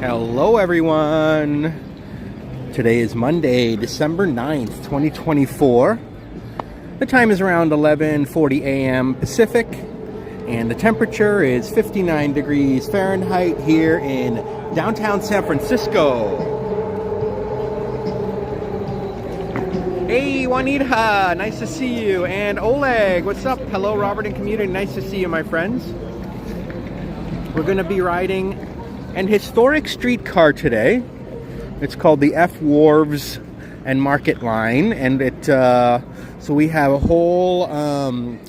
Hello everyone! Today is Monday, December 9th, 2024. The time is around 11:40 a.m. Pacific, and the temperature is 59 degrees Fahrenheit here in downtown San Francisco. Hey Juanita, nice to see you. And Oleg, what's up? Hello Robert and community, nice to see you my friends. We're going to be riding an historic streetcar today. It's called the F Wharves and Market Line, and so we have a whole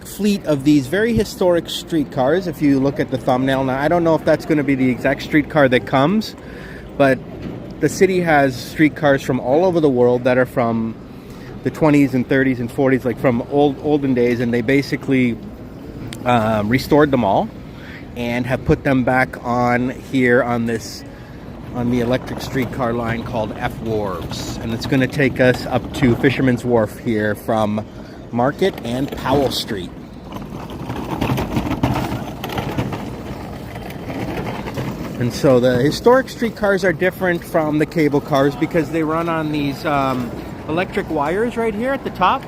fleet of these very historic streetcars. If you look at the thumbnail now, I don't know if that's going to be the exact streetcar that comes, but the city has streetcars from all over the world that are from the 20s and 30s and 40s, like from olden days, and they basically restored them all and have put them back on here on the electric streetcar line called F Wharves, and it's going to take us up to Fisherman's Wharf here from Market and Powell Street. And so the historic streetcars are different from the cable cars because they run on these electric wires right here at the top.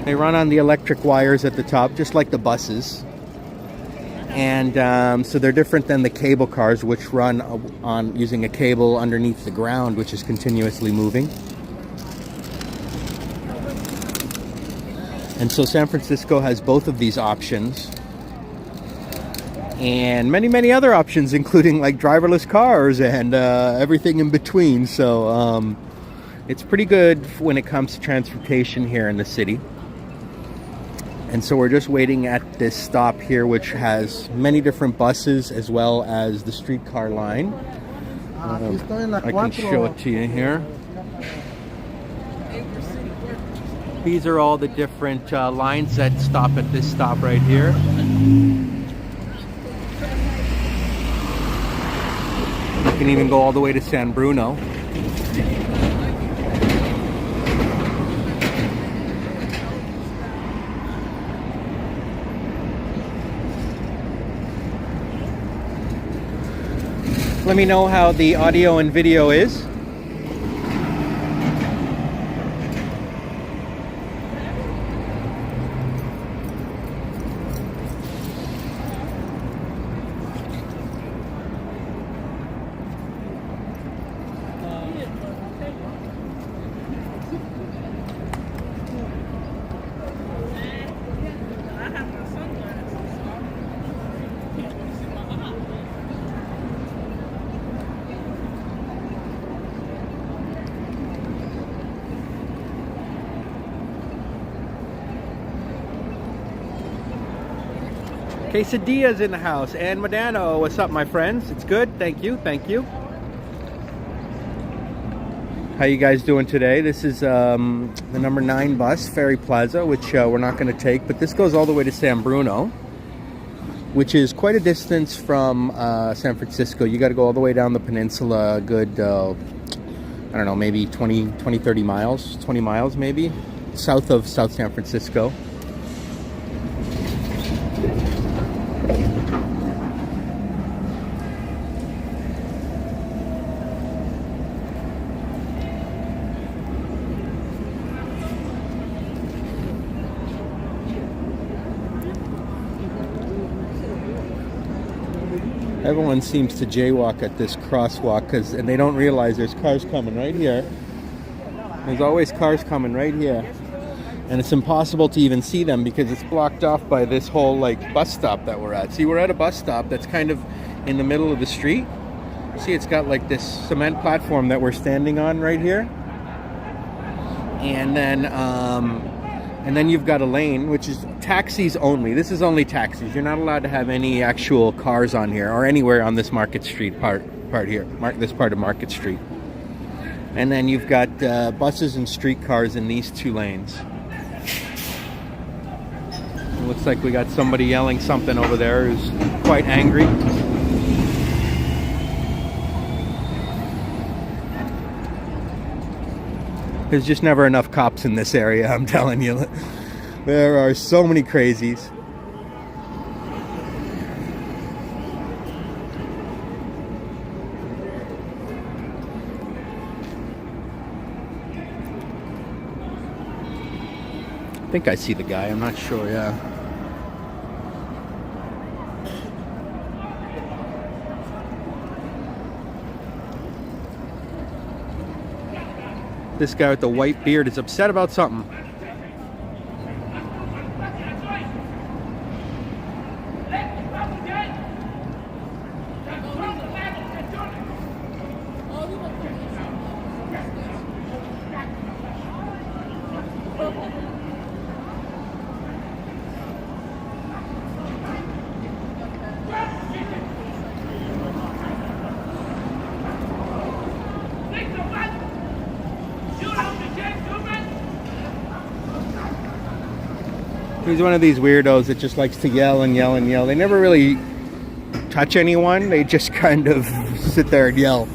They run on the electric wires at the top, just like the buses. And so they're different than the cable cars, which run on using a cable underneath the ground, which is continuously moving. And so San Francisco has both of these options, and many other options, including like driverless cars and everything in between. So it's pretty good when it comes to transportation here in the city. And so we're just waiting at this stop here, which has many different buses as well as the streetcar line. I can show it to you here. These are all the different lines that stop at this stop right here. You can even go all the way to San Bruno. Let me know how the audio and video is. Quesadillas in the house. And Medano, what's up my friends? It's good, thank you. How you guys doing today? This is the number 9 bus, Ferry Plaza, which we're not going to take, but this goes all the way to San Bruno, which is quite a distance from San Francisco. You got to go all the way down the peninsula, a good, I don't know, maybe 30 miles, 20 miles maybe, south of South San Francisco. Everyone seems to jaywalk at this crosswalk and they don't realize there's cars coming right here. There's always cars coming right here. And it's impossible to even see them because it's blocked off by this whole like bus stop that we're at. See, we're at a bus stop that's kind of in the middle of the street. See, it's got like this cement platform that we're standing on right here. And then you've got a lane, which is taxis only. This is only taxis. You're not allowed to have any actual cars on here or anywhere on this Market Street part here, this part of Market Street. And then you've got buses and streetcars in these 2 lanes. It looks like we got somebody yelling something over there who's quite angry. There's just never enough cops in this area, I'm telling you. There are so many crazies. I think I see the guy. I'm not sure. Yeah. This guy with the white beard is upset about something. He's one of these weirdos that just likes to yell and yell and yell. They never really touch anyone. They just kind of sit there and yell.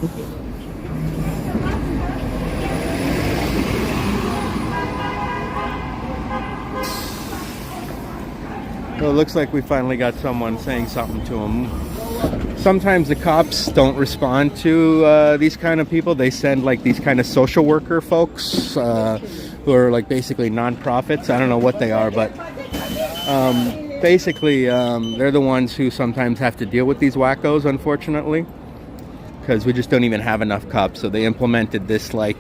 So it looks like we finally got someone saying something to him. Sometimes the cops don't respond to these kind of people. They send like these kind of social worker folks who are like basically non-profits. I don't know what they are, but basically they're the ones who sometimes have to deal with these wackos, unfortunately, because we just don't even have enough cops. So they implemented this like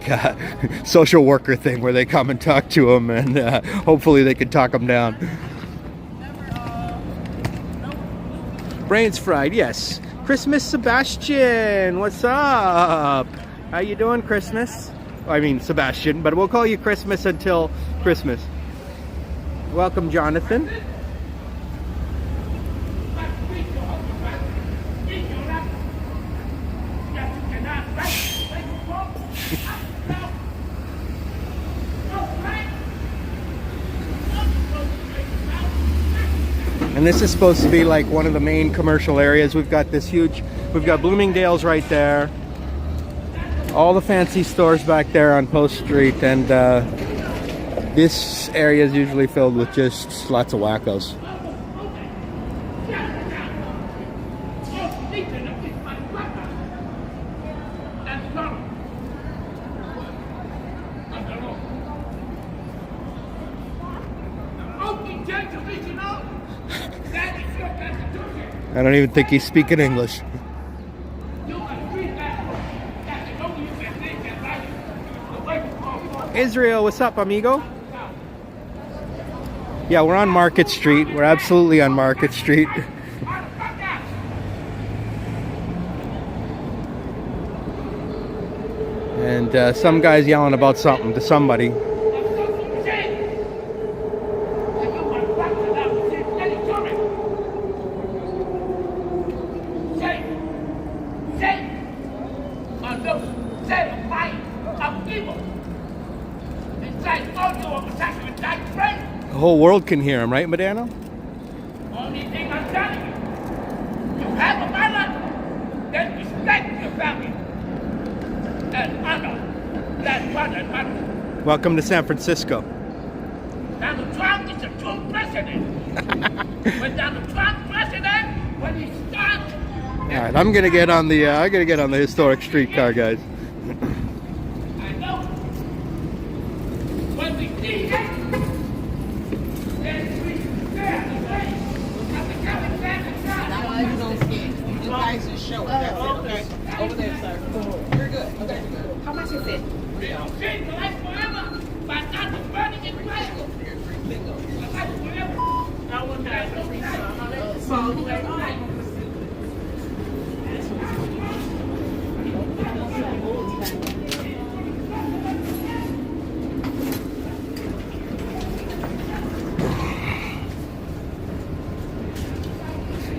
social worker thing where they come and talk to them, and hopefully they can talk them down. Brains fried, yes. Christmas Sebastian, what's up? How you doing, Christmas? I mean Sebastian, but we'll call you Christmas until Christmas. Welcome, Jonathan. And this is supposed to be like one of the main commercial areas. We've got this huge, we've got Bloomingdale's right there. All the fancy stores back there on Post Street, and this area is usually filled with just lots of wackos. I don't even think he's speaking English. Israel, what's up, amigo? Yeah, we're on Market Street. We're absolutely on Market Street. And some guy's yelling about something to somebody. The whole world can hear him, right, Medano? Only thing I'm telling you, you have a mother, then respect your family. And honor that father and mother. Welcome to San Francisco. Donald Trump is a true president. When Donald Trump president, when he starts. All right, I'm gonna get on the historic streetcar, guys. I know. When we see it. Show it. That's it. Okay. Over there, sir. You're good. Okay, you're good. How much is it? We don't change the life forever by not burning it right. The life forever. I want that.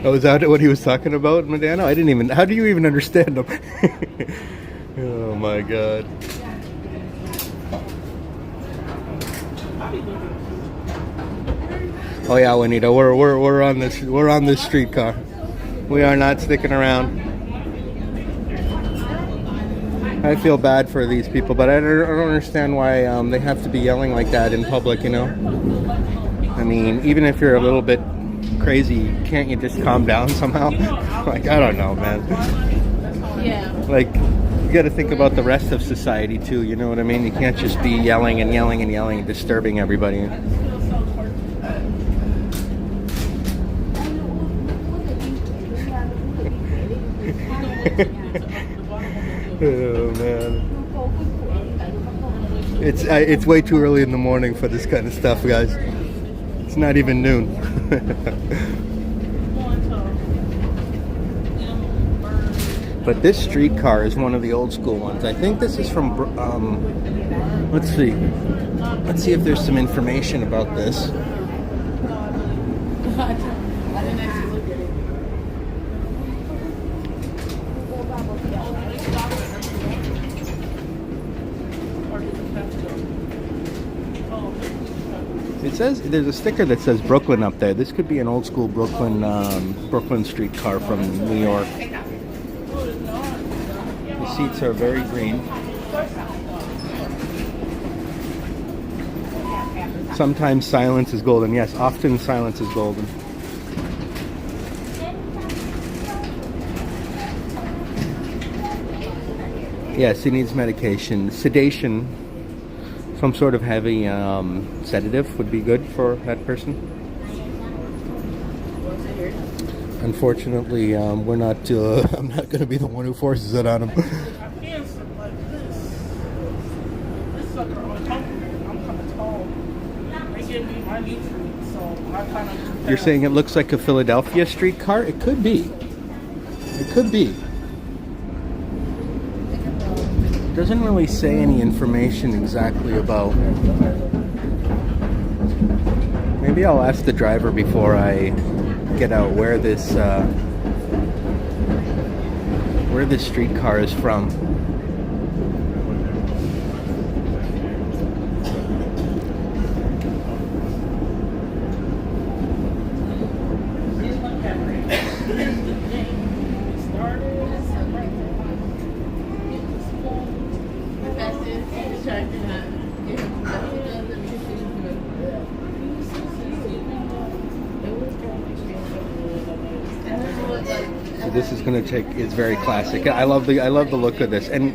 Oh, is that what he was talking about, Medano? I didn't even. How do you even understand him? Oh my God. Oh yeah, Juanita, we're on this streetcar. We are not sticking around. I feel bad for these people, but I don't understand why they have to be yelling like that in public. You know, I mean, even if you're a little bit crazy, can't you just calm down somehow? Like, I don't know, man. Yeah. Like, you got to think about the rest of society too. You know what I mean? You can't just be yelling and yelling and yelling and disturbing everybody. Oh man, it's way too early in the morning for this kind of stuff, guys. It's not even noon. But this streetcar is one of the old school ones. I think this is from. Let's see. Let's see if there's some information about this. It says there's a sticker that says Brooklyn up there. This could be an old school Brooklyn streetcar from New York. The seats are very green. Sometimes silence is golden. Yes, often silence is golden. Yes, he needs medication. Sedation. Some sort of heavy sedative would be good for that person. Unfortunately, we're not. I'm not going to be the one who forces it on him. You're saying it looks like a Philadelphia streetcar? It could be. It could be. Doesn't really say any information exactly about. Maybe I'll ask the driver before I get out where this streetcar is from. This is going to take. It's very classic. I love the look of this, and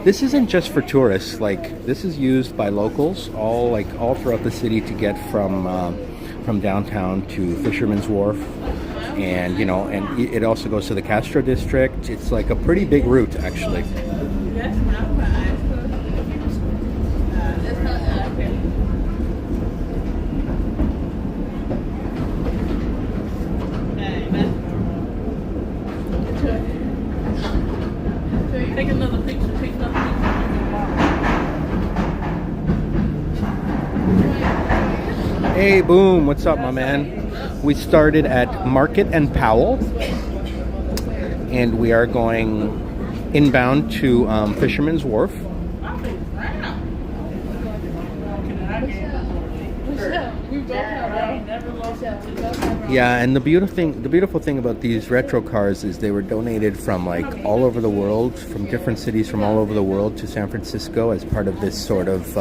this isn't just for tourists. Like, this is used by locals all throughout the city to get from downtown to Fisherman's Wharf, and and it also goes to the Castro district. It's like a pretty big route, actually. Take another picture. Hey, boom! What's up, my man? We started at Market and Powell, and we are going inbound to Fisherman's Wharf. Yeah, and the beautiful thing about these retro cars is they were donated from like all over the world, from different cities from all over the world to San Francisco as part of this sort of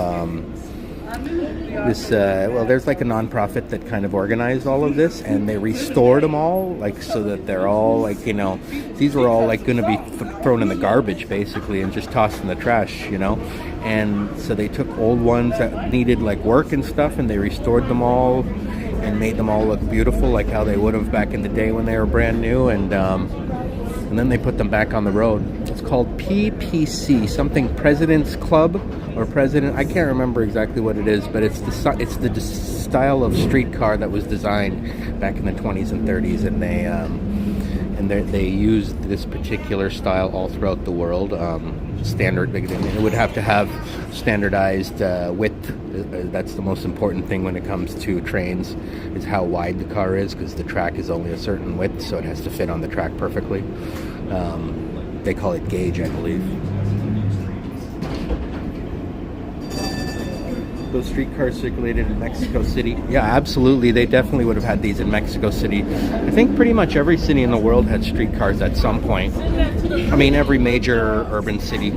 there's like a nonprofit that kind of organized all of this, and they restored them all, like, so that they're all like, these were all like going to be thrown in the garbage basically and just tossed in the trash, and so they took old ones that needed like work and stuff, and they restored them all and made them all look beautiful like how they would have back in the day when they were brand new, and then they put them back on the road. It's called PPC, something President's Club or President. I can't remember exactly what it is, but it's the style of streetcar that was designed back in the 20s and 30s, and they used this particular style all throughout the world. Standard, it would have to have standardized width. That's the most important thing when it comes to trains, is how wide the car is, because the track is only a certain width, so it has to fit on the track perfectly. They call it gauge, I believe. Those streetcars circulated in Mexico City. Yeah, absolutely. They definitely would have had these in Mexico City. I think pretty much every city in the world had streetcars at some point. I mean, every major urban city.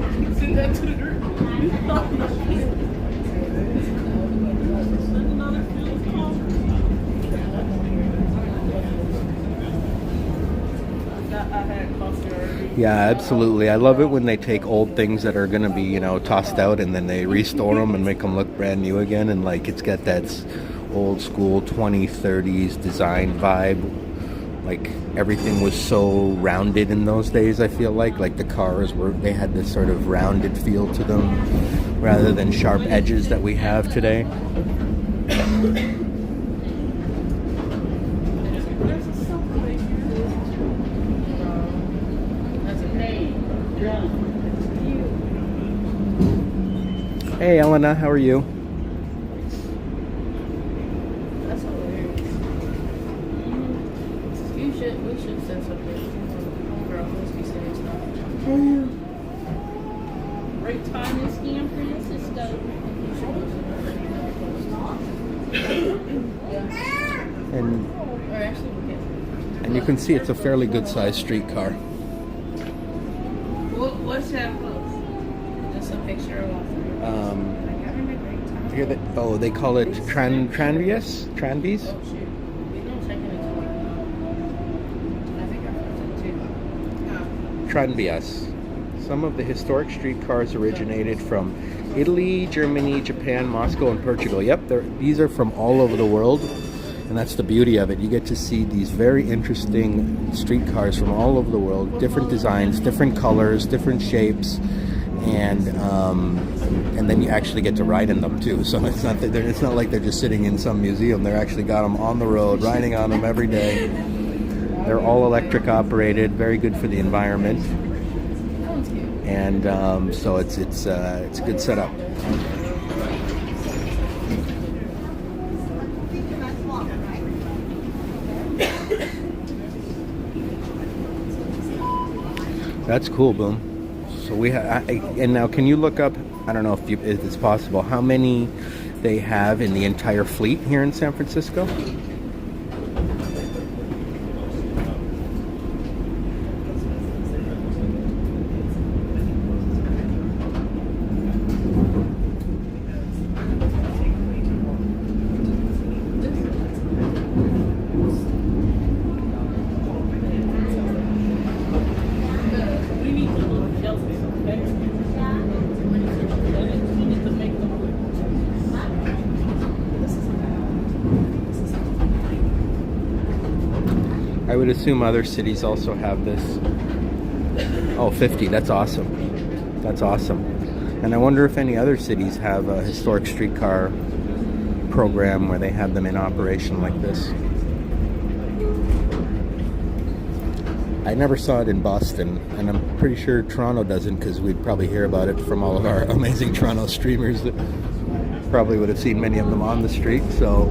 Yeah, absolutely. I love it when they take old things that are going to be, tossed out, and then they restore them and make them look brand new again. And like, it's got that old school 20s, 30s design vibe. like everything was so rounded in those days. I feel like the cars they had this sort of rounded feel to them rather than sharp edges that we have today. Hey Elena, how are you? That's hilarious. We should send something. Homegirl must be saying stuff. Great time in San Francisco. And you can see it's a fairly good sized streetcar. What's that post? Just a picture of one. Here they call it Tranvies? Tranvies? Oh shoot. We don't check it into I think I found it too. Tranvias. Some of the historic streetcars originated from Italy, Germany, Japan, Moscow, and Portugal. Yep, these are from all over the world, and that's the beauty of it. You get to see these very interesting streetcars from all over the world, different designs, different colors, different shapes, and then you actually get to ride in them too. So it's not like they're just sitting in some museum. They're actually got them on the road, riding on them every day. They're all electric operated, very good for the environment. And so it's a good setup. That's cool, Boom. So we have, and now can you look up? I don't know if it's possible. How many they have in the entire fleet here in San Francisco? I would assume other cities also have this. Oh, 50. That's awesome. That's awesome. And I wonder if any other cities have a historic streetcar program where they have them in operation like this. I never saw it in Boston, and I'm pretty sure Toronto doesn't, because we'd probably hear about it from all of our amazing Toronto streamers that probably would have seen many of them on the street. So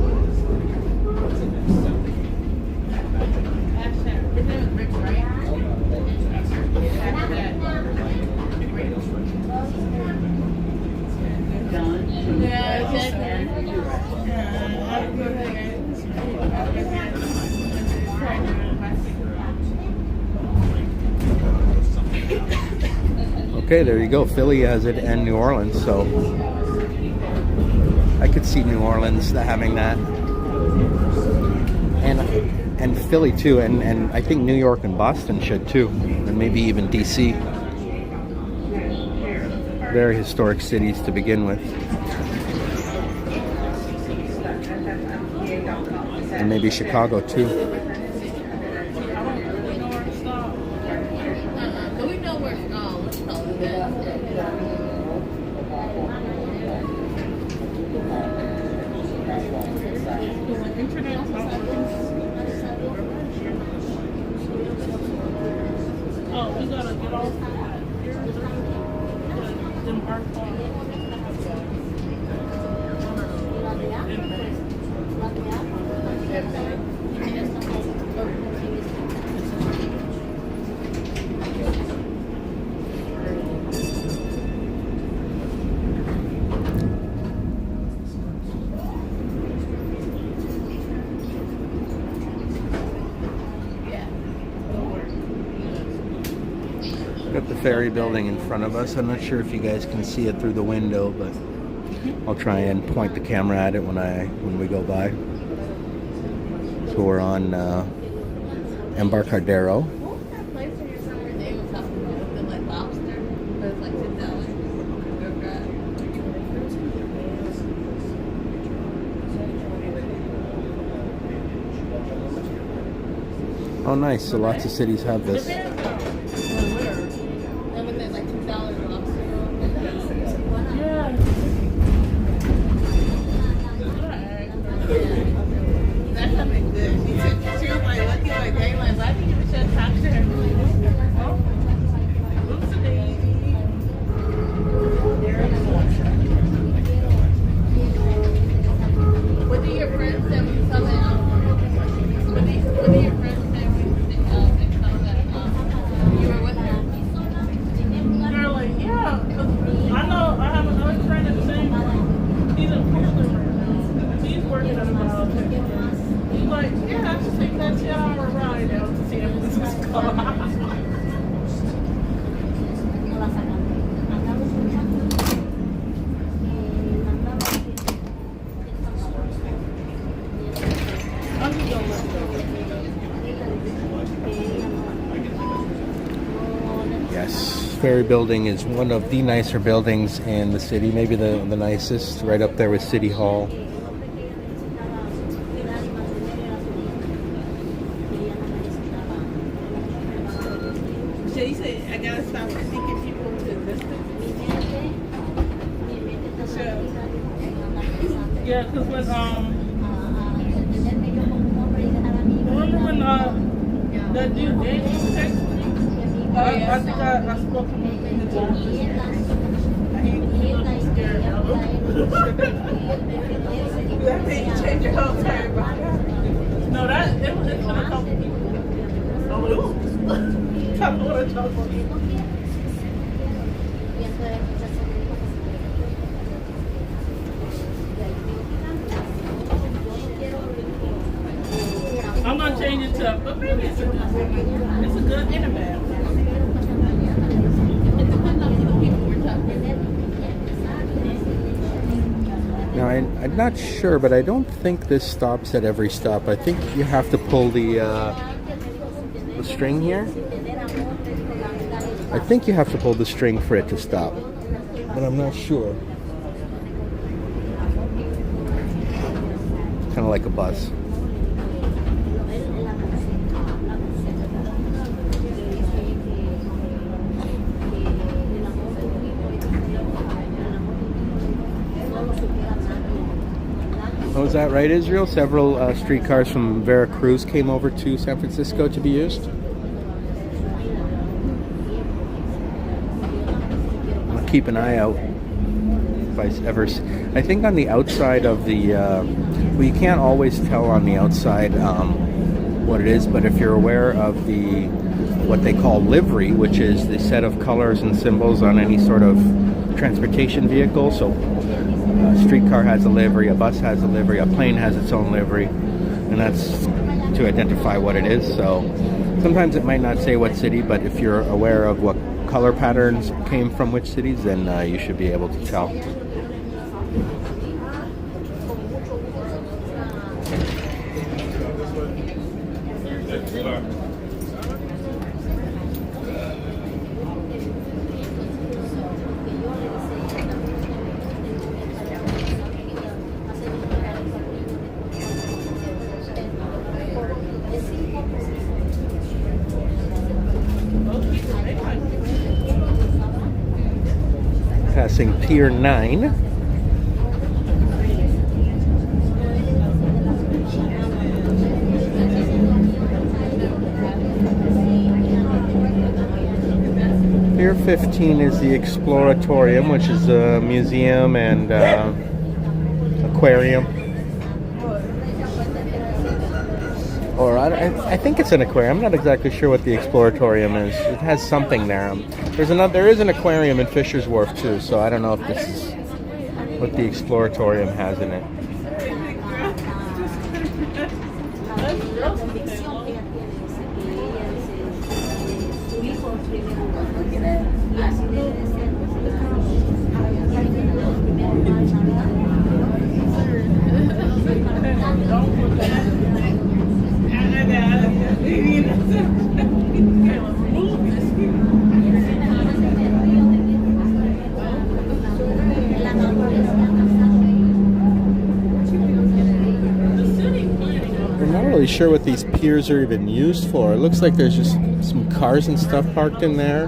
okay, there you go. Philly has it and New Orleans, so I could see New Orleans having that, and Philly too, and I think New York and Boston should too, and maybe even DC. Very historic cities to begin with, and maybe Chicago too. Oh, we gotta get off. Got the ferry building in front of us. I'm not sure if you guys can see it through the window, but I'll try and point the camera at it when we go by. So we're on Embarcadero. Oh, nice. So lots of cities have this. And with it, like $2 off. Yeah. That's something good. She was like looking like, they like, why do you even should talk to her? What do your friends say when you tell them? What do your friends say when they tell them you were with them? They're like, yeah, 'cause I know I have another friend in the same. He's in Portland right now. He's working at a hotel. He's like, yeah, I just take that 10-hour ride down to San Francisco. I'm just gonna let it go. Yes, Ferry Building is one of the nicer buildings in the city, maybe the nicest, right up there with City Hall. So you say I gotta stop taking people to distance? Sure. Yeah, because when remember when that dude Dave texted me? I think I spoke to him in the time. He looked scared. That made you change your whole time. No, it was a couple people. Oh, it was. I don't want to talk to you. I'm gonna change it to, but maybe it's a good and a bad. It depends on who the people we're talking to. Now, I'm not sure, but I don't think this stops at every stop. I think you have to pull the string here. I think you have to pull the string for it to stop, but I'm not sure. Kind of like a bus. Oh, is that right, Israel? Several streetcars from Veracruz came over to San Francisco to be used. I'll keep an eye out if I ever. I think on the outside of the, well, you can't always tell on the outside what it is, but if you're aware of the what they call livery, which is the set of colors and symbols on any sort of transportation vehicle, so. A streetcar has a livery, a bus has a livery, a plane has its own livery, and that's to identify what it is. So sometimes it might not say what city, but if you're aware of what color patterns came from which cities, then you should be able to tell. Passing Pier 9. Pier 15 is the Exploratorium, which is a museum and aquarium. Or I think it's an aquarium. I'm not exactly sure what the Exploratorium is. It has something there. There is an aquarium in Fisher's Wharf too, so I don't know if this is what the Exploratorium has in it. sure what these piers are even used for. It looks like there's just some cars and stuff parked in there.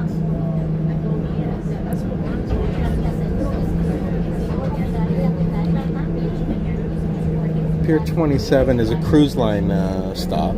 Pier 27 is a cruise line stop.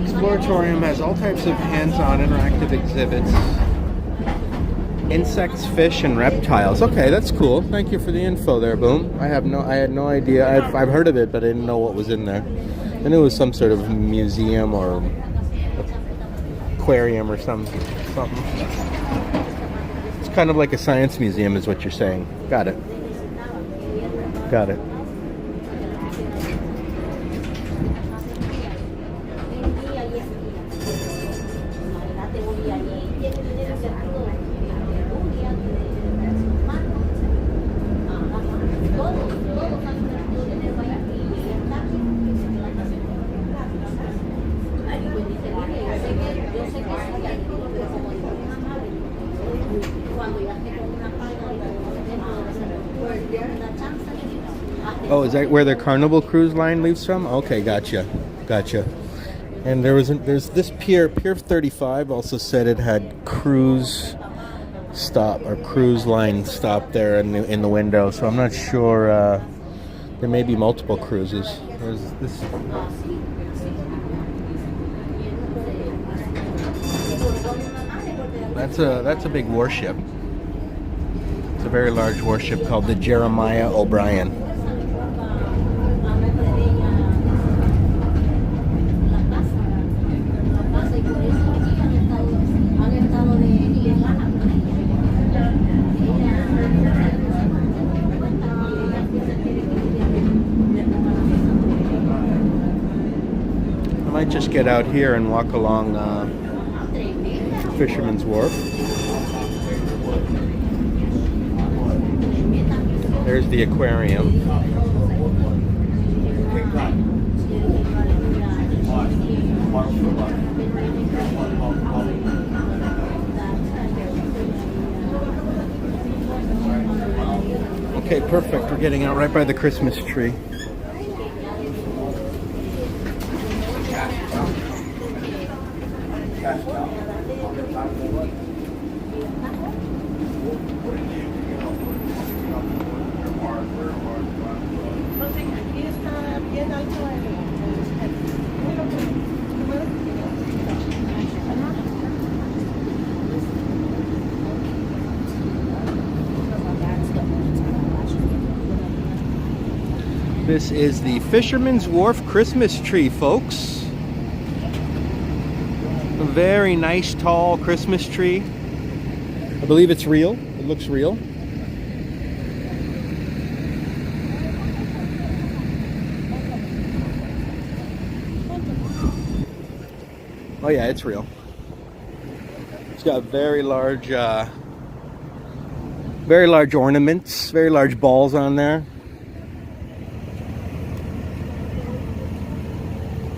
Exploratorium has all types of hands-on interactive exhibits. Insects, fish, and reptiles. Okay, that's cool. Thank you for the info there, Boom. I had no idea. I've heard of it, but I didn't know what was in there. I knew it was some sort of museum or aquarium or something. It's kind of like a science museum is what you're saying. Got it. Got it. Oh, is that where the Carnival Cruise Line leaves from? Okay, gotcha. And there's this pier 35 also said it had cruise stop or cruise line stop there in the window. So I'm not sure. There may be multiple cruises. There's this. That's a big warship. It's a very large warship called the Jeremiah O'Brien. I might just get out here and walk along Fisherman's Wharf. There's the aquarium. Okay, perfect. We're getting out right by the Christmas tree. This is the Fisherman's Wharf Christmas tree, folks. A very nice, tall Christmas tree. I believe it's real. It looks real. Oh yeah, it's real. It's got very large ornaments, very large balls on there.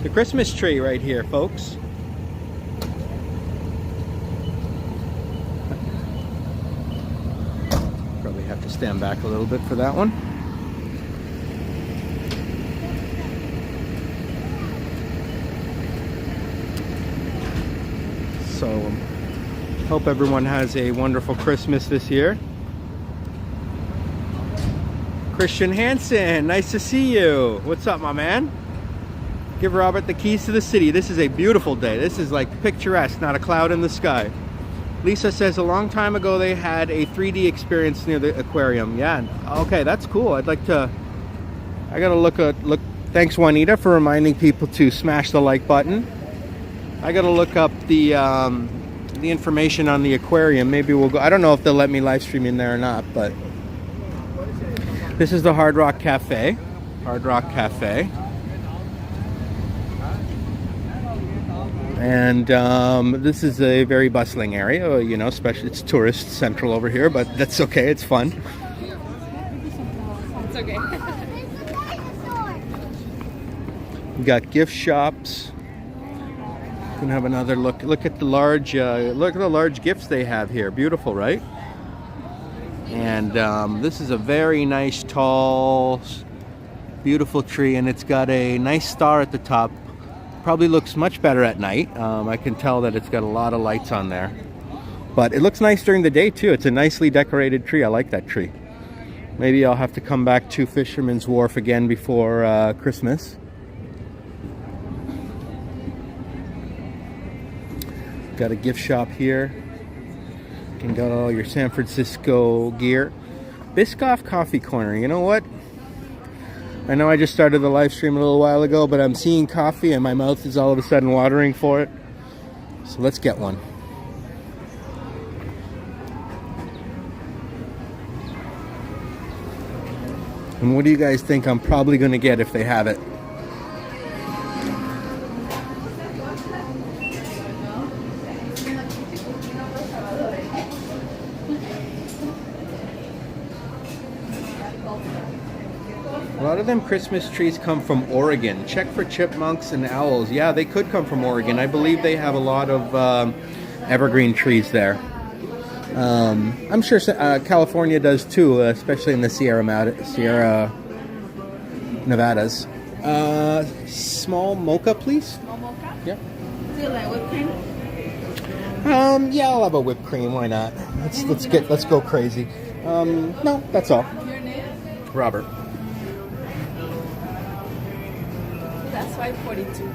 The Christmas tree right here, folks. Probably have to stand back a little bit for that one. So, hope everyone has a wonderful Christmas this year. Christian Hansen, nice to see you. What's up, my man? Give Robert the keys to the city. This is a beautiful day. This is like picturesque, not a cloud in the sky. Lisa says a long time ago they had a 3D experience near the aquarium. Yeah, okay, that's cool. I gotta look Thanks, Juanita, for reminding people to smash the like button. I gotta look up the information on the aquarium. Maybe we'll go. I don't know if they'll let me live stream in there or not, but this is the Hard Rock Cafe. Hard Rock Cafe. And this is a very bustling area, you know, especially it's tourist central over here, but that's okay, it's fun. It's okay. We got gift shops. We can have another look. Look at the large gifts they have here. Beautiful, right? And this is a very nice, tall, beautiful tree, and it's got a nice star at the top. Probably looks much better at night. I can tell that it's got a lot of lights on there. But it looks nice during the day too. It's a nicely decorated tree. I like that tree. Maybe I'll have to come back to Fisherman's Wharf again before Christmas. Got a gift shop here. You can get all your San Francisco gear. Biscoff Coffee Corner. You know what? I know I just started the live stream a little while ago, but I'm seeing coffee and my mouth is all of a sudden watering for it. So let's get one. And what do you guys think I'm probably going to get if they have it? A lot of them Christmas trees come from Oregon. Check for chipmunks and owls. Yeah, they could come from Oregon. I believe they have a lot of evergreen trees there. I'm sure California does too, especially in the Sierra Nevadas. Small mocha, please. Small mocha? Yeah. Do you like whipped cream? Yeah, I'll have a whipped cream. Why not? Let's go crazy. No, that's all. Your name? Robert. That's 542.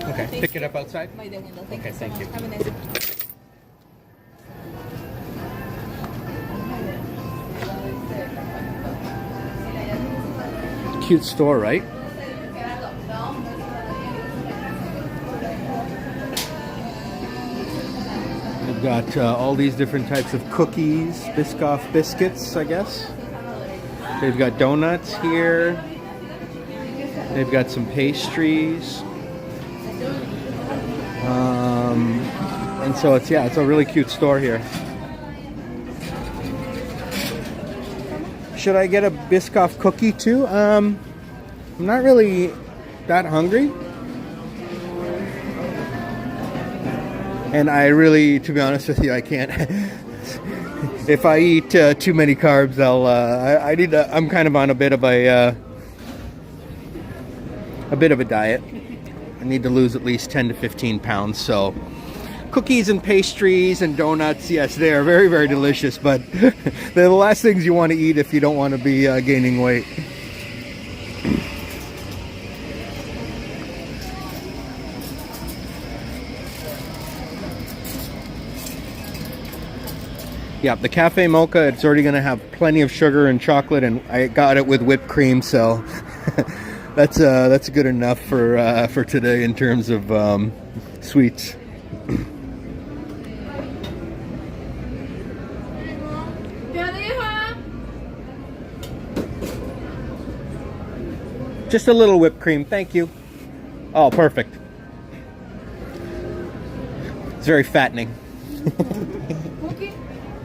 Okay, pick it up outside. By the window. Okay, thank you. Have a nice day. Cute store, right? They've got all these different types of cookies, Biscoff biscuits, I guess. They've got donuts here. They've got some pastries. And so it's a really cute store here. Should I get a Biscoff cookie too? I'm not really that hungry. And I really, to be honest with you, I can't. If I eat too many carbs, I'm kind of on a bit of a diet. I need to lose at least 10 to 15 pounds, so cookies and pastries and donuts, yes, they are very, very delicious, but they're the last things you want to eat if you don't want to be gaining weight. Yeah, the cafe mocha, it's already going to have plenty of sugar and chocolate, and I got it with whipped cream, so that's good enough for today in terms of sweets. Just a little whipped cream, thank you. Oh, perfect. It's very fattening. Cookie?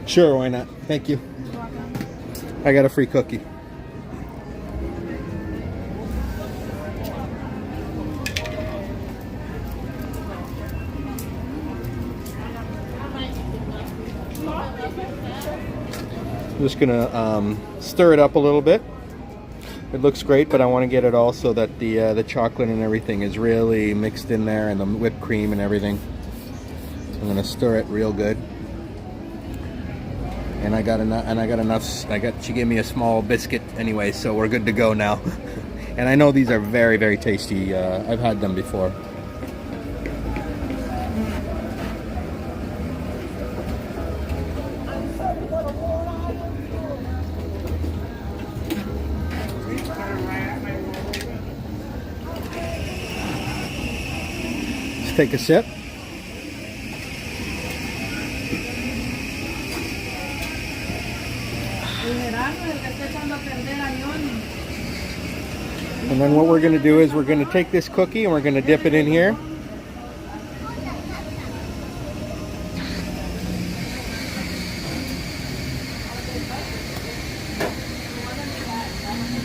Sure, why not? Thank you. I got a free cookie. I'm just gonna stir it up a little bit. It looks great, but I want to get it all so that the chocolate and everything is really mixed in there, and the whipped cream and everything. So I'm gonna stir it real good. And I got enough. She gave me a small biscuit anyway, so we're good to go now. And I know these are very, very tasty. I've had them before. Let's take a sip. And then what we're going to do is we're going to take this cookie and we're going to dip it in here.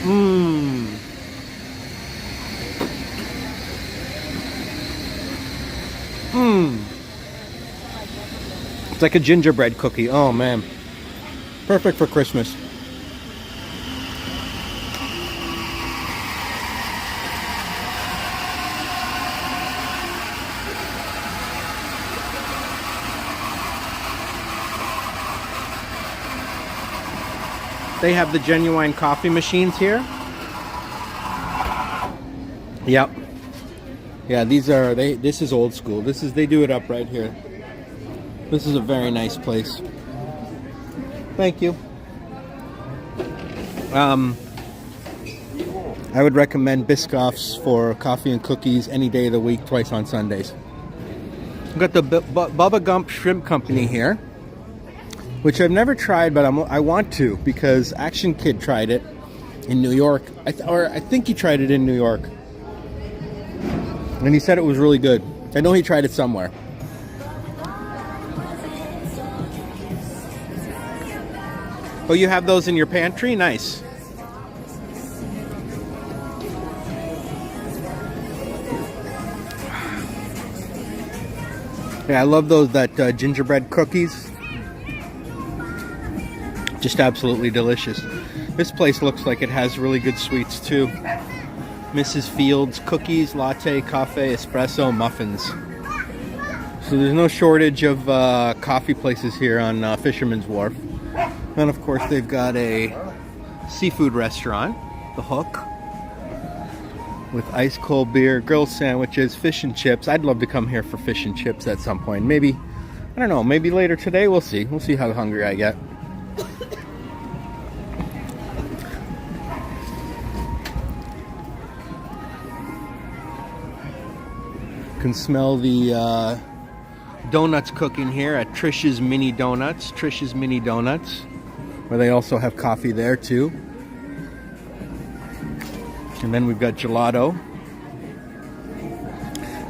Mmm. Mmm. It's like a gingerbread cookie. Oh man. Perfect for Christmas. They have the genuine coffee machines here. Yep. Yeah, these are this is old school. They do it up right here. This is a very nice place. Thank you. I would recommend Biscoff's for coffee and cookies any day of the week, twice on Sundays. We've got the Bubba Gump Shrimp Company here, which I've never tried, but I want to, because Action Kid tried it in New York. I think he tried it in New York. And he said it was really good. I know he tried it somewhere. Oh, you have those in your pantry? Nice. Yeah, I love those gingerbread cookies. Just absolutely delicious. This place looks like it has really good sweets too. Mrs. Fields cookies, latte, cafe, espresso, muffins. So there's no shortage of coffee places here on Fisherman's Wharf. And of course they've got a seafood restaurant, The Hook, with ice cold beer, grilled sandwiches, fish and chips. I'd love to come here for fish and chips at some point. Maybe, I don't know, maybe later today. We'll see. We'll see how hungry I get. Can smell the donuts cooking here at Trish's Mini Donuts. Trish's Mini Donuts, where they also have coffee there too. And then we've got gelato,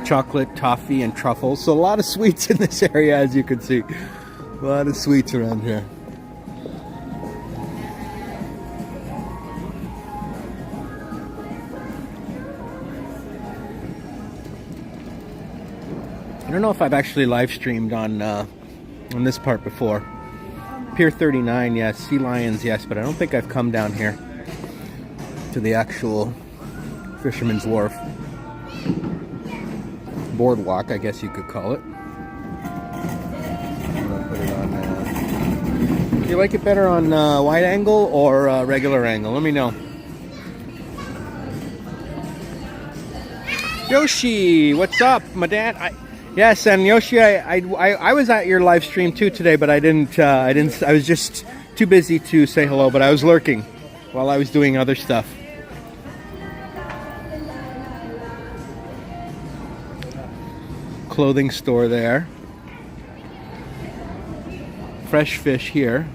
chocolate, toffee, and truffles. So a lot of sweets in this area, as you can see. A lot of sweets around here. I don't know if I've actually live streamed on this part before. Pier 39, yes. Sea lions, yes. But I don't think I've come down here to the actual Fisherman's Wharf. Boardwalk, I guess you could call it. I'm gonna put it on. Do you like it better on wide angle or regular angle? Let me know. Yoshi, what's up, my dad? Yes, and Yoshi, I was at your live stream too today, but I was just too busy to say hello, but I was lurking while I was doing other stuff. Clothing store there. Fresh fish here.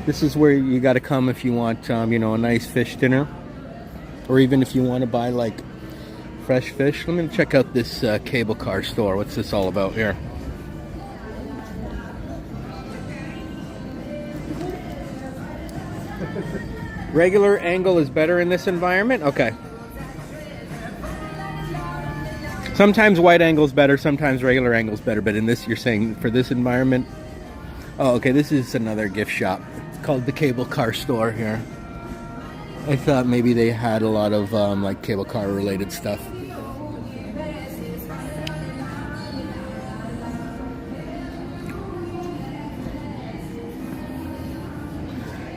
This is where you got to come if you want, you know, a nice fish dinner, or even if you want to buy like fresh fish. Let me check out this cable car store. What's this all about here? Regular angle is better in this environment? Okay. Sometimes wide angle is better, sometimes regular angle is better, but in this, you're saying for this environment? Oh, okay, this is another gift shop. called the Cable Car Store here. I thought maybe they had a lot of like cable car related stuff.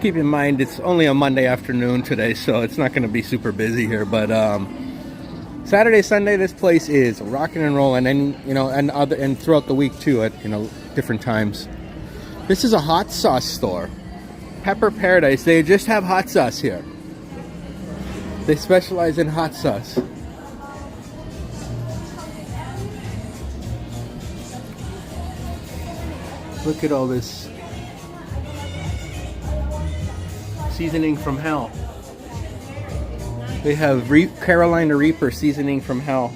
Keep in mind it's only a Monday afternoon today, so it's not going to be super busy here, but Saturday, Sunday, this place is rocking and rolling, and and throughout the week too at different times. This is a hot sauce store, Pepper Paradise. They just have hot sauce here. They specialize in hot sauce. Look at all this seasoning from hell. They have Carolina Reaper seasoning from hell.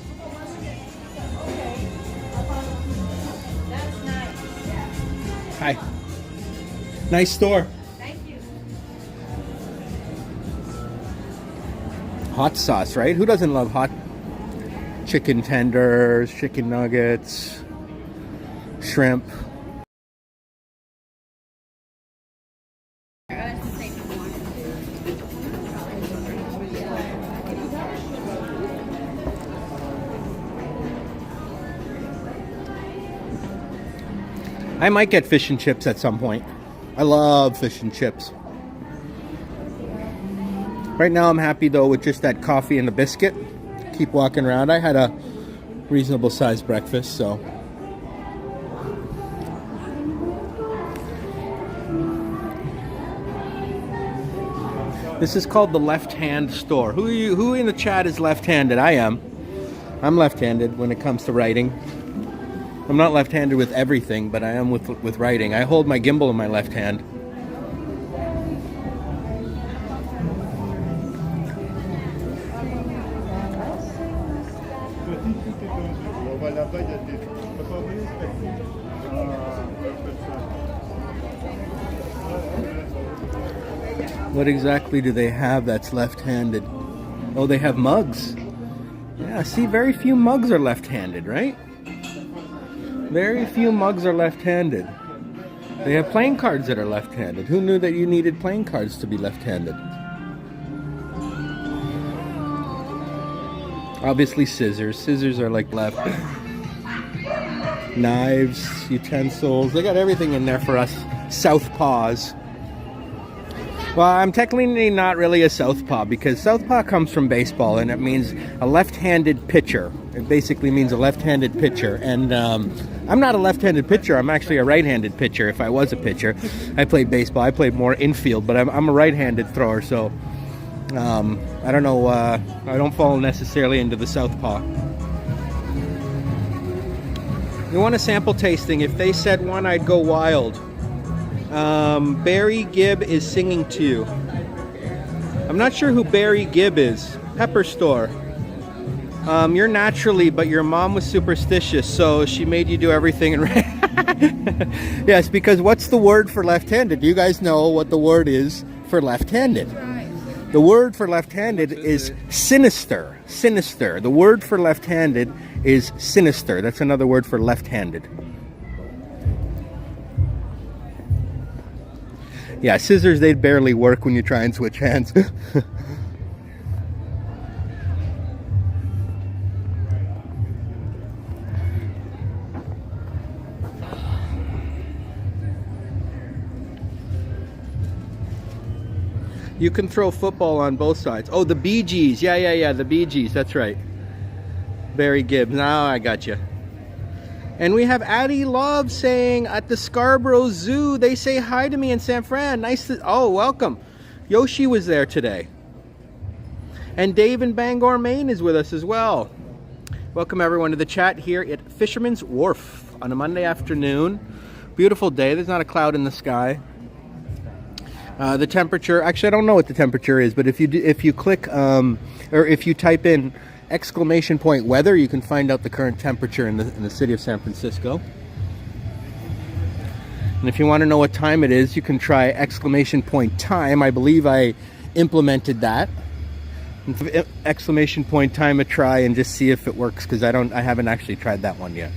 Hi. Nice store. Thank you. Hot sauce, right? Who doesn't love hot chicken tenders, chicken nuggets, shrimp? I might get fish and chips at some point. I love fish and chips. Right now I'm happy though with just that coffee and the biscuit. Keep walking around. I had a reasonable sized breakfast, so. This is called the Left Hand Store. Who in the chat is left-handed? I am. I'm left-handed when it comes to writing. I'm not left-handed with everything, but I am with writing. I hold my gimbal in my left hand. What exactly do they have that's left-handed? Oh, they have mugs. Yeah, see, very few mugs are left-handed, right? Very few mugs are left-handed. They have playing cards that are left-handed. Who knew that you needed playing cards to be left-handed? Obviously scissors. Scissors are like left. Knives, utensils. They got everything in there for us southpaws. Well, I'm technically not really a southpaw because southpaw comes from baseball and it means a left-handed pitcher. It basically means a left-handed pitcher. And I'm not a left-handed pitcher. I'm actually a right-handed pitcher if I was a pitcher. I played baseball. I played more infield, but I'm a right-handed thrower. So I don't know. I don't fall necessarily into the southpaw. You want a sample tasting? If they said one, I'd go wild. Barry Gibb is singing to you. I'm not sure who Barry Gibb is. Pepper Store. You're naturally, but your mom was superstitious, so she made you do everything in red. Yes, because what's the word for left-handed? Do you guys know what the word is for left-handed? The word for left-handed is sinister. Sinister. The word for left-handed is sinister. That's another word for left-handed. Yeah, scissors, they'd barely work when you try and switch hands. You can throw football on both sides. Oh, the Bee Gees. Yeah, the Bee Gees. That's right. Barry Gibbs. Now I got you. And we have Addie Love saying at the Scarborough Zoo, they say hi to me in San Fran. Nice to, oh, welcome. Yoshi was there today. And Dave in Bangor, Maine is with us as well. Welcome everyone to the chat here at Fisherman's Wharf on a Monday afternoon. Beautiful day. There's not a cloud in the sky. The temperature, actually I don't know what the temperature is, but if you click or if you type in exclamation point weather, you can find out the current temperature in the city of San Francisco. And if you want to know what time it is, you can try exclamation point time. I believe I implemented that. Exclamation point time a try and just see if it works, because I haven't actually tried that one yet.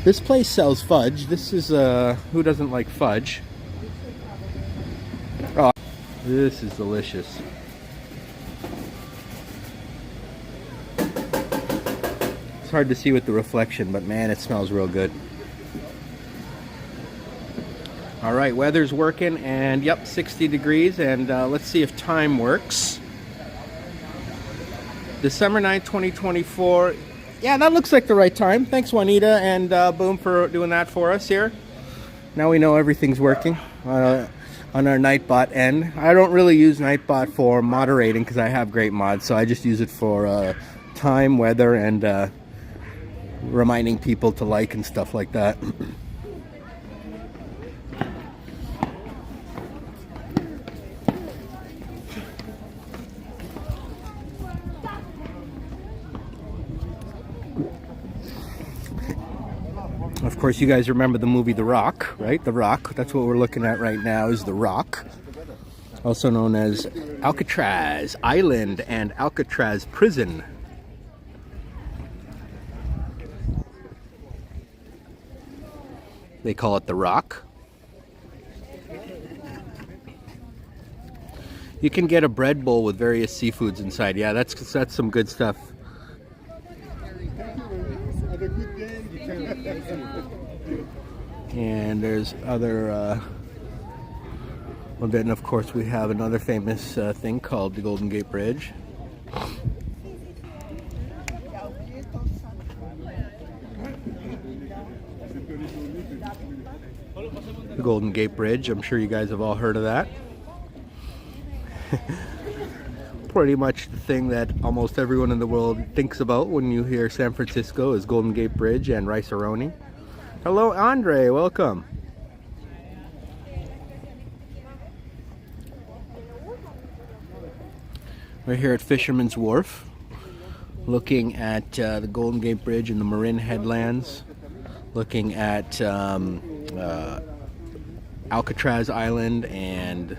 This place sells fudge. This is who doesn't like fudge? This is delicious. It's hard to see with the reflection, but man, it smells real good. All right, weather's working, and yep, 60 degrees, and let's see if time works. December 9th, 2024. Yeah, that looks like the right time. Thanks, Juanita and Boom, for doing that for us here. Now we know everything's working on our Nightbot end. I don't really use Nightbot for moderating because I have great mods, so I just use it for time, weather, and reminding people to like and stuff like that. Of course, you guys remember the movie The Rock, right? The Rock. That's what we're looking at right now, is The Rock. Also known as Alcatraz Island and Alcatraz Prison. They call it The Rock. You can get a bread bowl with various seafoods inside. Yeah, that's some good stuff. And there's other well, then of course we have another famous thing called the Golden Gate Bridge. The Golden Gate Bridge, I'm sure you guys have all heard of that. Pretty much the thing that almost everyone in the world thinks about when you hear San Francisco is Golden Gate Bridge and Rice-A-Roni. Hello, Andre. Welcome. We're here at Fisherman's Wharf, looking at the Golden Gate Bridge and the Marin Headlands, looking at Alcatraz Island and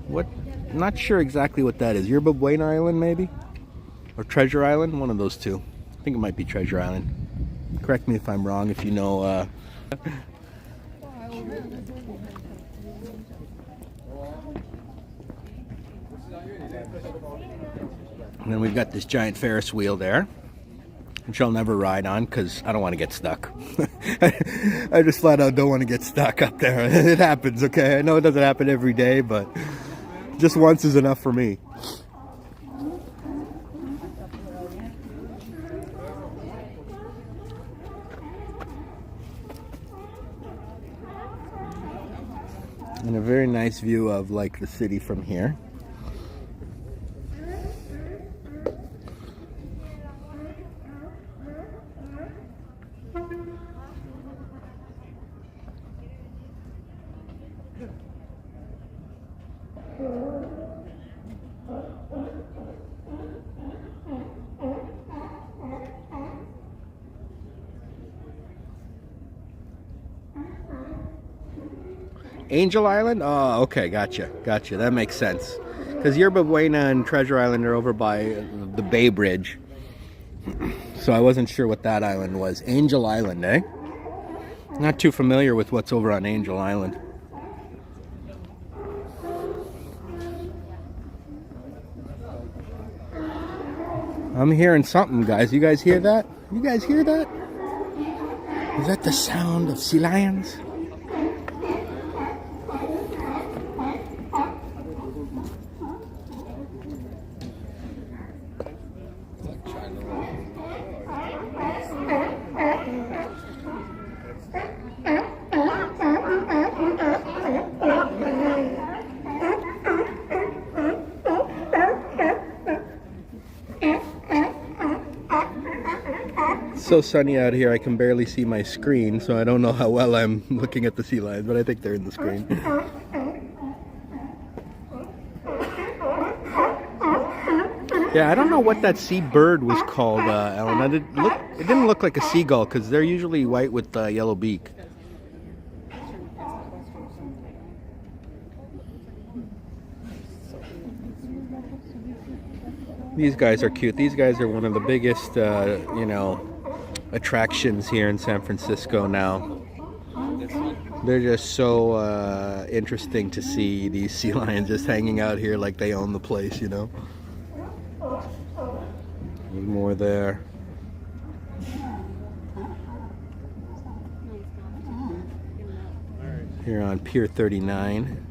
what? Not sure exactly what that is. Yerba Buena Island, maybe? Or Treasure Island? One of those two. I think it might be Treasure Island. Correct me if I'm wrong, if you know. And then we've got this giant Ferris wheel there, which I'll never ride on because I don't want to get stuck. I just flat out don't want to get stuck up there. It happens, okay? I know it doesn't happen every day, but just once is enough for me. And a very nice view of like the city from here. Angel Island? Oh, okay, gotcha. That makes sense. Because Yerba Buena and Treasure Island are over by the Bay Bridge. So I wasn't sure what that island was. Angel Island, eh? Not too familiar with what's over on Angel Island. I'm hearing something, guys. You guys hear that? You guys hear that? Is that the sound of sea lions? So sunny out here I can barely see my screen, so I don't know how well I'm looking at the sea lions, but I think they're in the screen. Yeah, I don't know what that sea bird was called, Ellen. It didn't look like a seagull because they're usually white with yellow beak. These guys are cute. These guys are one of the biggest, you know, attractions here in San Francisco now. They're just so interesting to see these sea lions just hanging out here like they own the place, you know. There's more there. Here on Pier 39.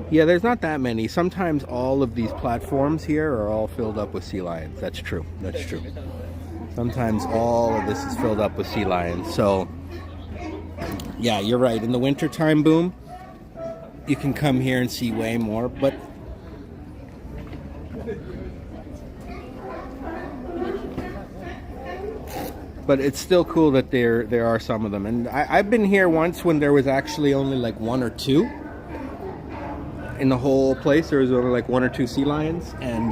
Yeah, there's not that many. Sometimes all of these platforms here are all filled up with sea lions. That's true. That's true. Sometimes all of this is filled up with sea lions. So, yeah, you're right. In the wintertime, boom, you can come here and see way more. But it's still cool that there are some of them. And I've been here once when there was actually only like one or two. In the whole place, there was only like one or two sea lions, and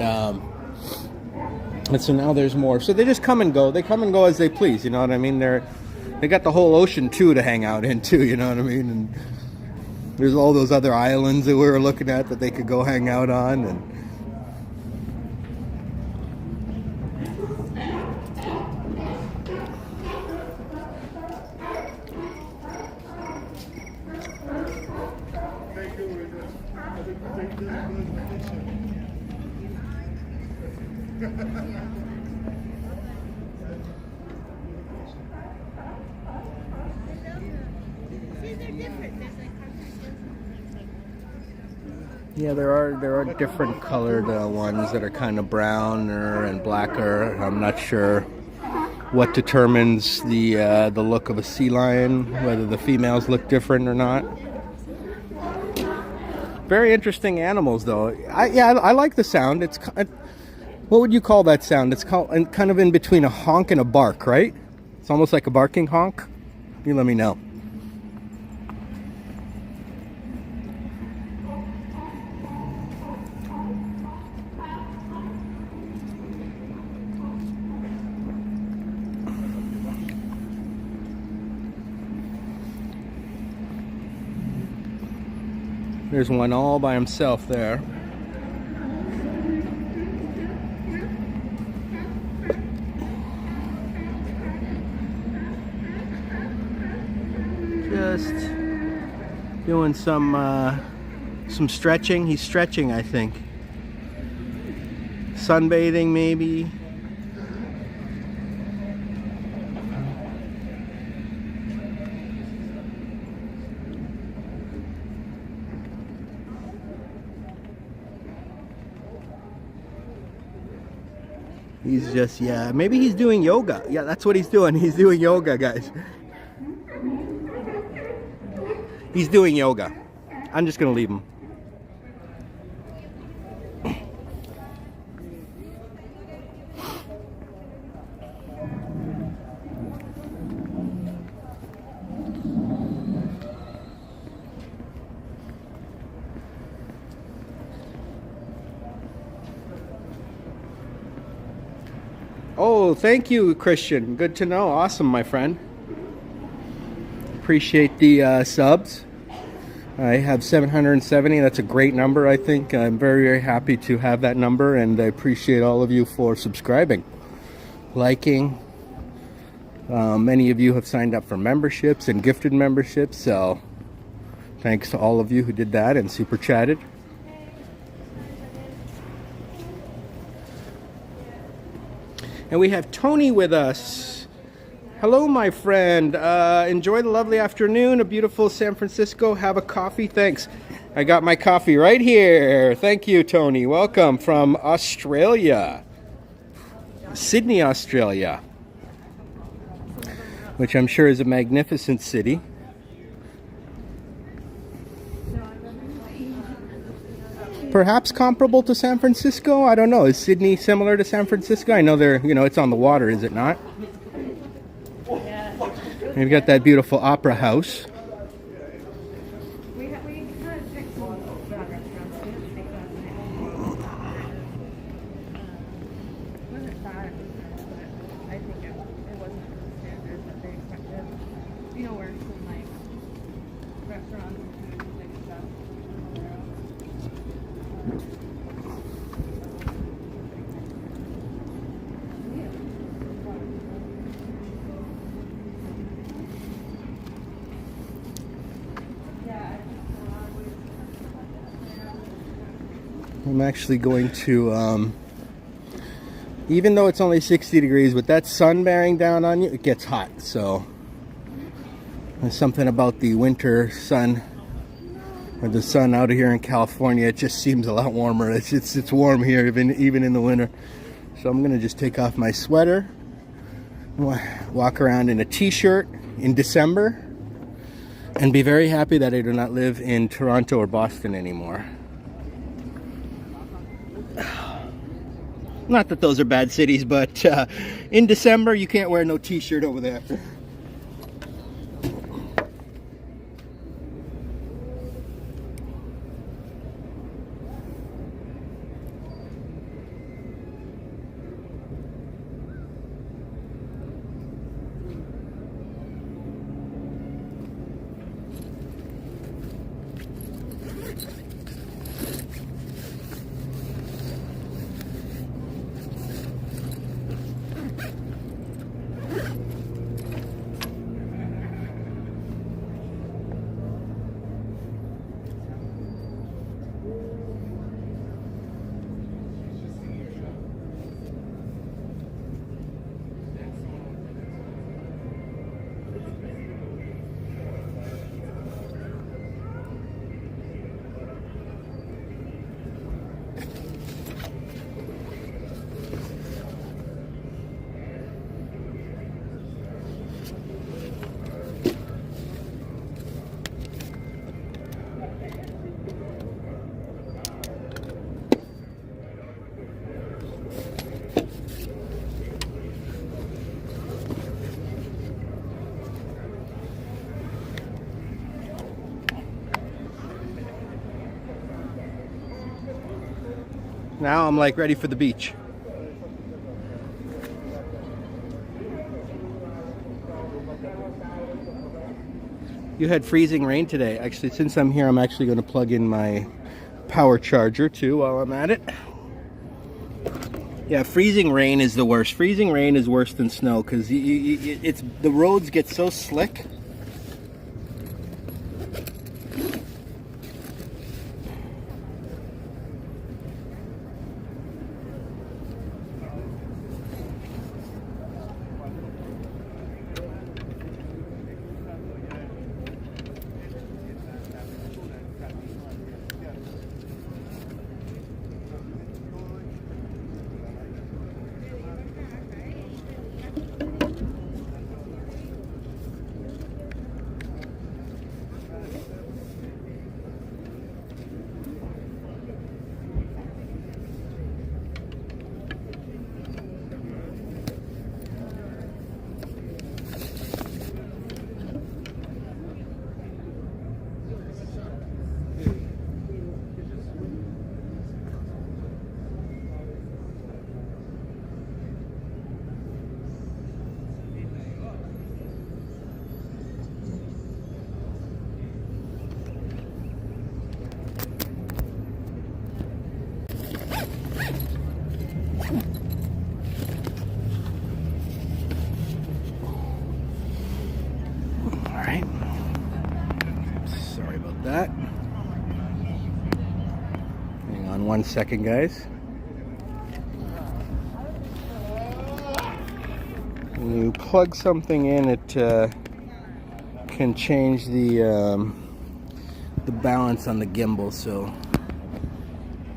so now there's more. So they just come and go. They come and go as they please. You know what I mean? They got the whole ocean too to hang out in too. You know what I mean? And there's all those other islands that we were looking at that they could go hang out on. And yeah, there are different colored ones that are kind of browner and blacker. I'm not sure what determines the look of a sea lion, whether the females look different or not. Very interesting animals, though. I like the sound. It's what would you call that sound? It's called kind of in between a honk and a bark, right? It's almost like a barking honk. You let me know. There's one all by himself there. Just doing some stretching. He's stretching, I think. Sunbathing, maybe. He's just, yeah, maybe he's doing yoga. Yeah, that's what he's doing. He's doing yoga, guys. He's doing yoga. I'm just gonna leave him. Oh, thank you, Christian. Good to know. Awesome, my friend. Appreciate the subs. I have 770. That's a great number, I think. I'm very, very happy to have that number, and I appreciate all of you for subscribing, liking. Many of you have signed up for memberships and gifted memberships, so thanks to all of you who did that and super chatted. And we have Tony with us. Hello, my friend. Enjoy the lovely afternoon, a beautiful San Francisco. Have a coffee. Thanks. I got my coffee right here. Thank you, Tony. Welcome from Australia. Sydney, Australia. Which I'm sure is a magnificent city. Perhaps comparable to San Francisco. I don't know. Is Sydney similar to San Francisco? I know they're, it's on the water, is it not? We've got that beautiful opera house. I'm actually going to, even though it's only 60 degrees, with that sun bearing down on you, it gets hot. So there's something about the winter sun, or the sun out here in California. It just seems a lot warmer. It's warm here even in the winter. So I'm gonna just take off my sweater, walk around in a t-shirt in December, and be very happy that I do not live in Toronto or Boston anymore. Not that those are bad cities, but in December you can't wear no t-shirt over there. Now I'm like ready for the beach. You had freezing rain today. Actually, since I'm here, I'm actually going to plug in my power charger too while I'm at it. Yeah, freezing rain is the worst. Freezing rain is worse than snow because the roads get so slick. That. Hang on 1 second, guys. When you plug something in, it can change the balance on the gimbal, so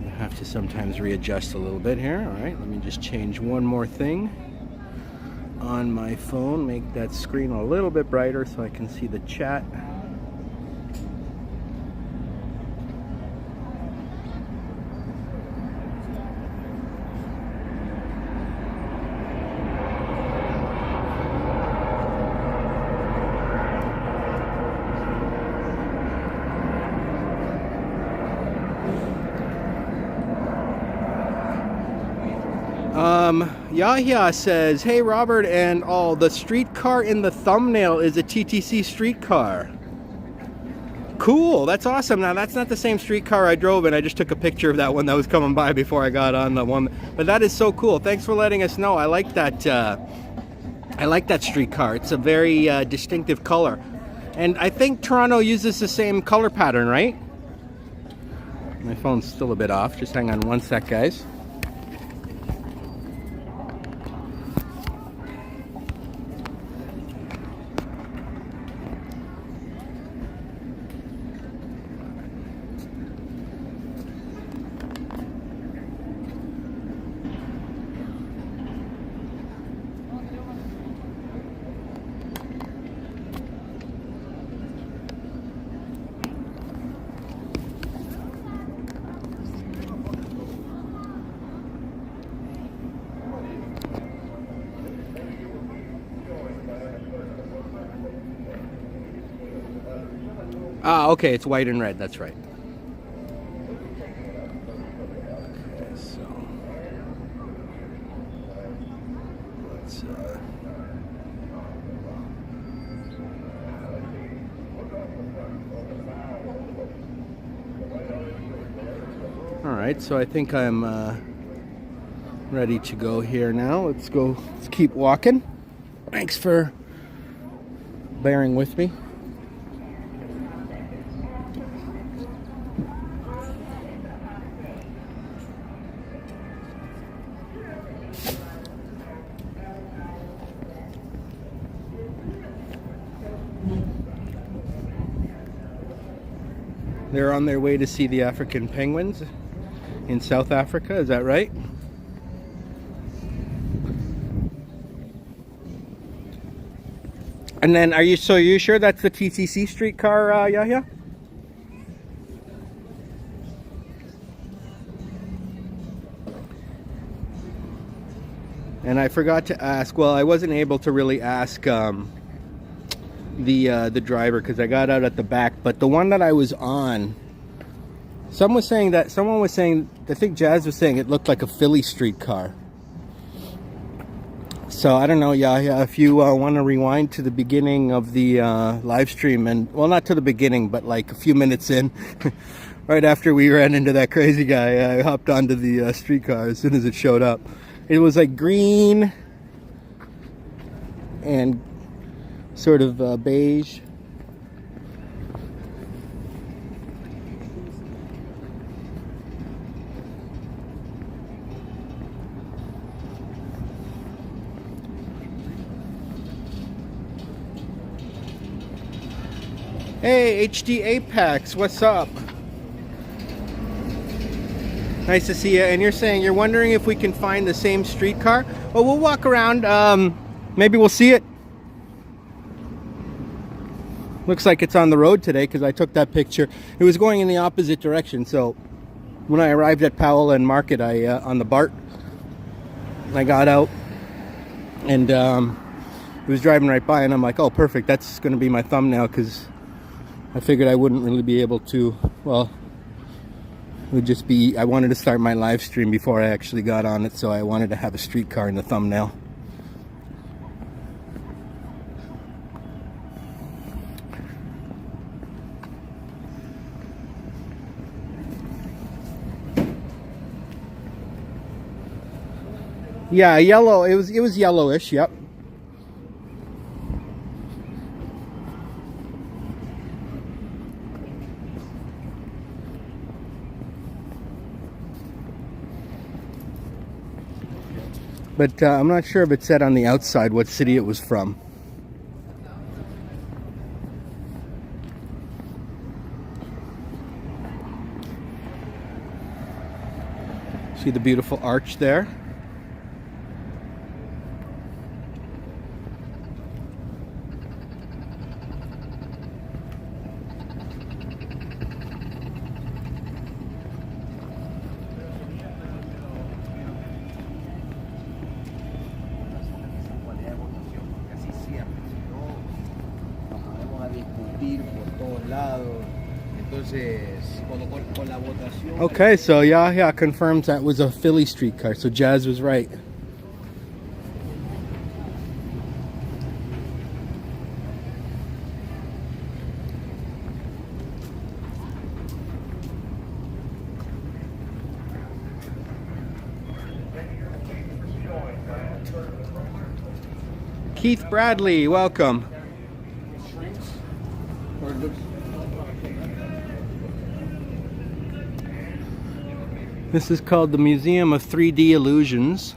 you have to sometimes readjust a little bit here. All right, let me just change one more thing on my phone, make that screen a little bit brighter so I can see the chat. Yahya says, hey Robert and all, the streetcar in the thumbnail is a TTC streetcar. Cool, that's awesome. Now that's not the same streetcar I drove in. I just took a picture of that one that was coming by before I got on the one. But that is so cool. Thanks for letting us know. I like that streetcar. It's a very distinctive color. And I think Toronto uses the same color pattern, right? My phone's still a bit off. Just hang on one sec, guys. Ah, okay, it's white and red, that's right. Okay, so let's all right, so I think I'm ready to go here now. Let's go, let's keep walking. Thanks for bearing with me. They're on their way to see the African penguins in South Africa, is that right? And then, are you sure that's the TTC streetcar, Yahya? And I forgot to ask, well, I wasn't able to really ask the driver because I got out at the back, but the one that I was on, someone was saying, I think Jazz was saying it looked like a Philly streetcar. So I don't know, Yahya, if you want to rewind to the beginning of the live stream, and well, not to the beginning, but like a few minutes in, right after we ran into that crazy guy, I hopped onto the streetcar as soon as it showed up. It was like green and sort of beige. Hey, HD Apex, what's up? Nice to see you. And you're saying you're wondering if we can find the same streetcar? Well, we'll walk around. Maybe we'll see it. Looks like it's on the road today because I took that picture. It was going in the opposite direction. So when I arrived at Powell and Market, I on the BART, I got out and it was driving right by, and I'm like, oh, perfect. That's going to be my thumbnail because I figured I wouldn't really be able to, well, it would just be, I wanted to start my live stream before I actually got on it, so I wanted to have a streetcar in the thumbnail. Yeah, yellow, it was yellowish, yep. But I'm not sure if it said on the outside what city it was from. See the beautiful arch there? Okay, so Yahya confirms that was a Philly streetcar, so Jazz was right. Keith Bradley, welcome. This is called the Museum of 3D Illusions.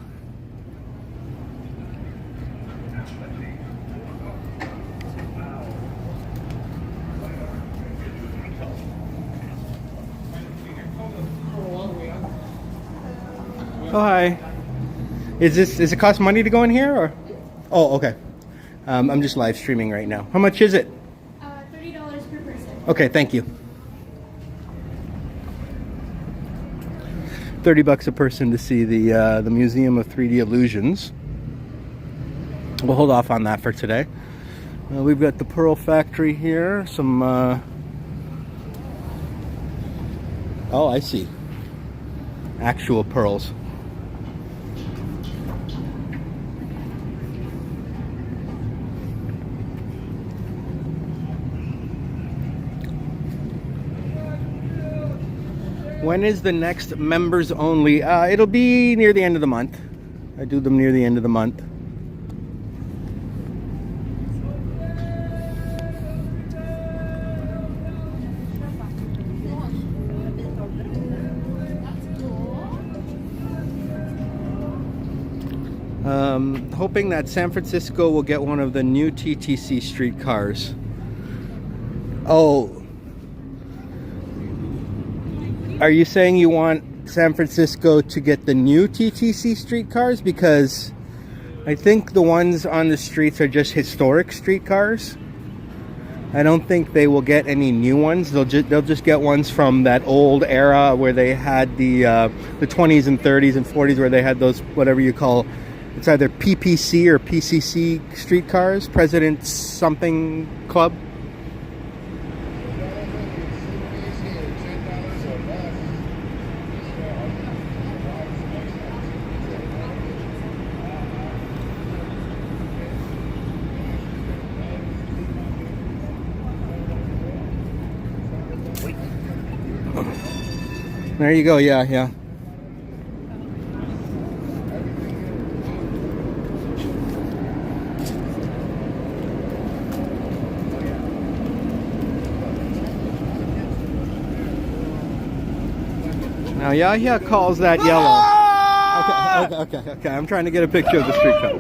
Oh, hi. Does it cost money to go in here, or? Oh, okay. I'm just live streaming right now. How much is it? $30 per person. Okay, thank you. $30 a person to see the Museum of 3D Illusions. We'll hold off on that for today. We've got the Pearl Factory here. Some. Oh, I see. Actual pearls. When is the next members only? It'll be near the end of the month. I do them near the end of the month. Hoping that San Francisco will get one of the new TTC streetcars. Oh. Are you saying you want San Francisco to get the new TTC streetcars? Because I think the ones on the streets are just historic streetcars. I don't think they will get any new ones. They'll just get ones from that old era where they had the 20s and 30s and 40s, where they had those, whatever you call, it's either PPC or PCC streetcars, President's something club. There you go, yeah. Now Yahya calls that yellow. Okay. I'm trying to get a picture of the streetcar.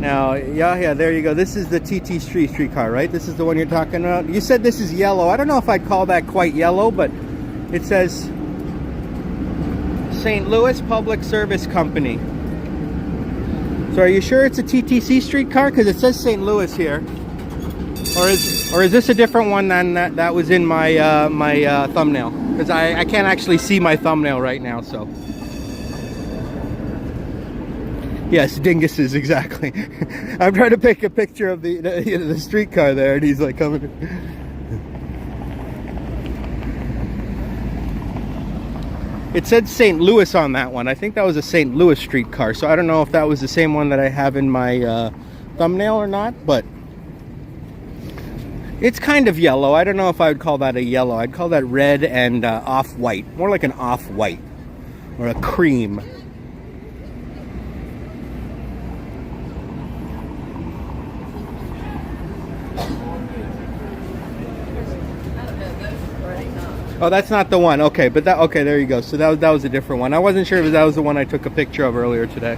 Now, Yahya, there you go. This is the TT streetcar, right? This is the one you're talking about. You said this is yellow. I don't know if I'd call that quite yellow, but it says St. Louis Public Service Company. So are you sure it's a TTC streetcar? Because it says St. Louis here. Or is this a different one than that was in my thumbnail? Because I can't actually see my thumbnail right now, so. Yes, dinguses, exactly. I'm trying to pick a picture of the streetcar there, and he's like coming. It said St. Louis on that one. I think that was a St. Louis streetcar, so I don't know if that was the same one that I have in my thumbnail or not, but it's kind of yellow. I don't know if I would call that a yellow. I'd call that red and off-white. More like an off-white or a cream. Oh, that's not the one. Okay, but okay, there you go. So that was a different one. I wasn't sure if that was the one I took a picture of earlier today.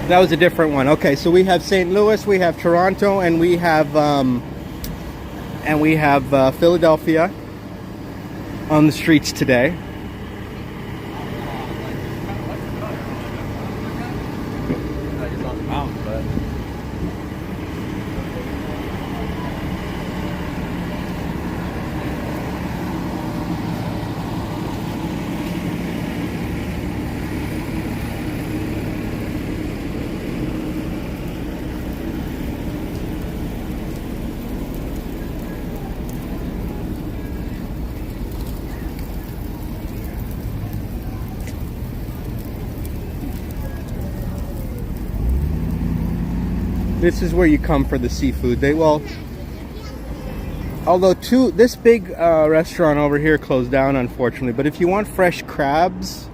That was a different one. Okay, so we have St. Louis, we have Toronto, and we have Philadelphia on the streets today. This is where you come for the seafood. This big restaurant over here closed down, unfortunately. But if you want fresh crabs,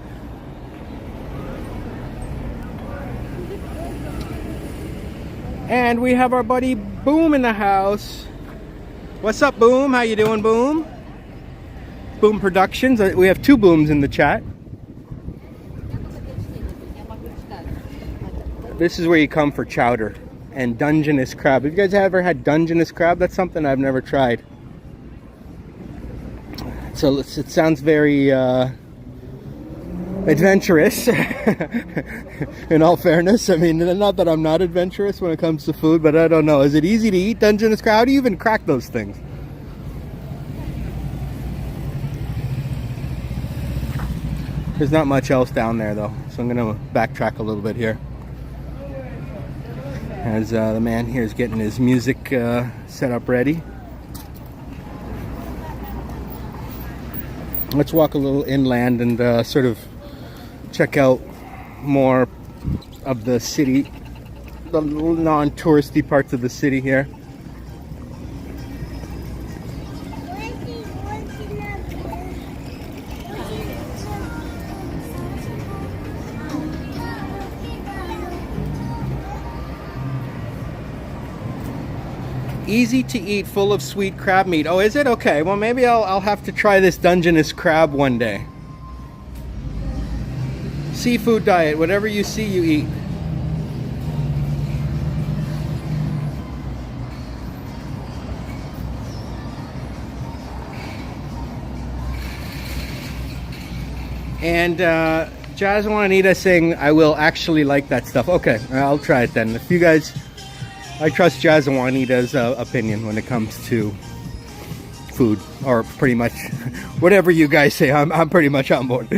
And we have our buddy Boom in the house. What's up, Boom? How you doing, Boom? Boom Productions. We have two Booms in the chat. This is where you come for chowder and Dungeness crab. Have you guys ever had Dungeness crab? That's something I've never tried. So it sounds very adventurous. In all fairness, I mean, not that I'm not adventurous when it comes to food, but I don't know. Is it easy to eat Dungeness crab? How do you even crack those things? There's not much else down there though, so I'm gonna backtrack a little bit here. As the man here is getting his music set up ready. Let's walk a little inland and sort of check out more of the city, the non-touristy parts of the city here. Easy to eat, full of sweet crab meat. Oh, is it? Okay, well maybe I'll have to try this Dungeness crab one day. Seafood diet, whatever you see, you eat. And Jazz Juanita saying, I will actually like that stuff. Okay, I'll try it then. If you guys... I trust Jazz and Juanita's opinion when it comes to food, or pretty much whatever you guys say. I'm pretty much on board.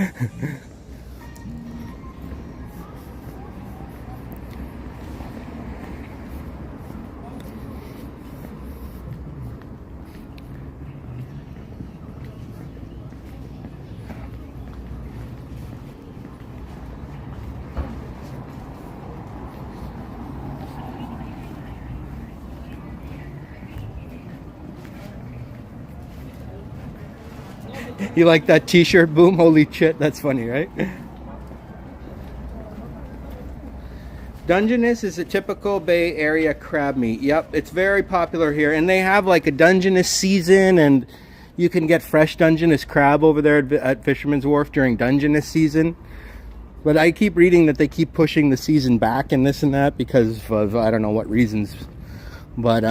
You like that t-shirt, Boom? Holy shit, that's funny, right? Dungeness is a typical Bay Area crab meat. Yep, it's very popular here. And they have like a Dungeness season, and you can get fresh Dungeness crab over there at Fisherman's Wharf during Dungeness season. But I keep reading that they keep pushing the season back and this and that because of I don't know what reasons. But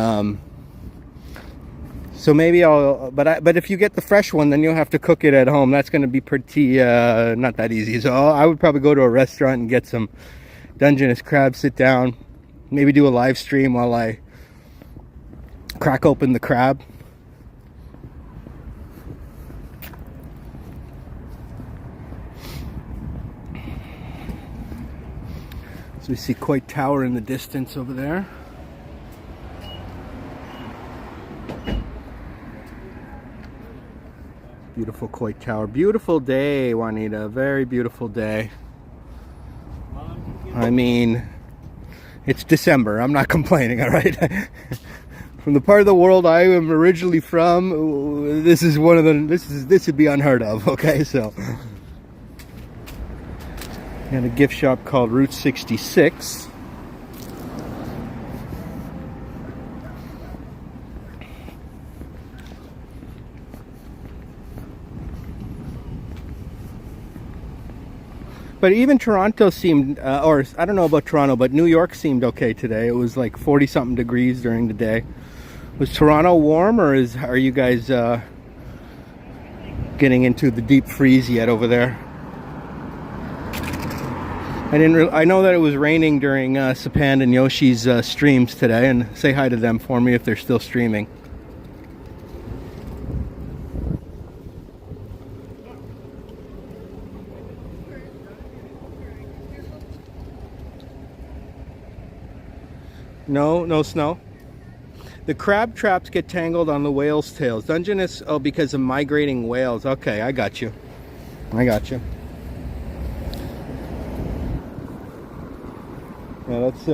so maybe but if you get the fresh one, then you'll have to cook it at home. That's going to be pretty not that easy. So I would probably go to a restaurant and get some Dungeness crab, sit down, maybe do a live stream while I crack open the crab. So we see Coit Tower in the distance over there. Beautiful Coit Tower. Beautiful day, Juanita. Very beautiful day. I mean, it's December. I'm not complaining, all right? From the part of the world I am originally from, this is one of the this would be unheard of, okay? So and a gift shop called Route 66. But even Toronto seemed, or I don't know about Toronto, but New York seemed okay today. It was like 40-something degrees during the day. Was Toronto warm, or are you guys getting into the deep freeze yet over there? I know that it was raining during Sapan and Yoshi's streams today, and say hi to them for me if they're still streaming. No snow. The crab traps get tangled on the whale's tails. Dungeness, oh, because of migrating whales. Okay, I got you. Yeah, that's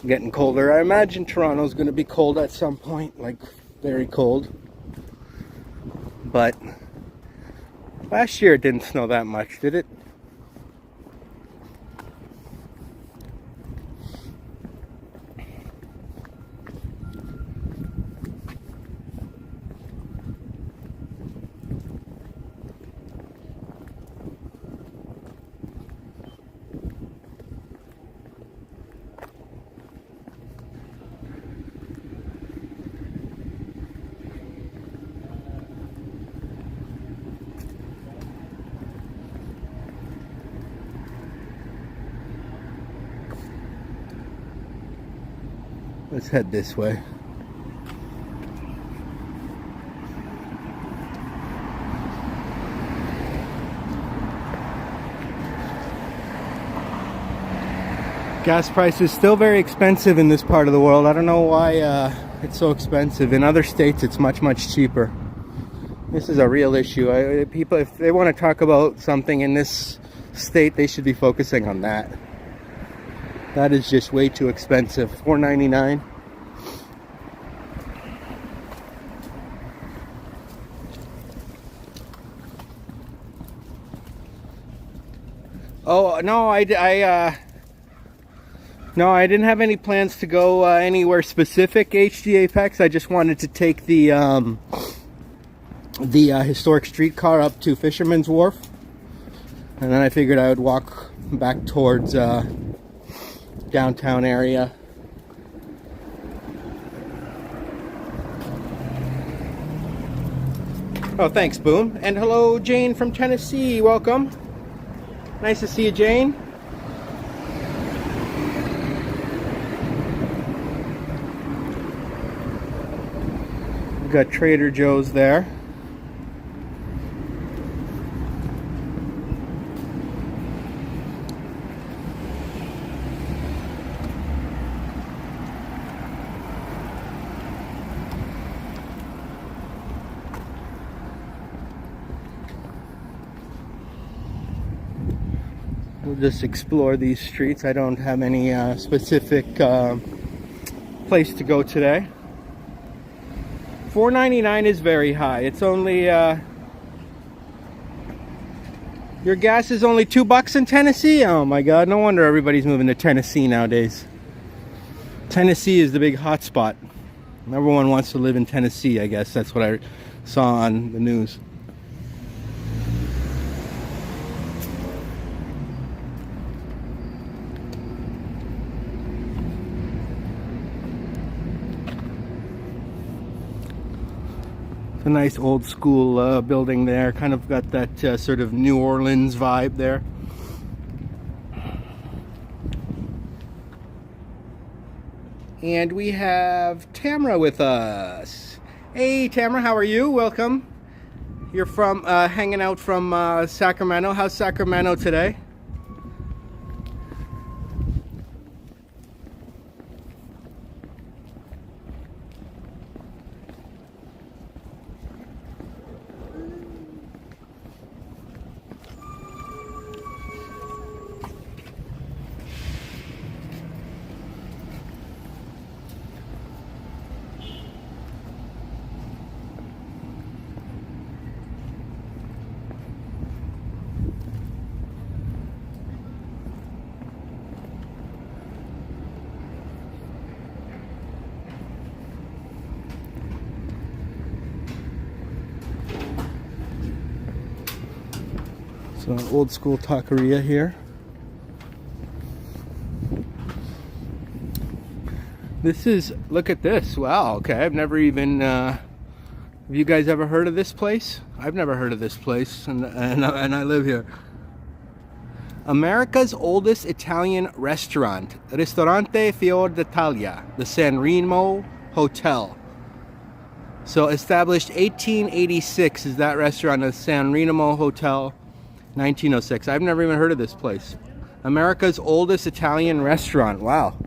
Getting colder. I imagine Toronto's going to be cold at some point, like very cold. But last year it didn't snow that much, did it? Let's head this way. Gas prices still very expensive in this part of the world. I don't know why it's so expensive. In other states it's much cheaper. This is a real issue. People, if they want to talk about something in this state, they should be focusing on that. That is just way too expensive. $4.99. Oh no, I didn't have any plans to go anywhere specific. HG Apex. I just wanted to take the historic streetcar up to Fisherman's Wharf, and then I figured I would walk back towards downtown area. Oh, thanks, Boom. And hello, Jane from Tennessee. Welcome. Nice to see you, Jane. We've got Trader Joe's there. We'll just explore these streets. I don't have any specific place to go today. $4.99 is very high. It's only your gas is only $2 in Tennessee. Oh my God! No wonder everybody's moving to Tennessee nowadays. Tennessee is the big hot spot. Everyone wants to live in Tennessee. I guess that's what I saw on the news. It's a nice old school building there. Kind of got that sort of New Orleans vibe there. And we have Tamara with us. Hey Tamara, how are you? Welcome. You're from hanging out from Sacramento. How's Sacramento today? So old school taqueria here. This is, look at this. Wow, okay. I've never even, have you guys ever heard of this place? I've never heard of this place, and I live here. America's oldest Italian restaurant, Ristorante Fior d'Italia, the San Remo Hotel. So established 1886 is that restaurant, the San Remo Hotel. 1906. I've never even heard of this place. America's oldest Italian restaurant. Wow.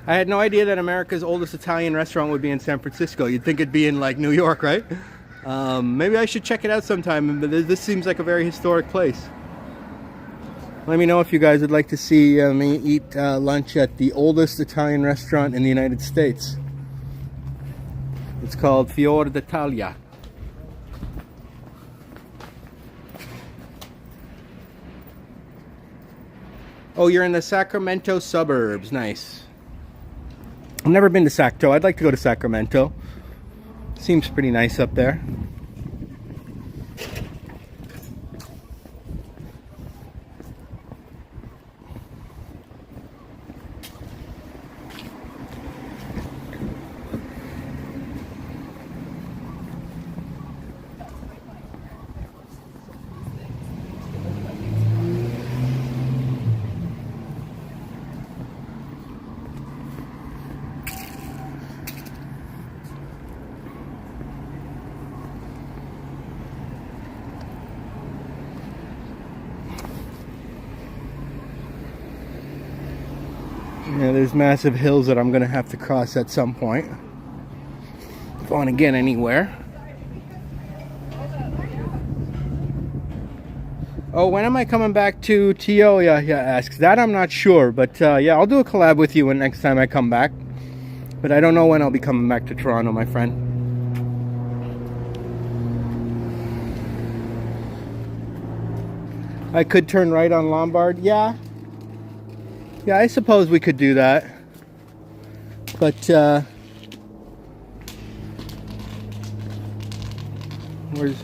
I had no idea that America's oldest Italian restaurant would be in San Francisco. You'd think it'd be in like New York, right? Maybe I should check it out sometime. But this seems like a very historic place. Let me know if you guys would like to see me eat lunch at the oldest Italian restaurant in the United States. It's called Fior d'Italia. Oh, you're in the Sacramento suburbs. Nice. I've never been to Sacto. I'd like to go to Sacramento. Seems pretty nice up there. Yeah, there's massive hills that I'm gonna have to cross at some point if I want to get anywhere. Oh, when am I coming back to TO? Yeah, asks. That I'm not sure, but yeah, I'll do a collab with you when next time I come back. But I don't know when I'll be coming back to Toronto, my friend. I could turn right on Lombard. Yeah, I suppose we could do that. But where's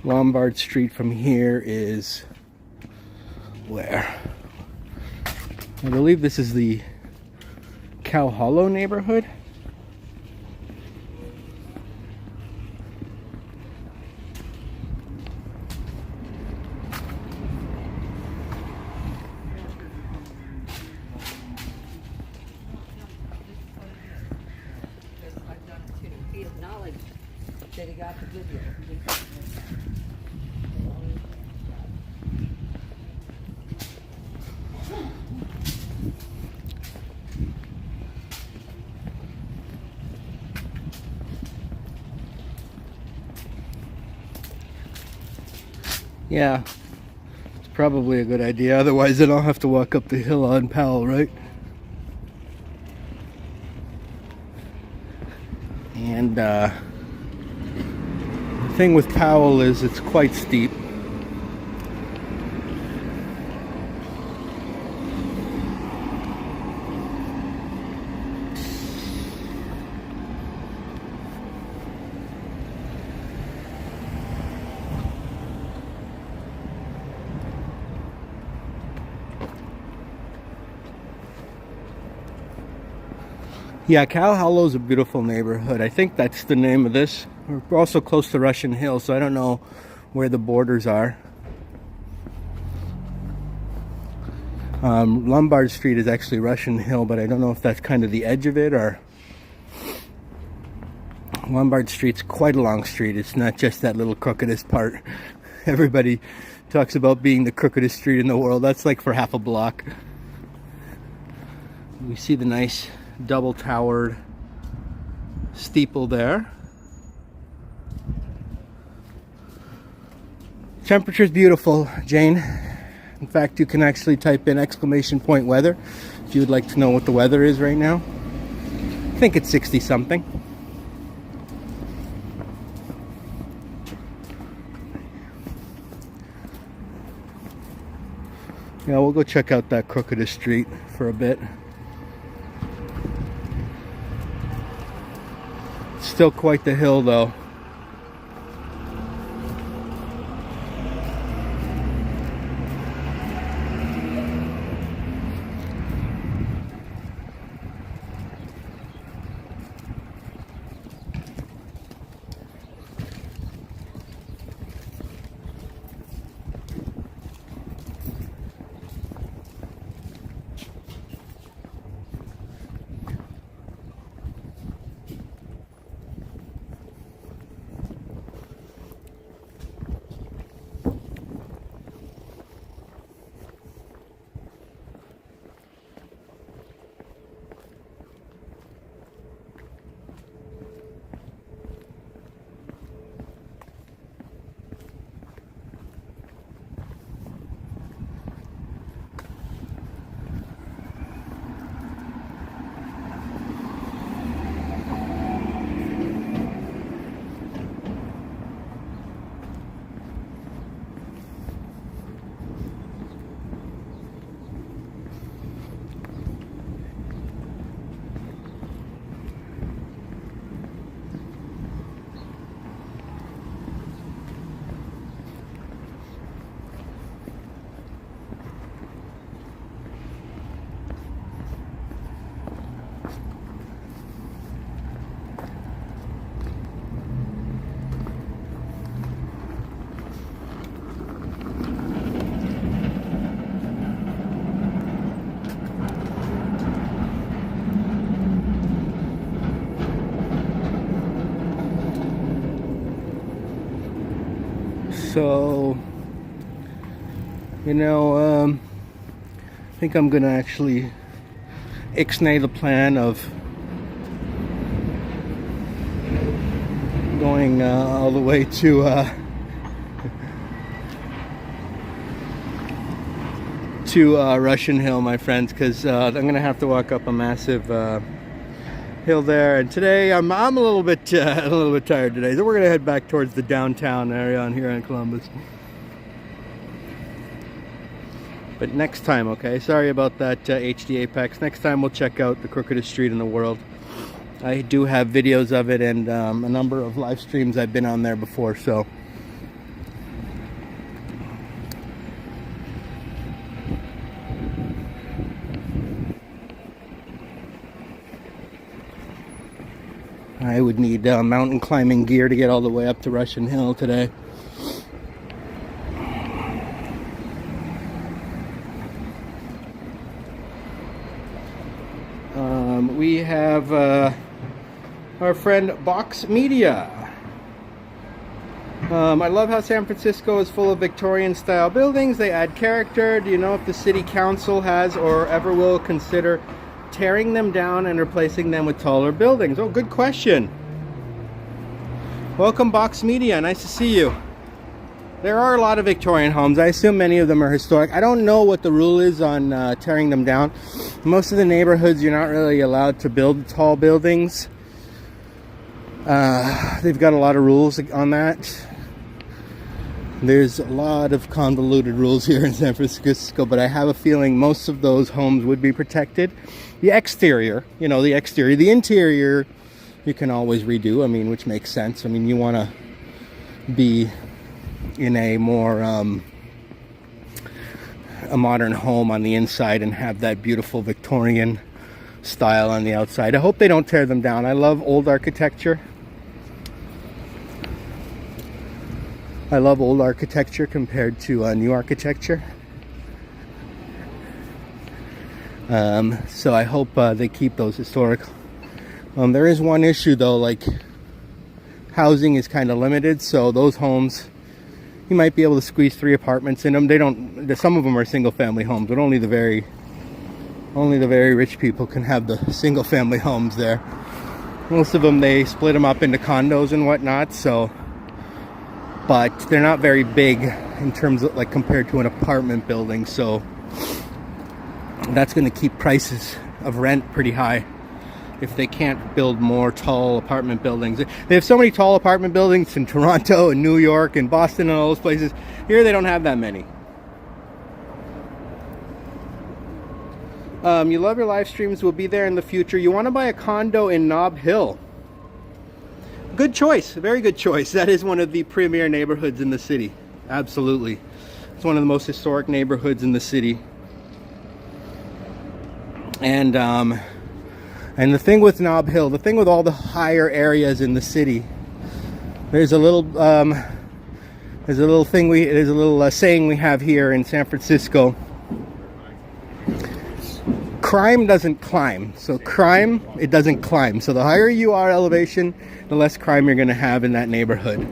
Lombard Street from here is where? I believe this is the Cow Hollow neighborhood. That he got to give you. Yeah, it's probably a good idea. Otherwise, then I'll have to walk up the hill on Powell, right? And the thing with Powell is it's quite steep. Yeah, Cow Hollow's a beautiful neighborhood. I think that's the name of this. We're also close to Russian Hill, so I don't know where the borders are. Lombard Street is actually Russian Hill, but I don't know if that's kind of the edge of it or... Lombard Street's quite a long street. It's not just that little crookedest part. Everybody talks about being the crookedest street in the world. That's like for half a block. We see the nice double towered steeple there. Temperature's beautiful, Jane. In fact, you can actually type in exclamation point weather if you would like to know what the weather is right now. I think it's 60 something. Yeah, we'll go check out that crookedest street for a bit. Still quite the hill though. So, you know, I think I'm gonna actually ixnay the plan of going all the way to Russian Hill, my friends, because I'm gonna have to walk up a massive hill there. And today I'm a little bit tired today, so we're gonna head back towards the downtown area on here in Columbus. But next time, okay? Sorry about that, HD Apex. Next time we'll check out the crookedest street in the world. I do have videos of it and a number of live streams. I've been on there before, so. I would need mountain climbing gear to get all the way up to Russian Hill today. We have our friend Box Media. I love how San Francisco is full of Victorian style buildings. They add character. Do you know if the city council has or ever will consider tearing them down and replacing them with taller buildings? Oh, good question. Welcome, Box Media. Nice to see you. There are a lot of Victorian homes. I assume many of them are historic. I don't know what the rule is on tearing them down. Most of the neighborhoods, you're not really allowed to build tall buildings. They've got a lot of rules on that. There's a lot of convoluted rules here in San Francisco, but I have a feeling most of those homes would be protected. The exterior, you know, the exterior. The interior, you can always redo, I mean, which makes sense. I mean, you want to be in a more a modern home on the inside and have that beautiful Victorian style on the outside. I hope they don't tear them down. I love old architecture. I love old architecture compared to new architecture. So I hope they keep those historic. There is one issue though, like housing is kind of limited, so those homes, you might be able to squeeze 3 apartments in them. They don't. Some of them are single-family homes, but only the very rich people can have the single-family homes there. Most of them, they split them up into condos and whatnot. So, but they're not very big in terms of like compared to an apartment building. So that's going to keep prices of rent pretty high if they can't build more tall apartment buildings. They have so many tall apartment buildings in Toronto and New York and Boston and all those places. Here they don't have that many. You love your live streams. We'll be there in the future. You want to buy a condo in Nob Hill. Good choice. Very good choice. That is one of the premier neighborhoods in the city. Absolutely. It's one of the most historic neighborhoods in the city. And the thing with Nob Hill, the thing with all the higher areas in the city, there's a little saying we have here in San Francisco. Crime doesn't climb. So crime, it doesn't climb. So the higher you are elevation, the less crime you're going to have in that neighborhood.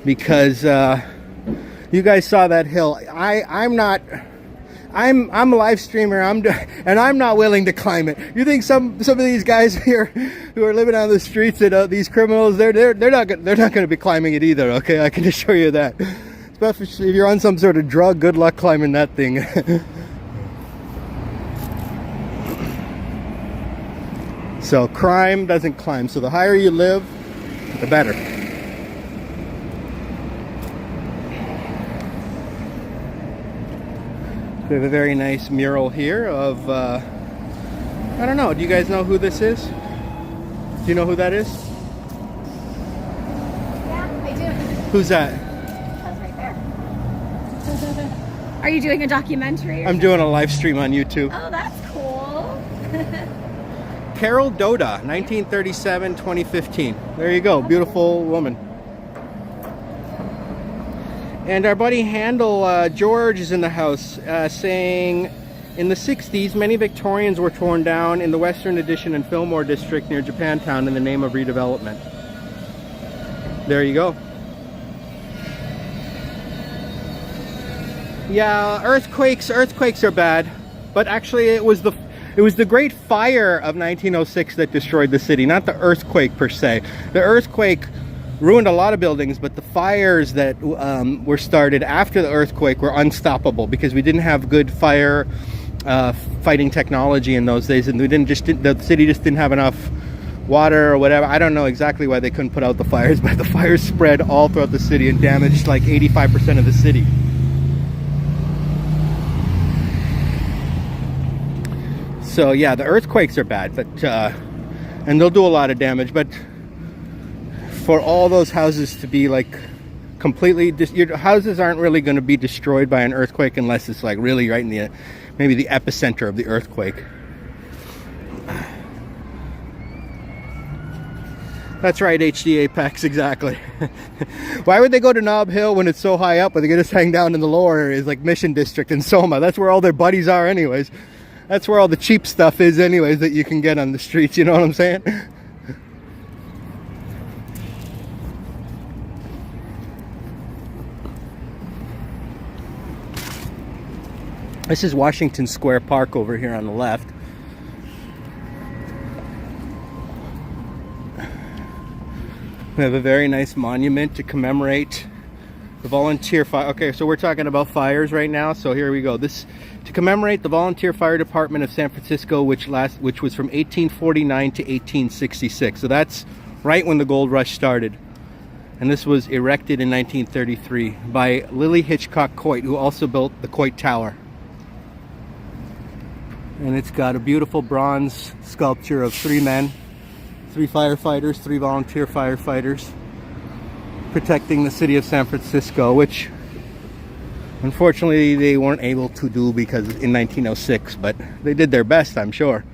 Because you guys saw that hill. I'm a live streamer, and I'm not willing to climb it. You think some of these guys here who are living on the streets, and these criminals, they're not going to be climbing it either. Okay, I can assure you that. Especially if you're on some sort of drug, good luck climbing that thing. So crime doesn't climb. So the higher you live, the better. We have a very nice mural here of, I don't know, do you guys know who this is? Do you know who that is? Yeah, I do. Who's that? That's right there. Are you doing a documentary? I'm doing a live stream on YouTube. Oh, that's cool. Carol Doda, 1937-2015. There you go, beautiful woman. And our buddy Handel George is in the house saying, in the 60s, many Victorians were torn down in the Western Addition and Fillmore district near Japantown in the name of redevelopment. There you go. Yeah, earthquakes are bad, but actually it was the Great Fire of 1906 that destroyed the city, not the earthquake per se. The earthquake ruined a lot of buildings, but the fires that were started after the earthquake were unstoppable because we didn't have good fire fighting technology in those days, and the city just didn't have enough water or whatever. I don't know exactly why they couldn't put out the fires, but the fires spread all throughout the city and damaged like 85% of the city. So yeah, the earthquakes are bad, but and they'll do a lot of damage, but for all those houses to be like completely your houses aren't really going to be destroyed by an earthquake unless it's like really right in the maybe the epicenter of the earthquake. That's right, HD Apex, exactly. Why would they go to Nob Hill when it's so high up, but they can just hang down in the lower areas like Mission District and Soma? That's where all their buddies are anyways. That's where all the cheap stuff is anyways that you can get on the streets, you know what I'm saying? This is Washington Square Park over here on the left. We have a very nice monument to commemorate the volunteer fire. Okay, so we're talking about fires right now, so here we go. This to commemorate the Volunteer Fire Department of San Francisco, which was from 1849 to 1866. So that's right when the gold rush started. And this was erected in 1933 by Lily Hitchcock Coit, who also built the Coit Tower. And it's got a beautiful bronze sculpture of 3 men, 3 firefighters, 3 volunteer firefighters protecting the city of San Francisco, which unfortunately they weren't able to do because in 1906, but they did their best, I'm sure.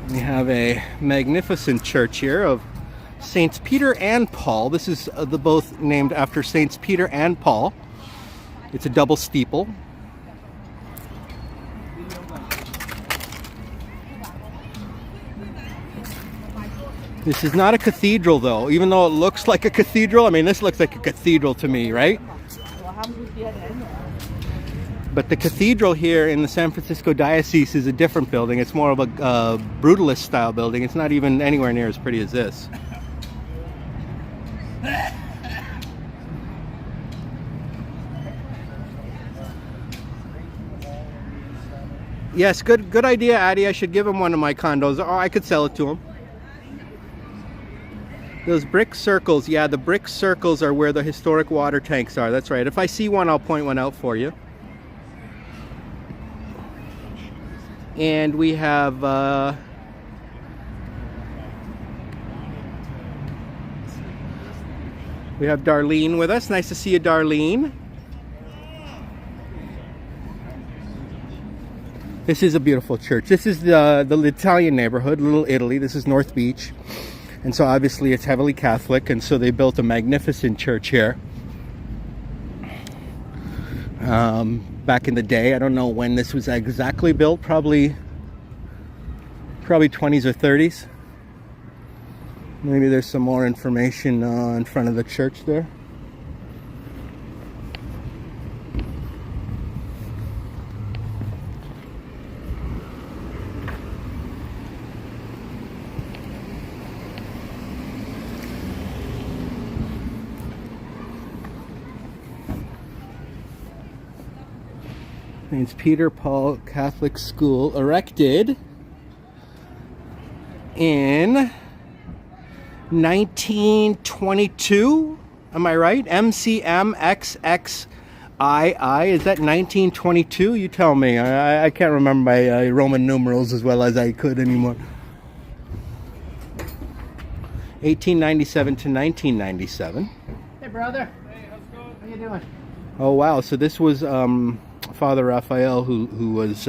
We have a magnificent church here of Saints Peter and Paul. This is the both named after Saints Peter and Paul. It's a double steeple. This is not a cathedral though, even though it looks like a cathedral. I mean, this looks like a cathedral to me, right? But the cathedral here in the San Francisco Diocese is a different building. It's more of a brutalist style building. It's not even anywhere near as pretty as this. Yes, good idea, Addie. I should give him one of my condos, or I could sell it to him. Those brick circles, yeah, the brick circles are where the historic water tanks are. That's right. If I see one, I'll point one out for you. And we have Darlene with us. Nice to see you, Darlene. This is a beautiful church. This is the Italian neighborhood, Little Italy. This is North Beach. And so obviously it's heavily Catholic, and so they built a magnificent church here. Back in the day, I don't know when this was exactly built, probably 20s or 30s. Maybe there's some more information in front of the church there. Saint Peter Paul Catholic School, erected in 1922. Am I right? MCMXXII. Is that 1922? You tell me. I can't remember my Roman numerals as well as I could anymore. 1897 to 1997. Hey, brother. Hey, how's it going? How you doing? Oh wow! So this was Father Raphael, who was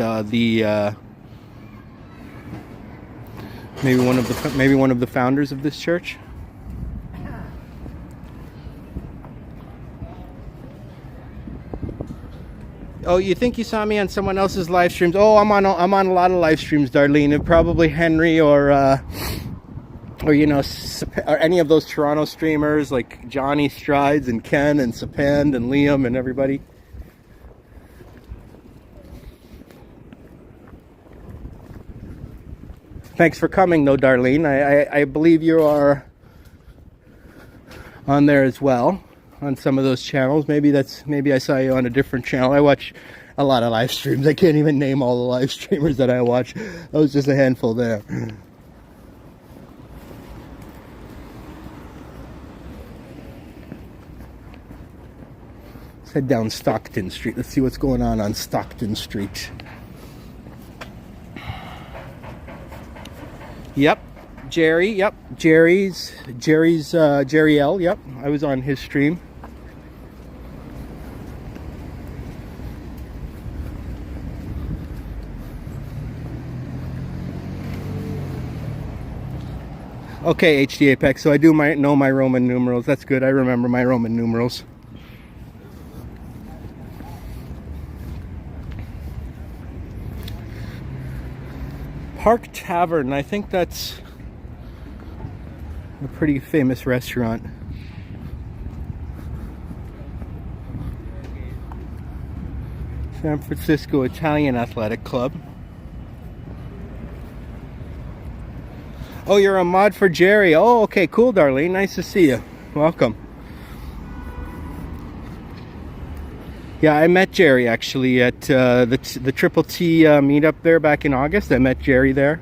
maybe one of the founders of this church. Oh, you think you saw me on someone else's live streams? Oh, I'm on a lot of live streams, Darlene. Probably Henry or or you know, or any of those Toronto streamers like Johnny Strides and Ken and Sapand and Liam and everybody. Thanks for coming, though, Darlene. I believe you are on there as well on some of those channels. Maybe I saw you on a different channel. I watch a lot of live streams. I can't even name all the live streamers that I watch. That was just a handful there. Let's head down Stockton Street. Let's see what's going on Stockton Street. Yep, Jerry. Yep, Jerry's Jerry L. Yep, I was on his stream. Okay, HD Apex. So I do know my Roman numerals. That's good. I remember my Roman numerals. Park Tavern, I think that's a pretty famous restaurant. San Francisco Italian Athletic Club. Oh, you're a mod for Jerry. Oh, okay, cool, Darlene. Nice to see you. Welcome. Yeah, I met Jerry actually at the Triple T meetup there back in August. I met Jerry there.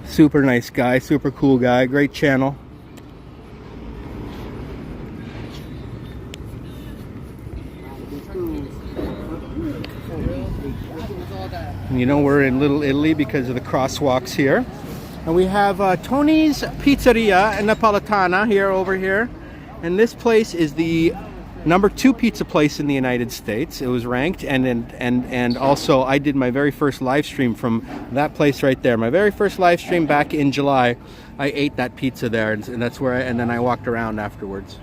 Super nice guy, super cool guy, great channel. And you know, we're in Little Italy because of the crosswalks here. And we have Tony's Pizzeria and Napolitana over here. And this place is the #2 pizza place in the United States. It was ranked, and also I did my very first live stream from that place right there. My very first live stream back in July. I ate that pizza there, and that's where. And then I walked around afterwards.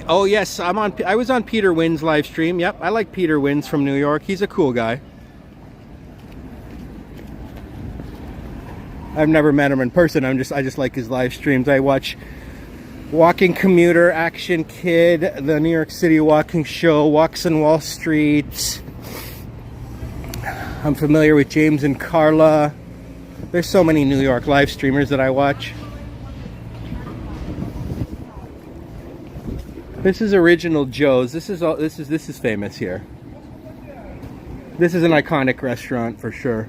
Oh yes, I was on Peter Wynn's live stream. Yep, I like Peter Wynn's from New York. He's a cool guy. I've never met him in person. I just like his live streams. I watch Walking Commuter, Action Kid, the New York City Walking Show, Walks on Wall Street. I'm familiar with James and Carla. There's so many New York live streamers that I watch. This is Original Joe's. This is famous here. This is an iconic restaurant for sure.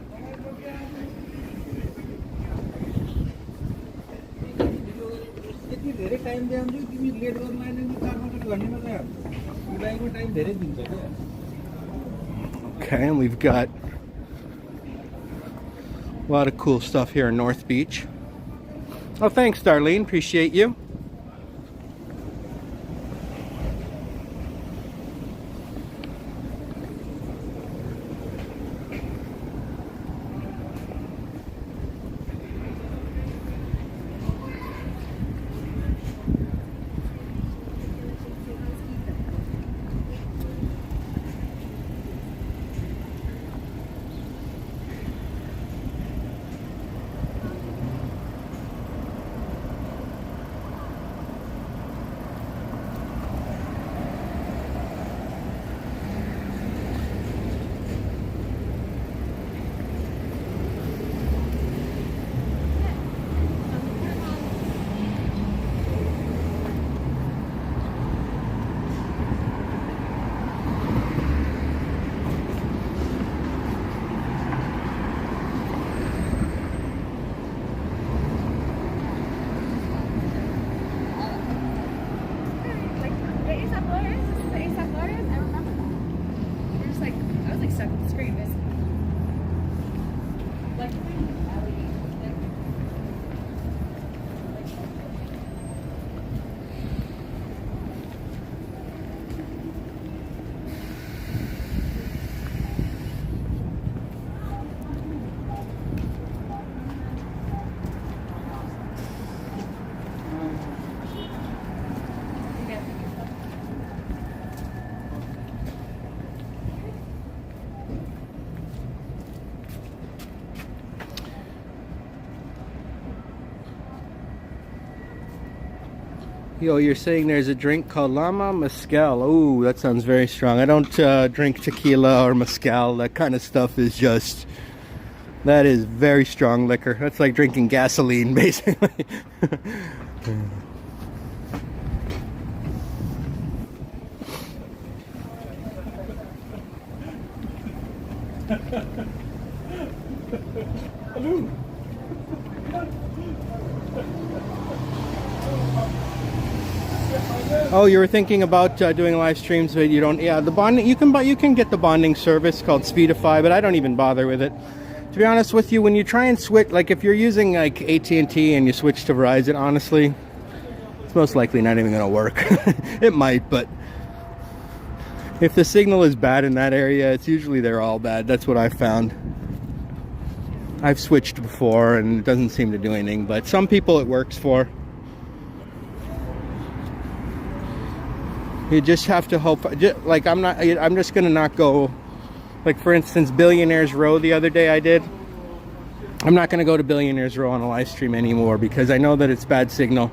Okay, and we've got a lot of cool stuff here in North Beach. Oh, thanks, Darlene. Appreciate you. Yo, you're saying there's a drink called Lama Mezcal. Oh, that sounds very strong. I don't drink tequila or mezcal. That kind of stuff is just... That is very strong liquor. That's like drinking gasoline, basically. Oh, you were thinking about doing live streams, but you don't. Yeah, the bonding you can get the bonding service called Speedify, but I don't even bother with it. To be honest with you, when you try and switch, like if you're using like AT&T and you switch to Verizon, honestly, it's most likely not even going to work. It might, but if the signal is bad in that area, it's usually they're all bad. That's what I've found. I've switched before and it doesn't seem to do anything, but some people it works for. You just have to hope. Like I'm just gonna not go. Like for instance, Billionaires Row the other day I did. I'm not gonna go to Billionaires Row on a live stream anymore because I know that it's bad signal.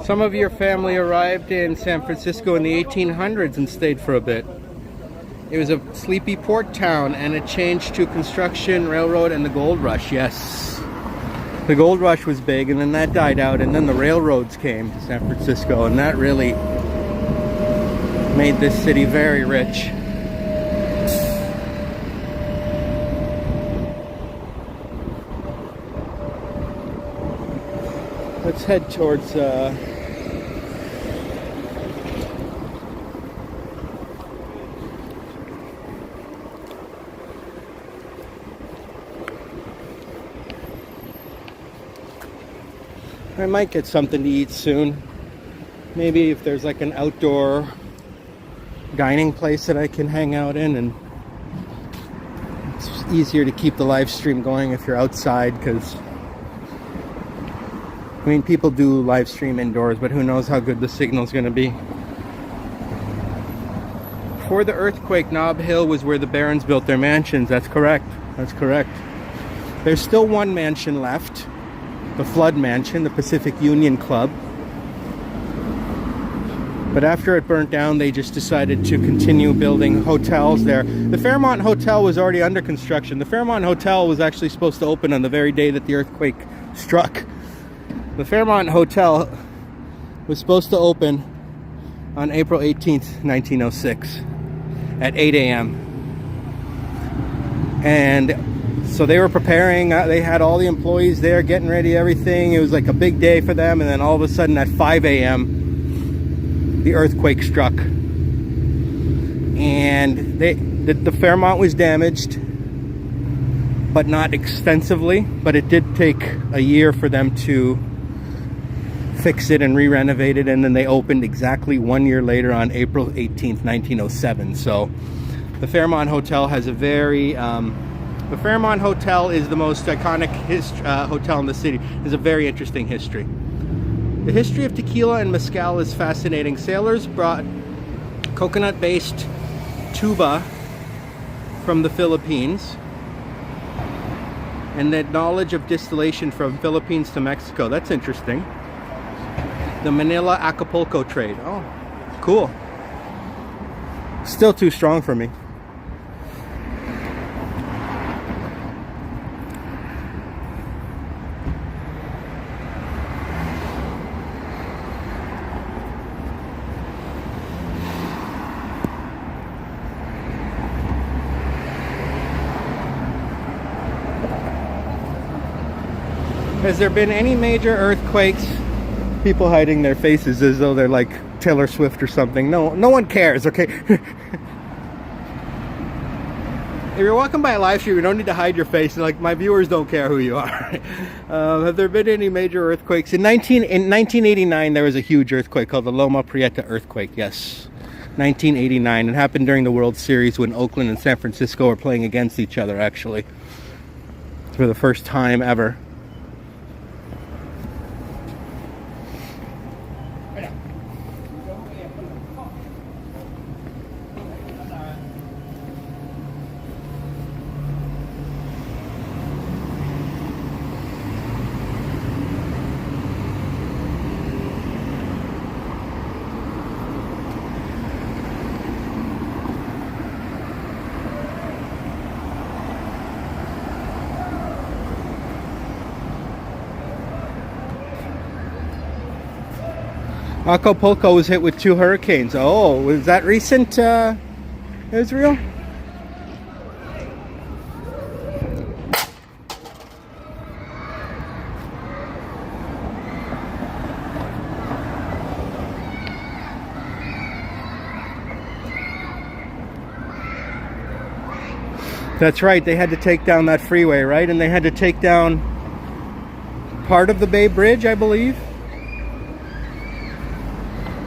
Some of your family arrived in San Francisco in the 1800s and stayed for a bit. It was a sleepy port town and it changed to construction, railroad, and the gold rush. Yes. The gold rush was big and then that died out and then the railroads came to San Francisco and that really made this city very rich. Let's head towards I might get something to eat soon. Maybe if there's like an outdoor dining place that I can hang out in, and it's easier to keep the live stream going if you're outside, because I mean people do live stream indoors, but who knows how good the signal's going to be. Before the earthquake, Nob Hill was where the barons built their mansions. That's correct. That's correct. There's still one mansion left. The Flood Mansion, the Pacific Union Club. But after it burnt down, they just decided to continue building hotels there. The Fairmont Hotel was already under construction. The Fairmont Hotel was actually supposed to open on the very day that the earthquake struck. The Fairmont Hotel was supposed to open on April 18th, 1906 at 8 a.m. And so they were preparing, they had all the employees there getting ready, everything. It was like a big day for them, and then all of a sudden at 5 a.m. the earthquake struck. And the Fairmont was damaged, but not extensively, but it did take a year for them to fix it and re-renovate it, and then they opened exactly 1 year later on April 18th, 1907. So the Fairmont Hotel has a very... the Fairmont Hotel is the most iconic hotel in the city. It's a very interesting history. The history of tequila and mezcal is fascinating. Sailors brought coconut-based tuba from the Philippines, and that knowledge of distillation from Philippines to Mexico. That's interesting. The Manila-Acapulco trade. Oh, cool. Still too strong for me. Has there been any major earthquakes? People hiding their faces as though they're like Taylor Swift or something. No one cares, okay? If you're walking by a live stream, you don't need to hide your face. Like, my viewers don't care who you are. Have there been any major earthquakes? In 1989, there was a huge earthquake called the Loma Prieta earthquake. Yes, 1989. It happened during the World Series when Oakland and San Francisco were playing against each other, actually. For the first time ever. Acapulco was hit with 2 hurricanes. Oh, was that recent, Israel? That's right, they had to take down that freeway, right? And they had to take down part of the Bay Bridge, I believe.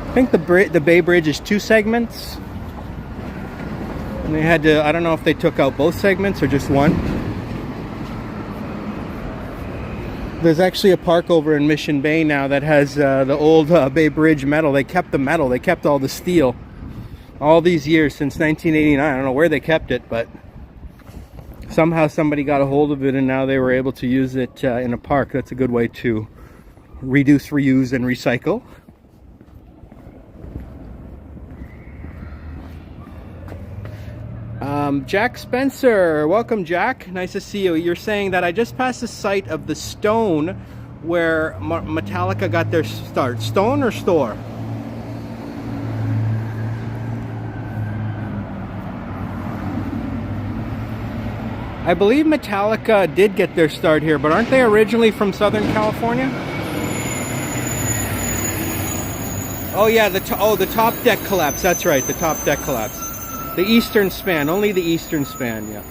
I think the Bay Bridge is 2 segments. And they had to, I don't know if they took out both segments or just one. There's actually a park over in Mission Bay now that has the old Bay Bridge metal. They kept the metal, they kept all the steel. All these years, since 1989. I don't know where they kept it, but somehow somebody got a hold of it and now they were able to use it in a park. That's a good way to reduce, reuse, and recycle. Jack Spencer, welcome Jack, nice to see you. You're saying that I just passed the site of the stone where Metallica got their start. Stone or store? I believe Metallica did get their start here, but aren't they originally from Southern California? Oh yeah, the top deck collapse, that's right, the top deck collapse. The eastern span, only the eastern span, yeah.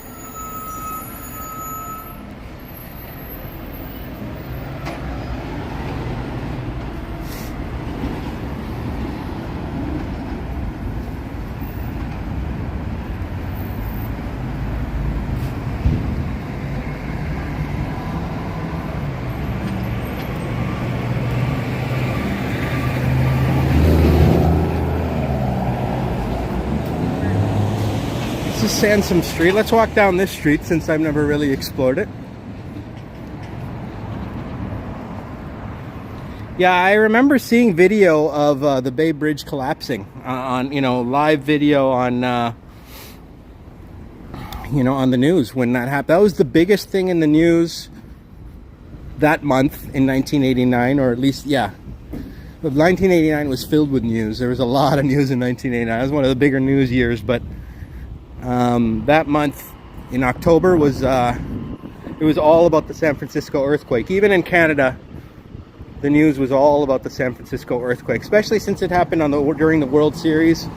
Sansom Street. Let's walk down this street since I've never really explored it. Yeah, I remember seeing video of the Bay Bridge collapsing on, live video on, on the news when that happened. That was the biggest thing in the news that month in 1989, or at least, yeah. 1989 was filled with news. There was a lot of news in 1989. It was one of the bigger news years, but that month in October was it was all about the San Francisco earthquake. Even in Canada, the news was all about the San Francisco earthquake, especially since it happened during the World Series.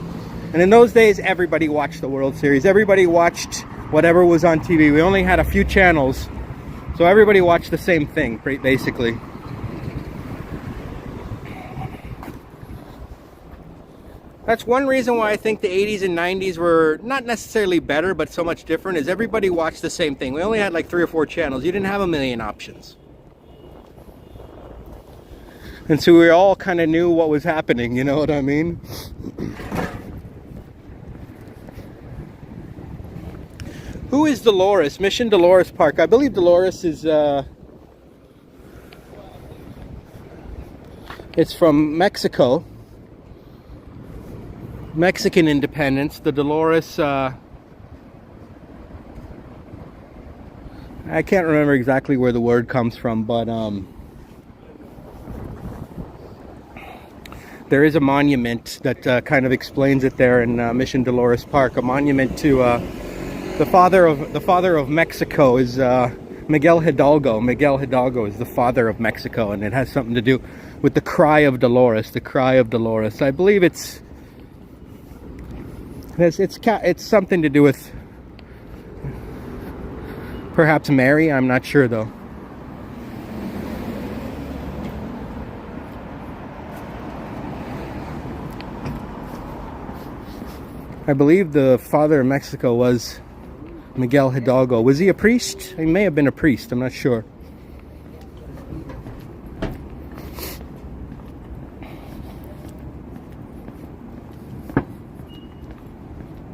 And in those days, everybody watched the World Series. Everybody watched whatever was on TV. We only had a few channels, so everybody watched the same thing, basically. That's one reason why I think the 80s and 90s were not necessarily better, but so much different, is everybody watched the same thing. We only had like 3 or 4 channels. You didn't have a million options. And so we all kind of knew what was happening, you know what I mean? Who is Dolores? Mission Dolores Park. I believe Dolores is, it's from Mexico. Mexican independence, the Dolores, I can't remember exactly where the word comes from, but there is a monument that kind of explains it there in Mission Dolores Park. A monument to the father of Mexico is Miguel Hidalgo. Miguel Hidalgo is the father of Mexico, and it has something to do with the cry of Dolores. The cry of Dolores. I believe it's something to do with perhaps Mary. I'm not sure though. I believe the father of Mexico was Miguel Hidalgo. Was he a priest? He may have been a priest. I'm not sure.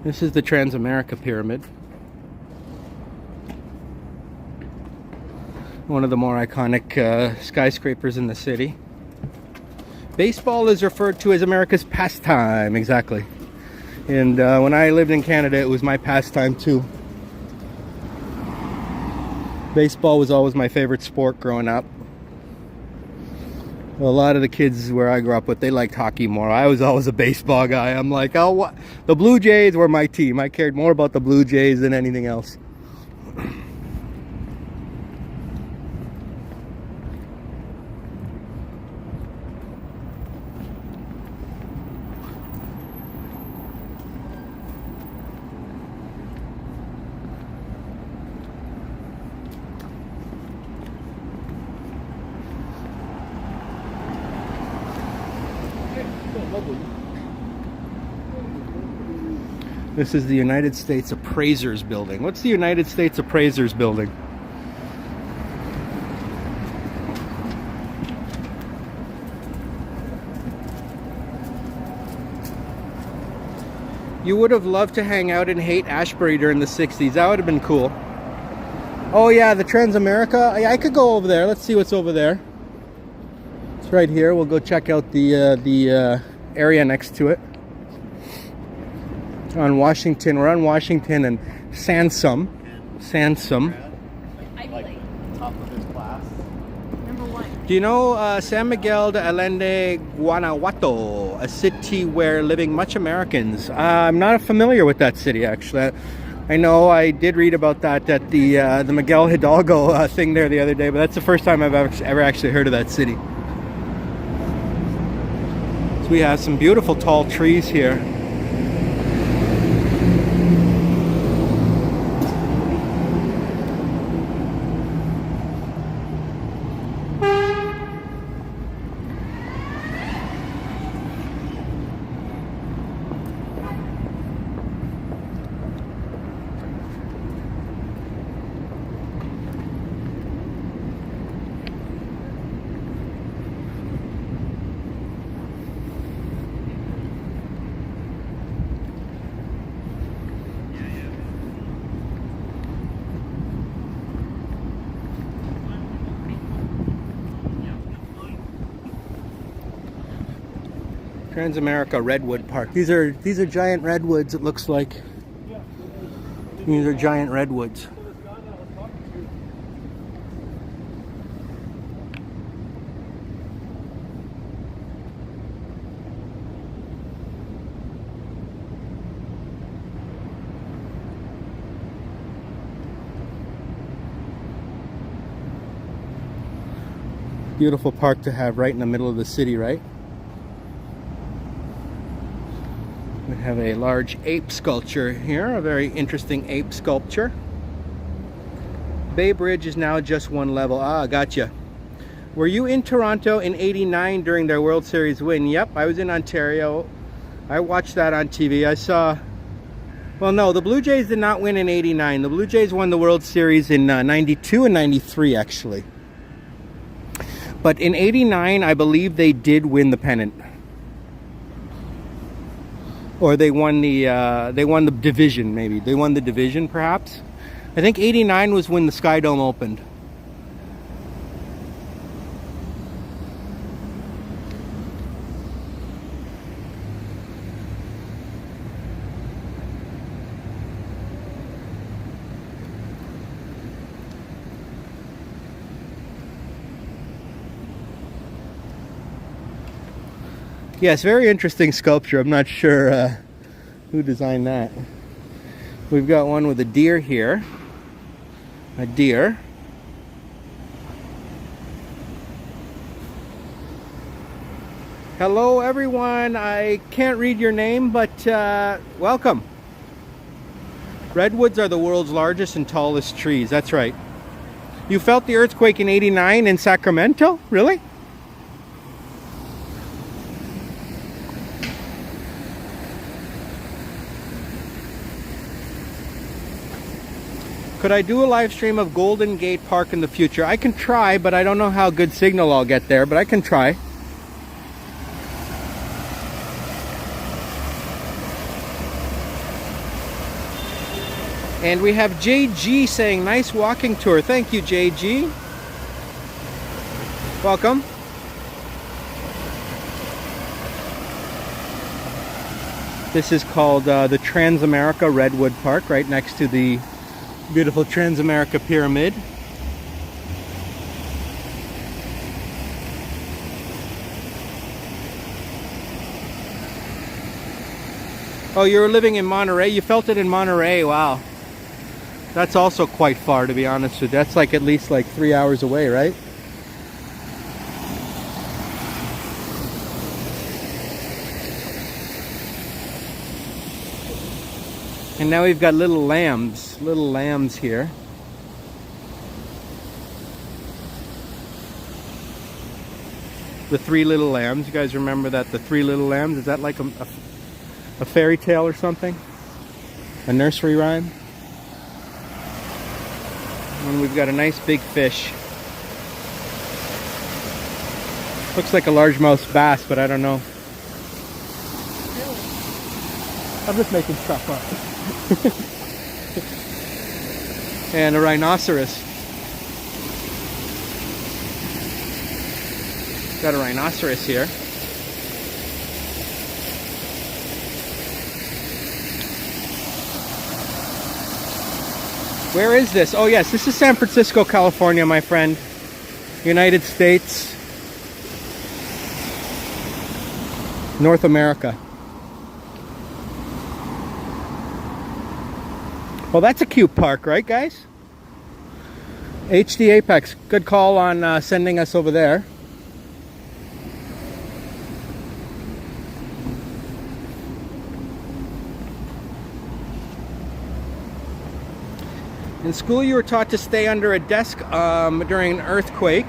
This is the Transamerica Pyramid. One of the more iconic skyscrapers in the city. Baseball is referred to as America's pastime. Exactly. And when I lived in Canada, it was my pastime too. Baseball was always my favorite sport growing up. A lot of the kids where I grew up with, they liked hockey more. I was always a baseball guy. I'm like, oh, what? The Blue Jays were my team. I cared more about the Blue Jays than anything else. This is the United States Appraisers Building. What's the United States Appraisers Building? You would have loved to hang out in Haight-Ashbury during the 60s. That would have been cool. Oh yeah, the Transamerica. I could go over there. Let's see what's over there. It's right here. We'll go check out the area next to it. On Washington. We're on Washington and Sansom. Top of his class. Number 1. Do you know San Miguel de Allende, Guanajuato, a city where living much Americans? I'm not familiar with that city, actually. I know I did read about that at the Miguel Hidalgo thing there the other day, but that's the first time I've ever actually heard of that city. So we have some beautiful tall trees here. Transamerica Redwood Park. These are giant redwoods, it looks like. These are giant redwoods. Beautiful park to have right in the middle of the city, right? We have a large ape sculpture here, a very interesting ape sculpture. Bay Bridge is now just one level. Ah, gotcha. Were you in Toronto in '89 during their World Series win? Yep, I was in Ontario. I watched that on TV. I saw... Well, no, the Blue Jays did not win in '89. The Blue Jays won the World Series in '92 and '93, actually. But in '89, I believe they did win the pennant. Or they won the division, maybe. They won the division, perhaps. I think '89 was when the Sky Dome opened. Yes, very interesting sculpture. I'm not sure who designed that. We've got one with a deer here. A deer. Hello everyone, I can't read your name, but welcome. Redwoods are the world's largest and tallest trees, that's right. You felt the earthquake in '89 in Sacramento? Really? Could I do a live stream of Golden Gate Park in the future? I can try, but I don't know how good signal I'll get there, but I can try. And we have JG saying, nice walking tour. Thank you, JG. Welcome. This is called the Transamerica Redwood Park, right next to the beautiful Transamerica Pyramid. Oh, you were living in Monterey? You felt it in Monterey, wow. That's also quite far, to be honest with you. That's like at least like 3 hours away, right? And now we've got little lambs here. The three little lambs. You guys remember that? The three little lambs? Is that like a fairy tale or something? A nursery rhyme? And we've got a nice big fish. Looks like a largemouth bass, but I don't know. I'm just making stuff up. And a rhinoceros. Got a rhinoceros here. Where is this? Oh yes, this is San Francisco, California, my friend. United States. North America. Well, that's a cute park, right, guys? HD Apex, good call on sending us over there. In school, you were taught to stay under a desk during an earthquake.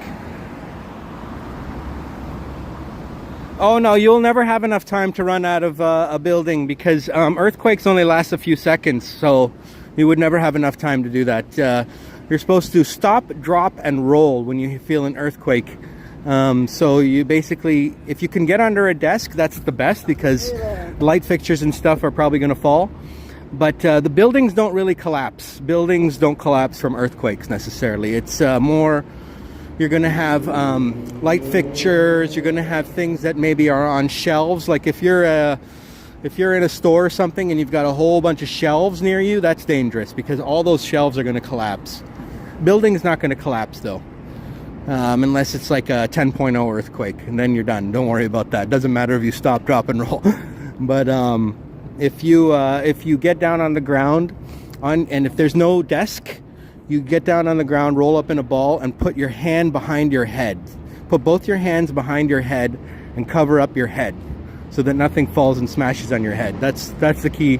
Oh no, you'll never have enough time to run out of a building because earthquakes only last a few seconds, so you would never have enough time to do that. You're supposed to stop, drop, and roll when you feel an earthquake. So you basically, if you can get under a desk, that's the best because light fixtures and stuff are probably going to fall. But the buildings don't really collapse. Buildings don't collapse from earthquakes necessarily. It's more, you're going to have light fixtures. You're going to have things that maybe are on shelves. Like if you're in a store or something and you've got a whole bunch of shelves near you, that's dangerous because all those shelves are going to collapse. Building's not going to collapse though, unless it's like a 10.0 earthquake, and then you're done. Don't worry about that. Doesn't matter if you stop, drop, and roll. But if you get down on the ground, and if there's no desk, you get down on the ground, roll up in a ball, and put your hand behind your head. Put both your hands behind your head and cover up your head so that nothing falls and smashes on your head. That's the key.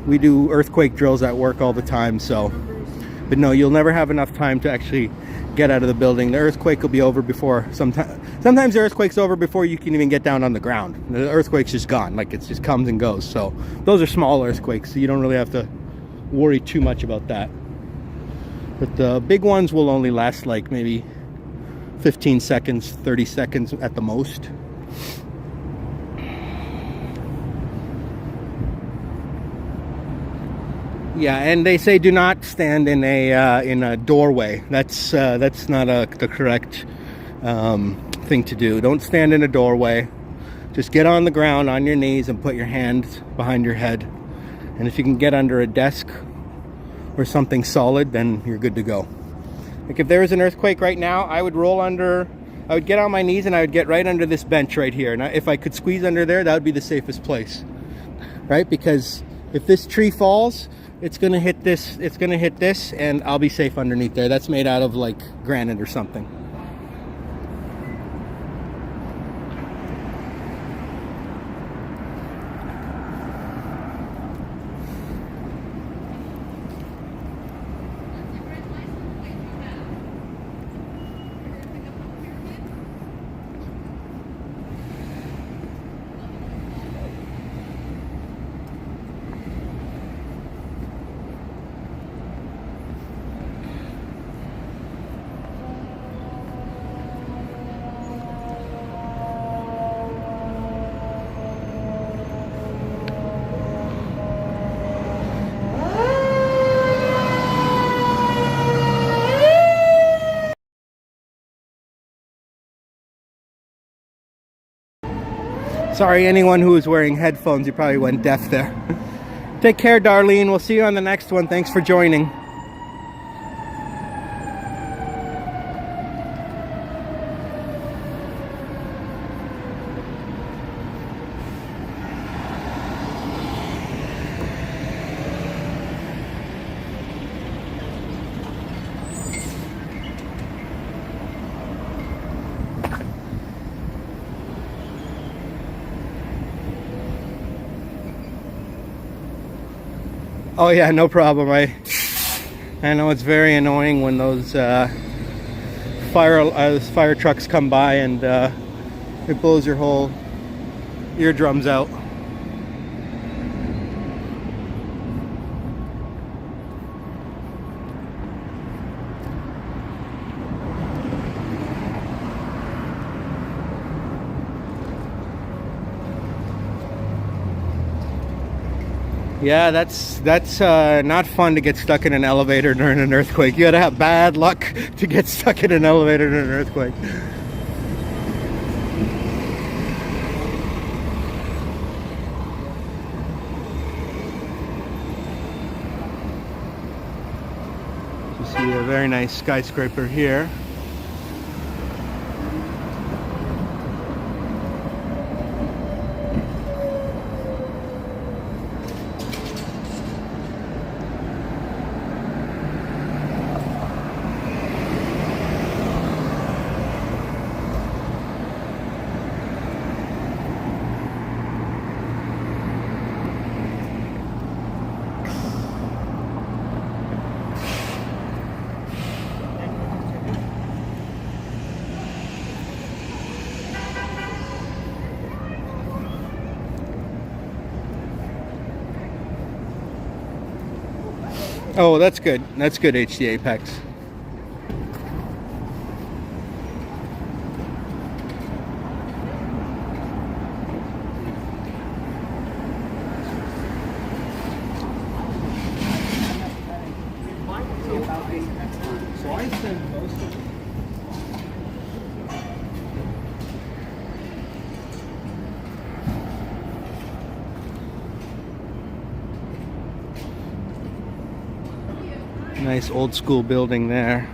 We do earthquake drills at work all the time, so. But no, you'll never have enough time to actually get out of the building. The earthquake will be over before, sometimes the earthquake's over before you can even get down on the ground. The earthquake's just gone, like it just comes and goes. So those are small earthquakes, so you don't really have to worry too much about that. But the big ones will only last like maybe 15 seconds, 30 seconds at the most. Yeah, and they say do not stand in a doorway. That's not the correct thing to do. Don't stand in a doorway. Just get on the ground on your knees and put your hands behind your head. And if you can get under a desk or something solid, then you're good to go. Like if there was an earthquake right now, I would get on my knees and I would get right under this bench right here. Now, if I could squeeze under there, that would be the safest place, right? Because if this tree falls, it's gonna hit this, and I'll be safe underneath there. That's made out of like granite or something. Sorry, anyone who was wearing headphones, you probably went deaf there. Take care, Darlene. We'll see you on the next one. Thanks for joining. Oh yeah, no problem. I know it's very annoying when those fire trucks come by and it blows your whole eardrums out. Yeah, that's not fun to get stuck in an elevator during an earthquake. You gotta have bad luck to get stuck in an elevator during an earthquake. You see a very nice skyscraper here. Oh, that's good. That's good, HD Apex. So I send most of it. Nice old school building there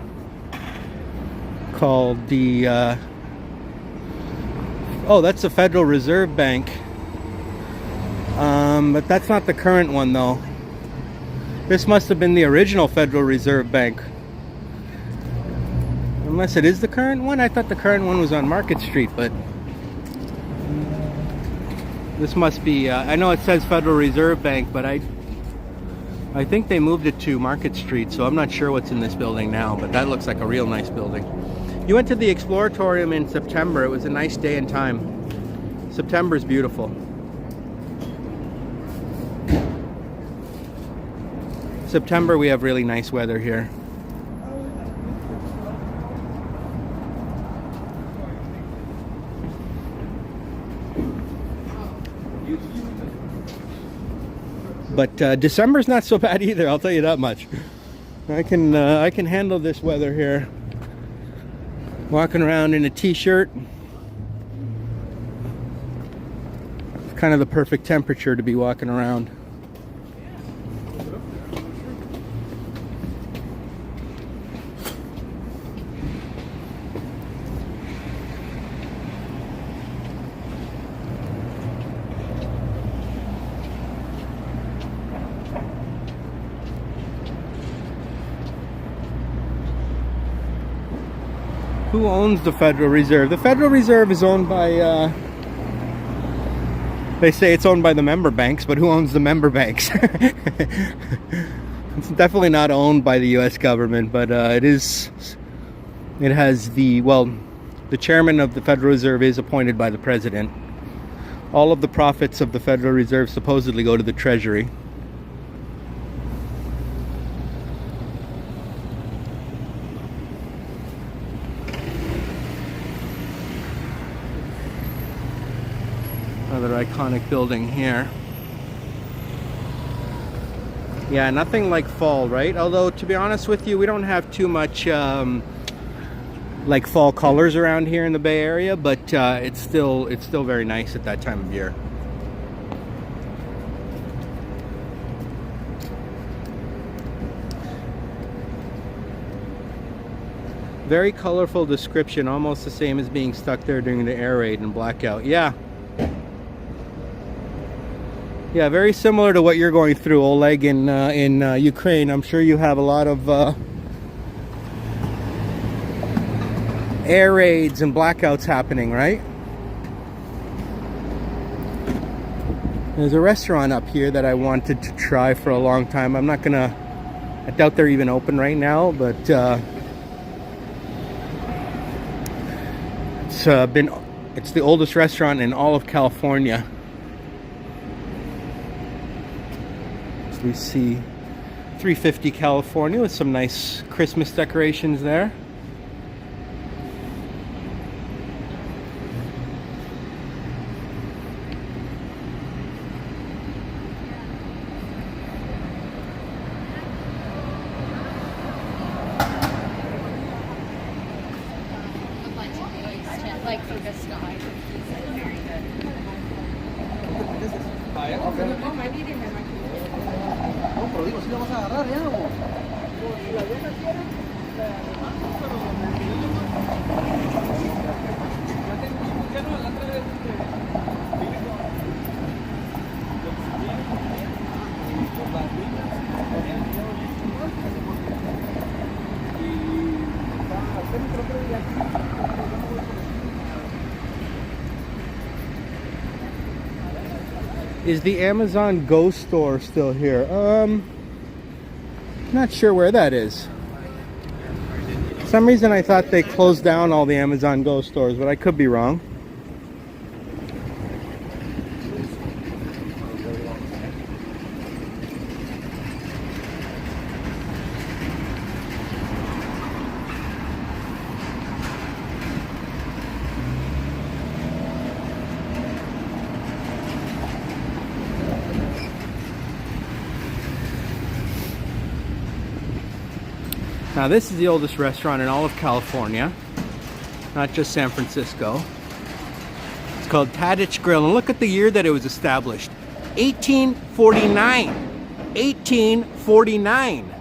called the oh, that's the Federal Reserve Bank, but that's not the current one though. This must have been the original Federal Reserve Bank, unless it is the current one. I thought the current one was on Market Street, but this must be I know it says Federal Reserve Bank, but I think they moved it to Market Street, so I'm not sure what's in this building now, but that looks like a real nice building. You went to the Exploratorium in September. It was a nice day and time. September's beautiful. September we have really nice weather here. But December's not so bad either, I'll tell you that much. I can handle this weather here. Walking around in a t-shirt. It's kind of the perfect temperature to be walking around. Who owns the Federal Reserve? The Federal Reserve is owned by, they say it's owned by the member banks, but who owns the member banks? It's definitely not owned by the US government, but it has the chairman of the Federal Reserve is appointed by the president. All of the profits of the Federal Reserve supposedly go to the Treasury. Another iconic building here. Yeah, nothing like fall, right? Although, to be honest with you, we don't have too much like fall colors around here in the Bay Area, but it's still very nice at that time of year. Very colorful description, almost the same as being stuck there during the air raid and blackout. Yeah, very similar to what you're going through, Oleg, in Ukraine. I'm sure you have a lot of air raids and blackouts happening, right? There's a restaurant up here that I wanted to try for a long time. I doubt they're even open right now, but it's the oldest restaurant in all of California. So we see 350 California with some nice Christmas decorations there. Like for this guy. Very good. No, pero digo, si lo vas a agarrar ya, o... Is the Amazon Go store still here? Not sure where that is. For some reason I thought they closed down all the Amazon Go stores, but I could be wrong. Now this is the oldest restaurant in all of California, not just San Francisco. It's called Tadich Grill, and look at the year that it was established. 1849. 1849.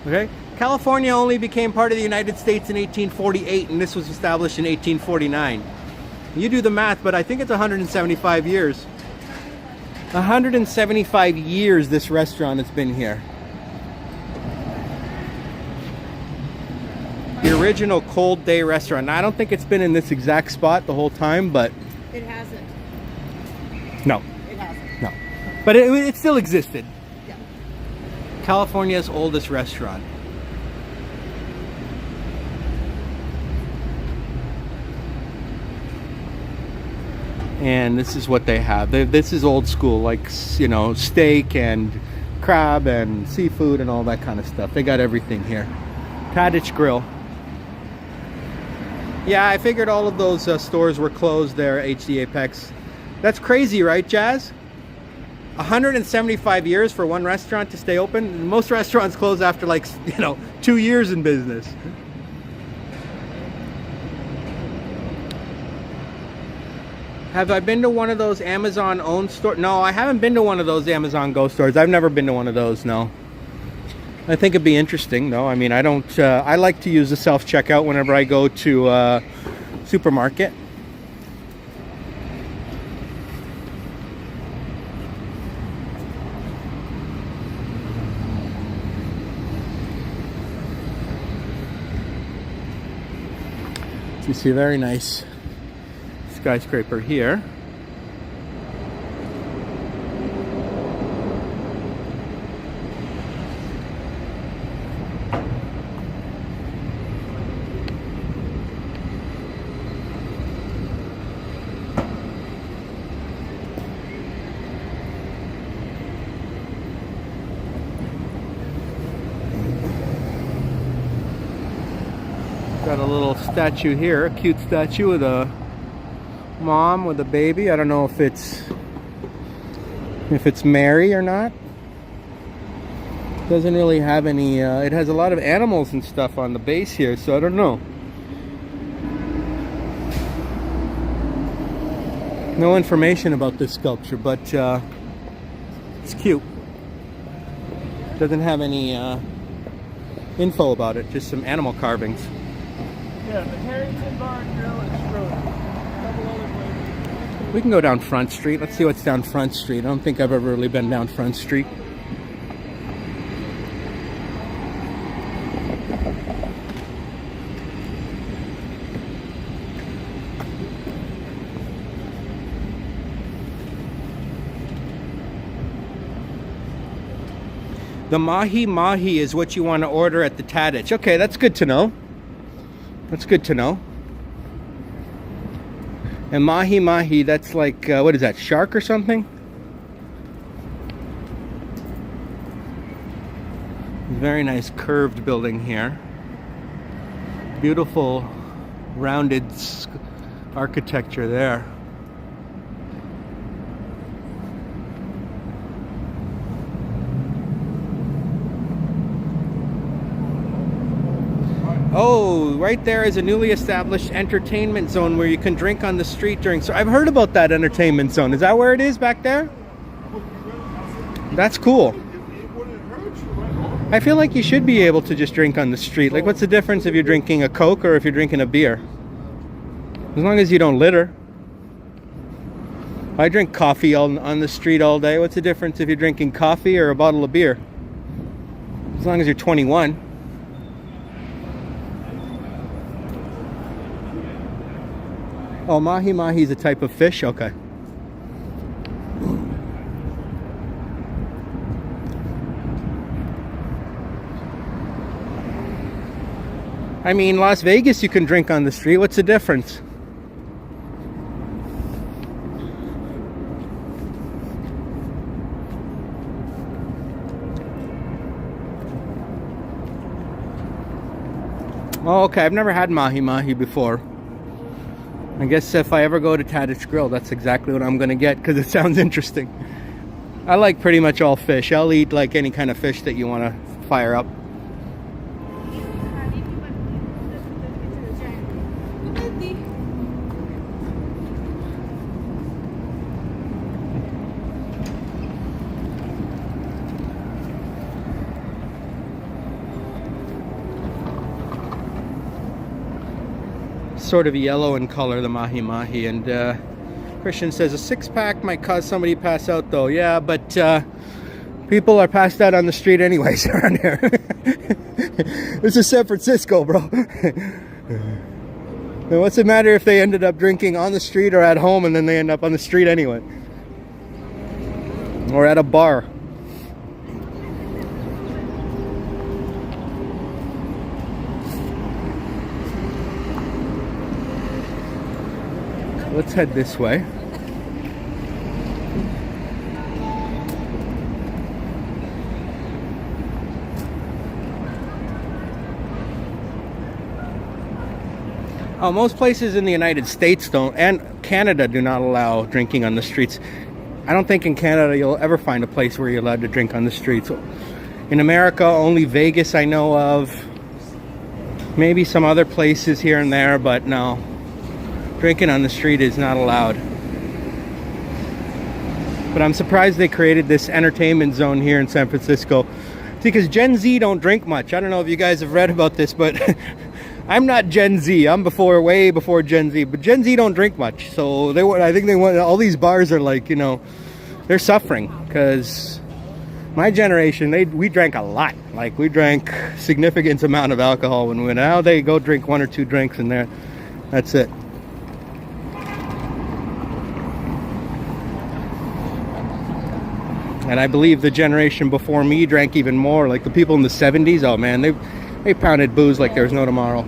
Okay? California only became part of the United States in 1848, and this was established in 1849. You do the math, but I think it's 175 years. 175 years this restaurant has been here. The original Cold Day restaurant. Now, I don't think it's been in this exact spot the whole time, but... It hasn't. No. It hasn't. No. But it still existed. Yeah. California's oldest restaurant. And this is what they have. This is old school, like, you know, steak and crab and seafood and all that kind of stuff. They got everything here. Tadich Grill. Yeah, I figured all of those stores were closed there, HD Apex. That's crazy, right, Jazz? 175 years for one restaurant to stay open. Most restaurants close after, like, 2 years in business. Have I been to one of those Amazon owned stores? No, I haven't been to one of those Amazon Go stores. I've never been to one of those, no. I think it'd be interesting, though. I mean, I don't... I like to use the self-checkout whenever I go to supermarket. So you see a very nice skyscraper here. Got a little statue here, a cute statue with a mom with a baby. I don't know if it's Mary or not. Doesn't really have any, it has a lot of animals and stuff on the base here, so I don't know. No information about this sculpture, but it's cute. Doesn't have any info about it, just some animal carvings. Yeah, the Harrington Bar and Grill and Stroke. Couple other places. We can go down Front Street. Let's see what's down Front Street. I don't think I've ever really been down Front Street. The mahi mahi is what you want to order at the Tadich. Okay, that's good to know. That's good to know. And mahi mahi, that's like, what is that, shark or something? Very nice curved building here. Beautiful rounded architecture there. Oh, right there is a newly established entertainment zone where you can drink on the street during... So I've heard about that entertainment zone. Is that where it is back there? That's cool. I feel like you should be able to just drink on the street. Like, what's the difference if you're drinking a Coke or if you're drinking a beer? As long as you don't litter. I drink coffee on the street all day. What's the difference if you're drinking coffee or a bottle of beer? As long as you're 21. Oh, mahi mahi is a type of fish? Okay. I mean, Las Vegas you can drink on the street. What's the difference? Oh, okay. I've never had mahi mahi before. I guess if I ever go to Tadich Grill, that's exactly what I'm going to get because it sounds interesting. I like pretty much all fish. I'll eat like any kind of fish that you want to fire up. Sort of yellow in color, the mahi mahi, and Christian says a 6-pack might cause somebody to pass out though. Yeah, but people are passed out on the street anyways around here. This is San Francisco, bro. And what's it matter if they ended up drinking on the street or at home and then they end up on the street anyway, or at a bar? Let's head this way. Oh, most places in the United States don't, and Canada do not allow drinking on the streets. I don't think in Canada you'll ever find a place where you're allowed to drink on the streets. In America, only Vegas I know of. Maybe some other places here and there, but no. Drinking on the street is not allowed. But I'm surprised they created this entertainment zone here in San Francisco. Because Gen Z don't drink much. I don't know if you guys have read about this, but I'm not Gen Z. I'm way before Gen Z. But Gen Z don't drink much. So I think they want, all these bars are like, you know, they're suffering. Because my generation, we drank a lot. Like, we drank significant amount of alcohol when we went out. Now they go drink 1 or 2 drinks and that's it. And I believe the generation before me drank even more. Like the people in the 70s, oh man, they pounded booze like there's no tomorrow.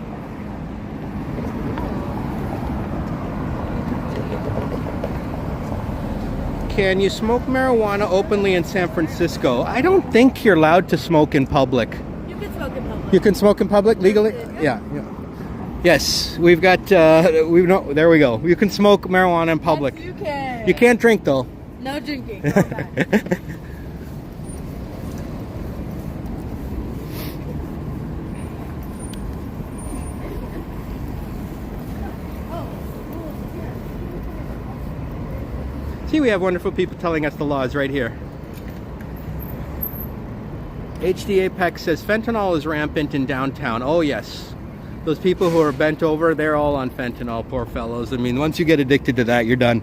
Can you smoke marijuana openly in San Francisco? I don't think you're allowed to smoke in public. You can smoke in public. You can smoke in public legally? Yeah. Yes, we've got, there we go. You can smoke marijuana in public. Yes, you can. You can't drink though. No drinking. Okay. See, we have wonderful people telling us the laws right here. HD Apex says fentanyl is rampant in downtown. Oh yes. Those people who are bent over, they're all on fentanyl, poor fellows. I mean, once you get addicted to that, you're done.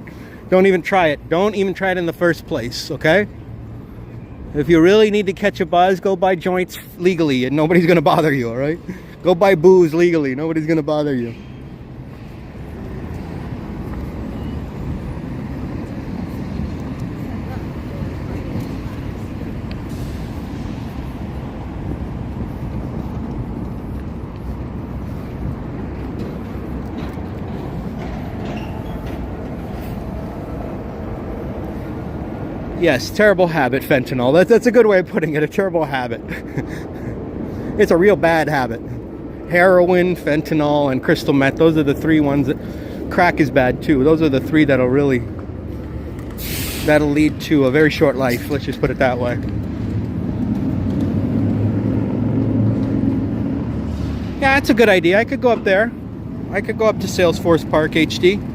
Don't even try it. Don't even try it in the first place, okay? If you really need to catch a buzz, go buy joints legally and nobody's gonna bother you, all right? Go buy booze legally, nobody's gonna bother you. Yes, terrible habit, fentanyl. That's a good way of putting it, a terrible habit. It's a real bad habit. Heroin, fentanyl, and crystal meth, those are the three ones that... Crack is bad too. Those are the three that'll lead to a very short life, let's just put it that way. Yeah, that's a good idea. I could go up there. I could go up to Salesforce Park HD.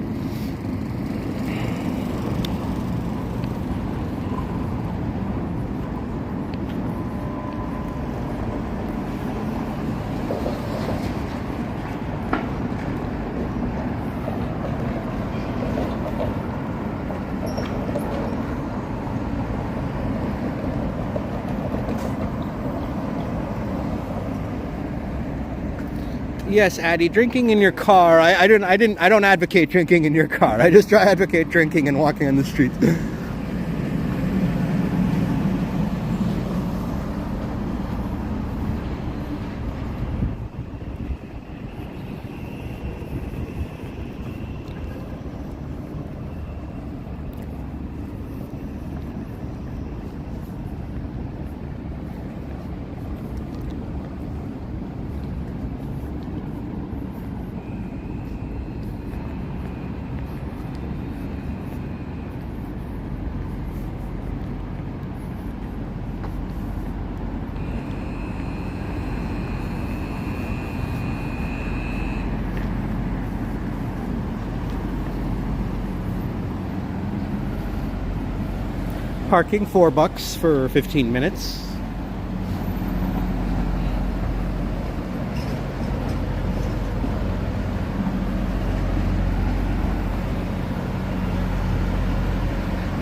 Yes, Addie, drinking in your car. I don't advocate drinking in your car. I just advocate drinking and walking on the streets. Parking $4 for 15 minutes.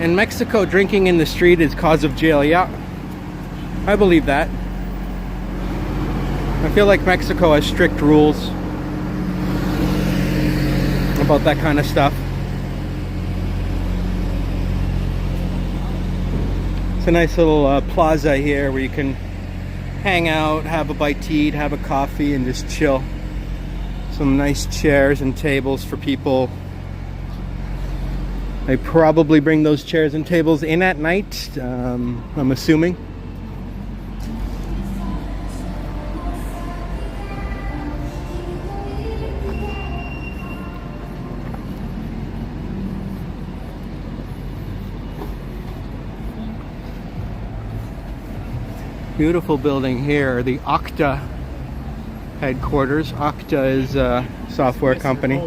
In Mexico, drinking in the street is cause of jail. Yeah, I believe that. I feel like Mexico has strict rules about that kind of stuff. It's a nice little plaza here where you can hang out, have a bite to eat, have a coffee, and just chill. Some nice chairs and tables for people. They probably bring those chairs and tables in at night, I'm assuming. Beautiful building here, the Okta headquarters. Okta is a software company,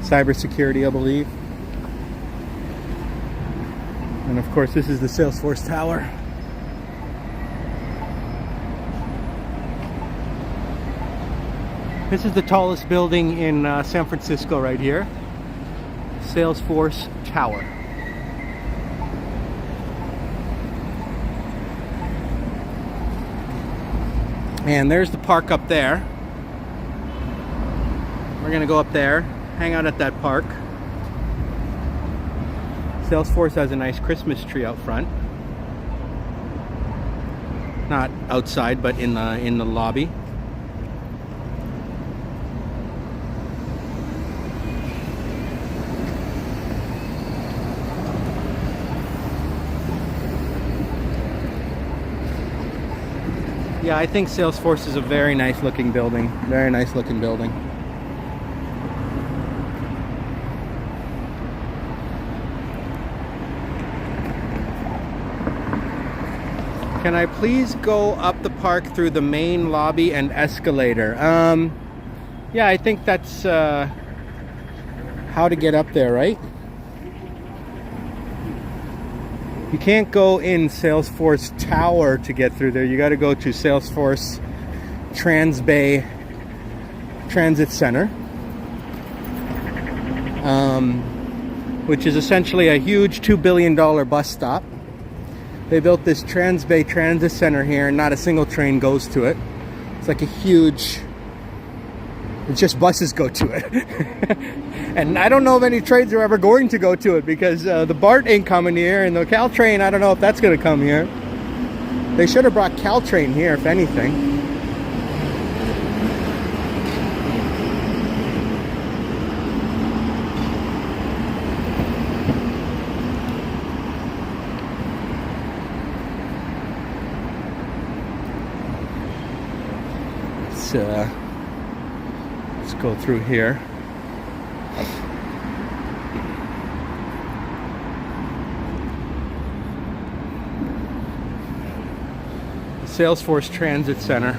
cybersecurity, I believe. And of course, this is the Salesforce Tower. This is the tallest building in San Francisco right here. Salesforce Tower. And there's the park up there. We're gonna go up there, hang out at that park. Salesforce has a nice Christmas tree out front. Not outside, but in the lobby. Yeah, I think Salesforce is a very nice looking building. Very nice looking building. Can I please go up the park through the main lobby and escalator? Yeah, I think that's how to get up there, right? You can't go in Salesforce Tower to get through there. You got to go to Salesforce Transbay Transit Center, which is essentially a huge $2 billion bus stop. They built this Transbay Transit Center here, and not a single train goes to it. It's like a huge... It's just buses go to it. And I don't know if any trains are ever going to go to it, because the BART ain't coming here, and the Caltrain, I don't know if that's going to come here. They should have brought Caltrain here, if anything. Let's go through here. Salesforce Transit Center,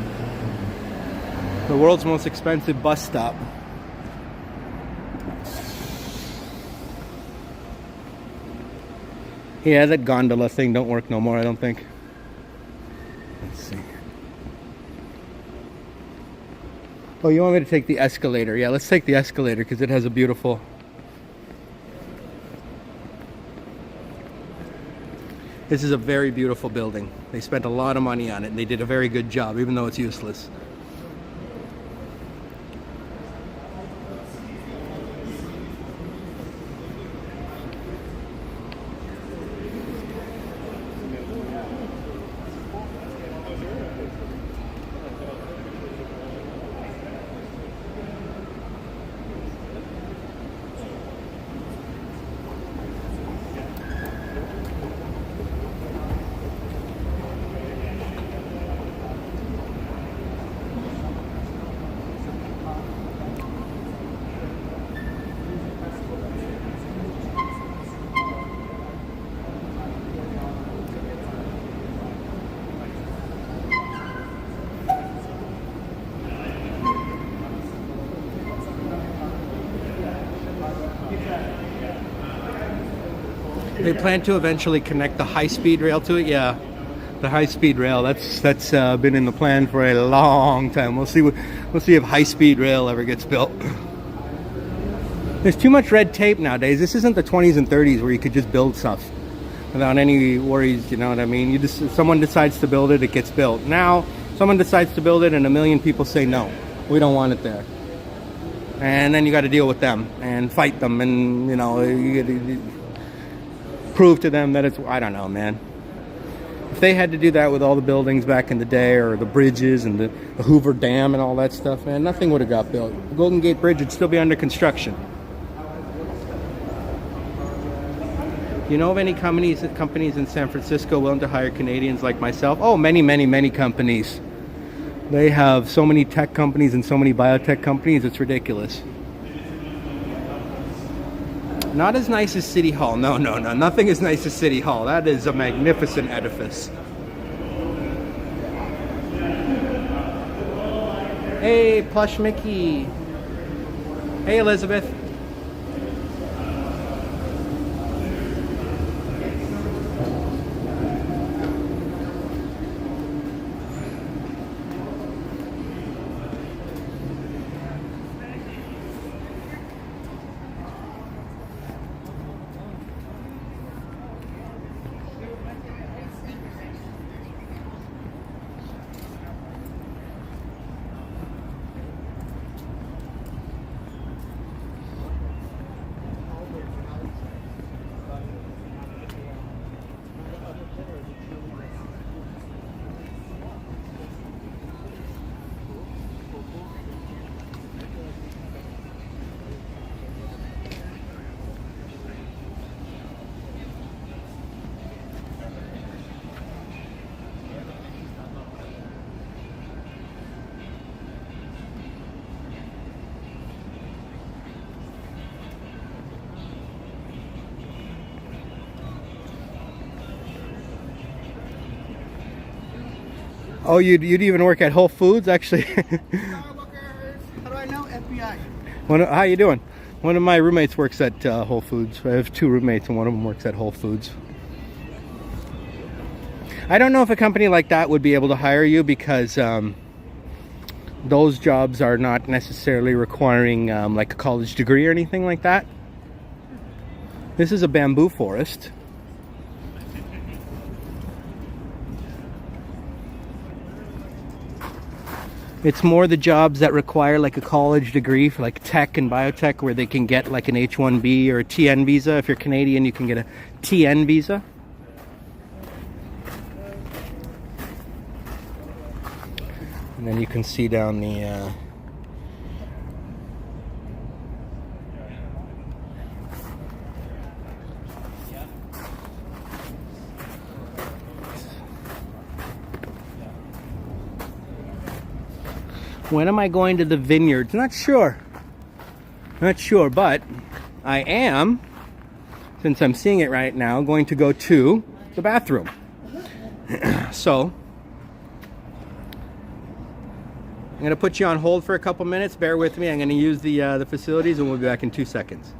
the world's most expensive bus stop. Yeah, that gondola thing don't work no more, I don't think. Let's see. Oh, you want me to take the escalator? Yeah, let's take the escalator because it has a beautiful... This is a very beautiful building. They spent a lot of money on it, and they did a very good job, even though it's useless. They plan to eventually connect the high-speed rail to it. Yeah, the high-speed rail. That's been in the plan for a long time. We'll see if high-speed rail ever gets built. There's too much red tape nowadays. This isn't the 20s and 30s where you could just build stuff without any worries. You know what I mean? If someone decides to build it, it gets built. Now, someone decides to build it, and a million people say no, we don't want it there. And then you got to deal with them and fight them, and you know you prove to them that it's, I don't know, man. If they had to do that with all the buildings back in the day, or the bridges and the Hoover Dam and all that stuff, man, nothing would have got built. The Golden Gate Bridge would still be under construction. You know of any companies in San Francisco willing to hire Canadians like myself? Oh, many, many, many companies. They have so many tech companies and so many biotech companies, it's ridiculous. Not as nice as City Hall. No, no, no. Nothing as nice as City Hall. That is a magnificent edifice. Hey, Plush Mickey. Hey, Elizabeth. Oh, you'd even work at Whole Foods, actually. How do I know? FBI. How you doing? One of my roommates works at Whole Foods. I have two roommates, and one of them works at Whole Foods. I don't know if a company like that would be able to hire you because those jobs are not necessarily requiring like a college degree or anything like that. This is a bamboo forest. It's more the jobs that require like a college degree for like tech and biotech, where they can get like an H-1B or a TN visa. If you're Canadian, you can get a TN visa. And then you can see down the when am I going to the vineyards? Not sure, but I am, since I'm seeing it right now, going to go to the bathroom. So I'm going to put you on hold for a couple minutes. Bear with me. I'm going to use the facilities, and we'll be back in 2 seconds.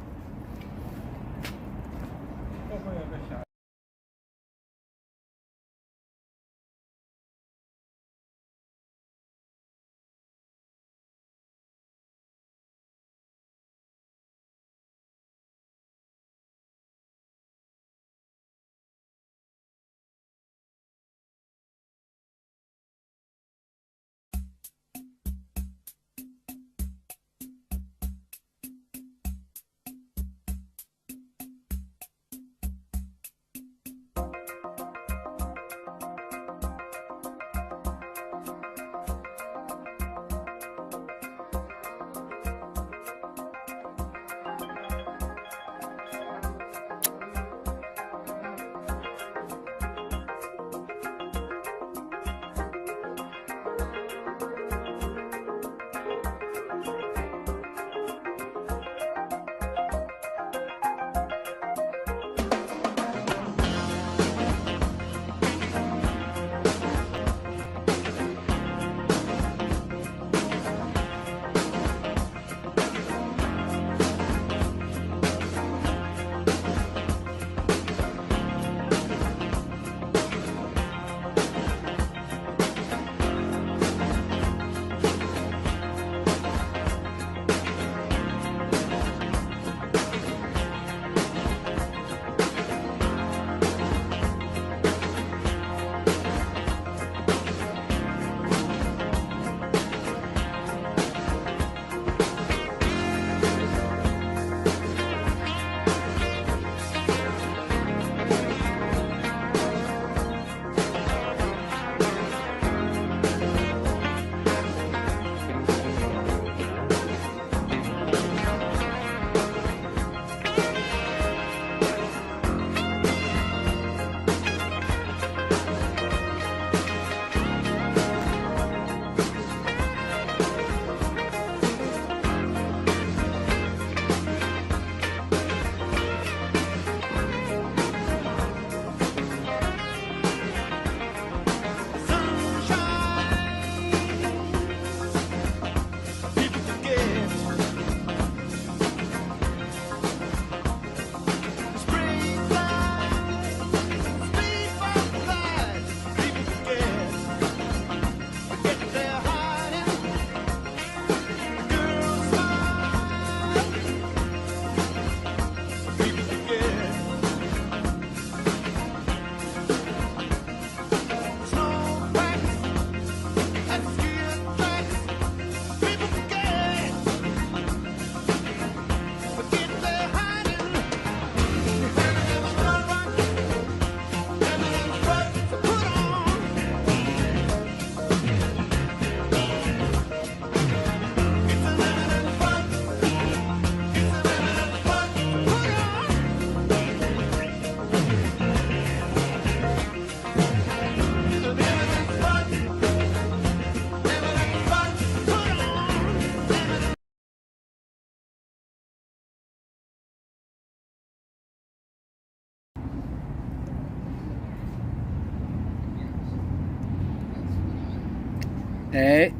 Hey,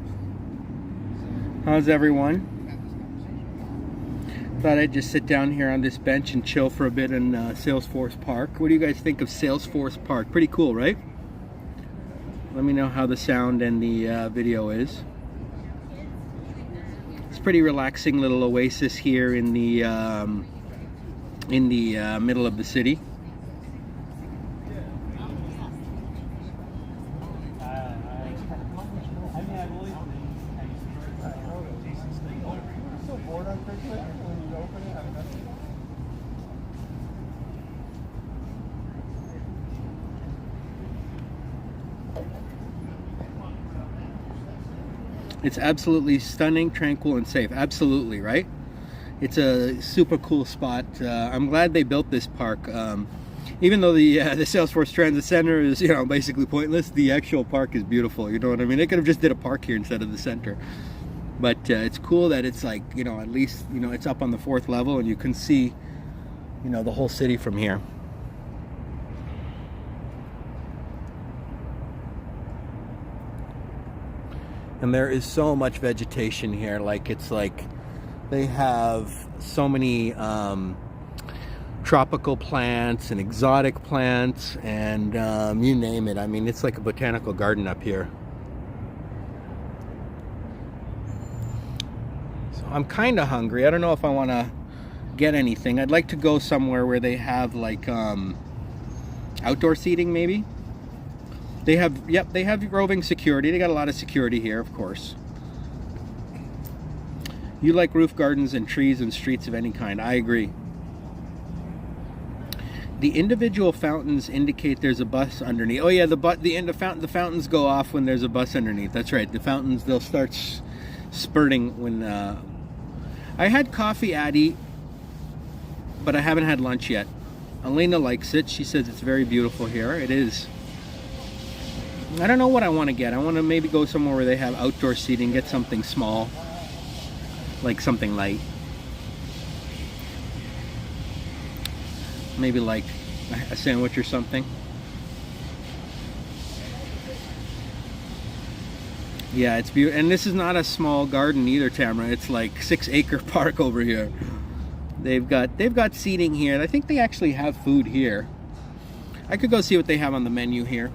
how's everyone? Thought I'd just sit down here on this bench and chill for a bit in Salesforce Park. What do you guys think of Salesforce Park? Pretty cool, right? Let me know how the sound and the video is. It's a pretty relaxing little oasis here in the middle of the city. It's absolutely stunning, tranquil, and safe. Absolutely, right? It's a super cool spot. I'm glad they built this park. Even though the Salesforce Transit Center is, basically pointless, the actual park is beautiful. You know what I mean? They could have just did a park here instead of the center. But it's cool that it's like, at least, it's up on the 4th level and you can see, the whole city from here. And there is so much vegetation here. It's like they have so many tropical plants and exotic plants and you name it. I mean, it's like a botanical garden up here. So I'm kind of hungry. I don't know if I want to get anything. I'd like to go somewhere where they have like outdoor seating maybe. They have, they have roving security. They got a lot of security here, of course. You like roof gardens and trees and streets of any kind. I agree. The individual fountains indicate there's a bus underneath. Oh yeah, the fountains go off when there's a bus underneath. That's right. The fountains, they'll start spurting when... I had coffee, Addie, but I haven't had lunch yet. Elena likes it. She says it's very beautiful here. It is. I don't know what I want to get. I want to maybe go somewhere where they have outdoor seating, get something small, like something light. Maybe like a sandwich or something. Yeah, it's beautiful. And this is not a small garden either, Tamara. It's like 6-acre park over here. They've got seating here. I think they actually have food here. I could go see what they have on the menu here.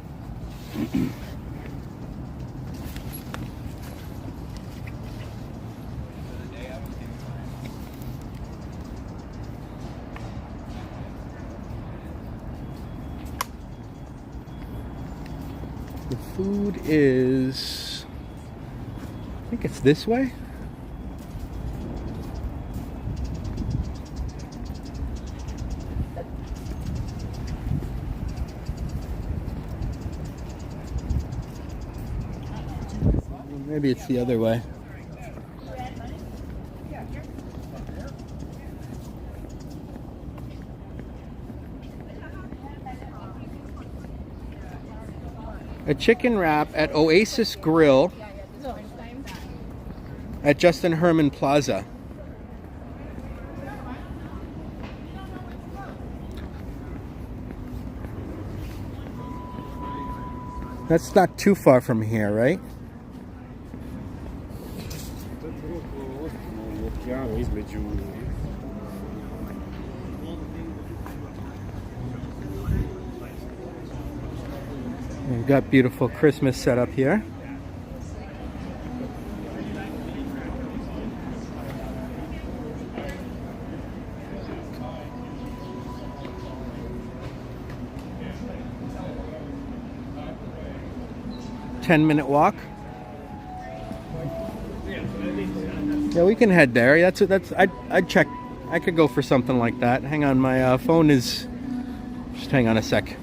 The food is, I think it's this way. Maybe it's the other way. A chicken wrap at Oasis Grill at Justin Herman Plaza. That's not too far from here, right? We've got beautiful Christmas set up here. Ten-minute walk. Yeah, we can head there. I'd check. I could go for something like that. Hang on, my phone is. Just hang on a sec.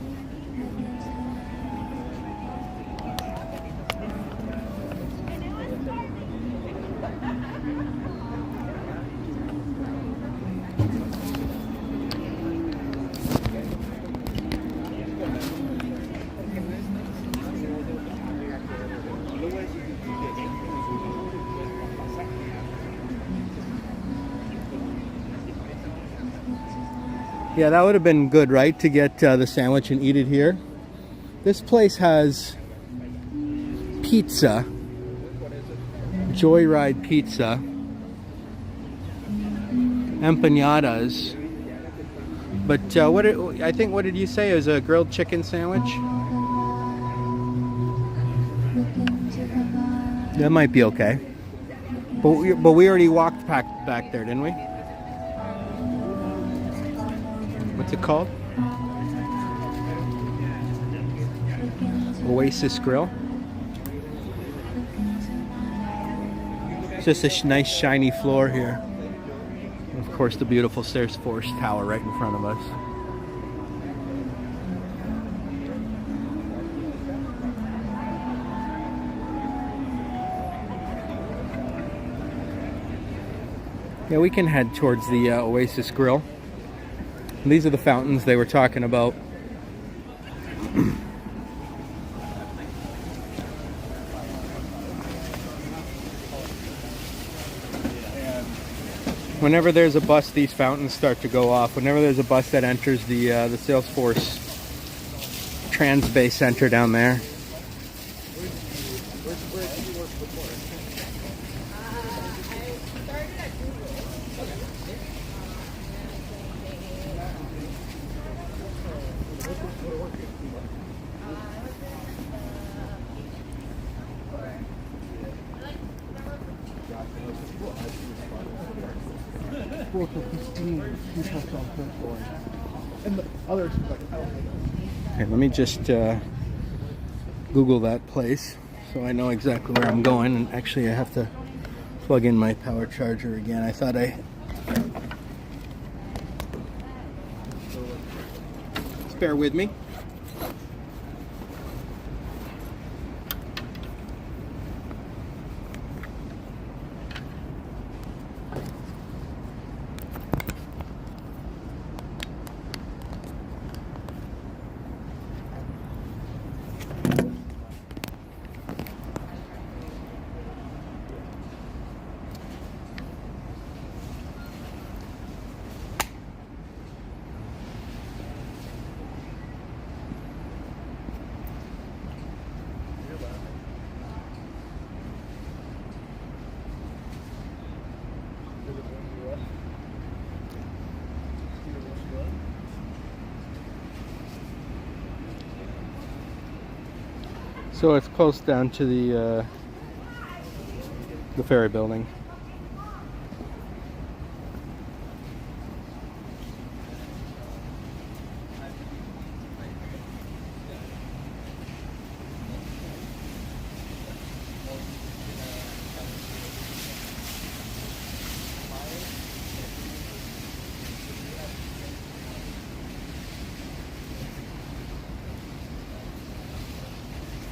Yeah, that would have been good, right? To get the sandwich and eat it here. This place has pizza, Joyride Pizza, empanadas. But what did you say? It was a grilled chicken sandwich? That might be okay. But we already walked back there, didn't we? What's it called? Oasis Grill. It's just a nice shiny floor here. And of course the beautiful Salesforce Tower right in front of us. Yeah, we can head towards the Oasis Grill. And these are the fountains they were talking about. Whenever there's a bus, these fountains start to go off. Whenever there's a bus that enters the Salesforce Trans Bay Center down there. And the others, like, Okay, let me just Google that place so I know exactly where I'm going. And actually, I have to plug in my power charger again. I thought just bear with me. So it's close down to the ferry building.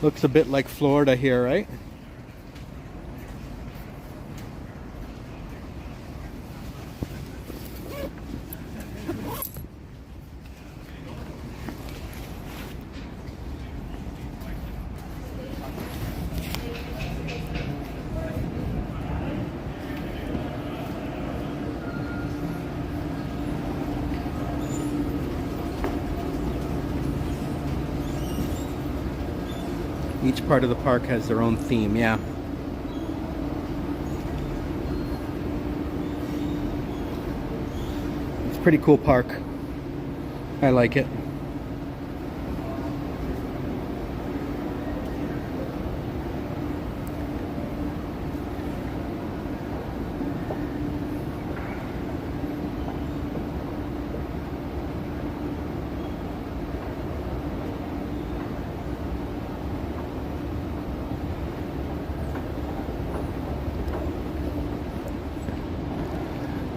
Looks a bit like Florida here, right? Each part of the park has their own theme, yeah. It's a pretty cool park. I like it.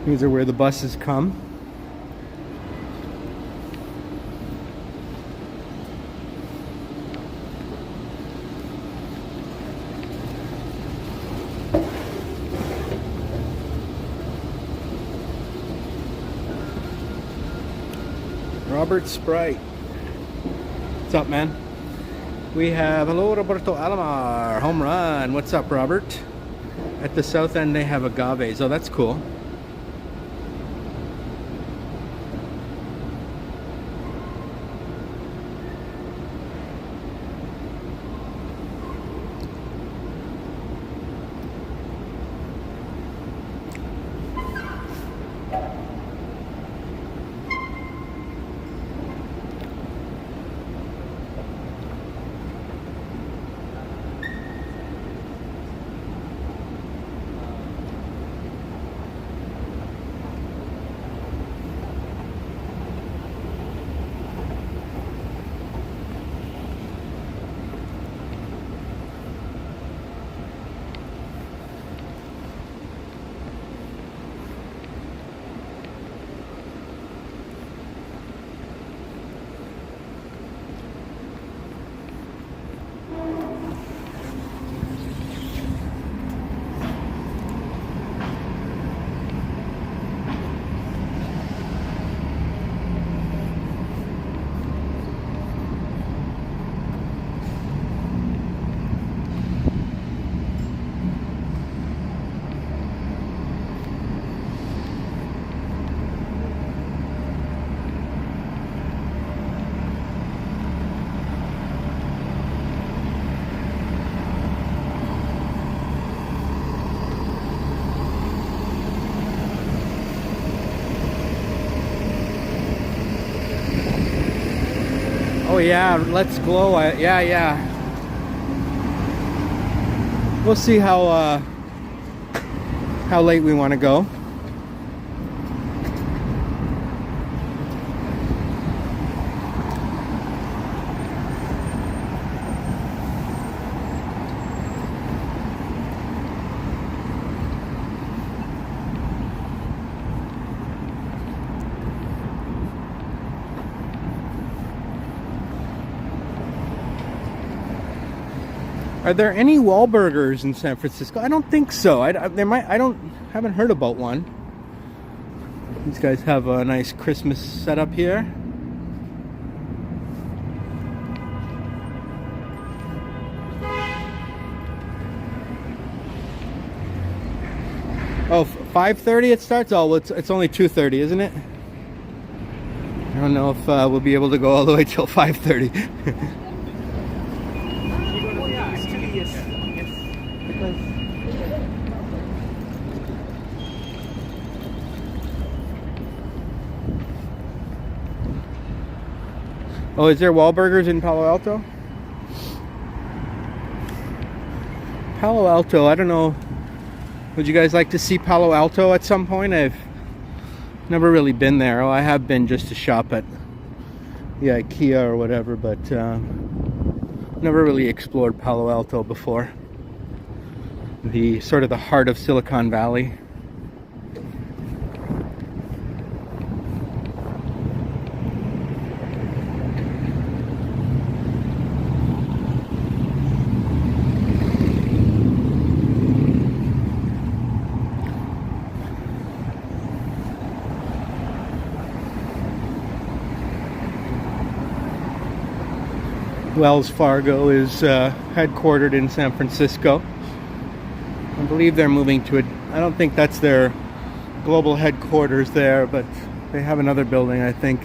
These are where the buses come. Robert Sprite. What's up, man? We have, hello, Roberto Alomar, home run. What's up, Robert? At the south end, they have agaves. Oh, that's cool. Oh yeah, let's glow. Yeah, yeah. We'll see how late we want to go. Are there any Wahlburgers in San Francisco? I don't think so. Haven't heard about one. These guys have a nice Christmas setup here. Oh, 5:30 it starts? Oh, well, it's only 2:30, isn't it? I don't know if we'll be able to go all the way till 5:30. Oh, is there Wahlburgers in Palo Alto? Palo Alto, I don't know. Would you guys like to see Palo Alto at some point? I've never really been there. Oh, I have been just to shop at the IKEA or whatever, but never really explored Palo Alto before. The sort of the heart of Silicon Valley. Wells Fargo is headquartered in San Francisco. I believe they're moving to it. I don't think that's their global headquarters there, but they have another building, I think.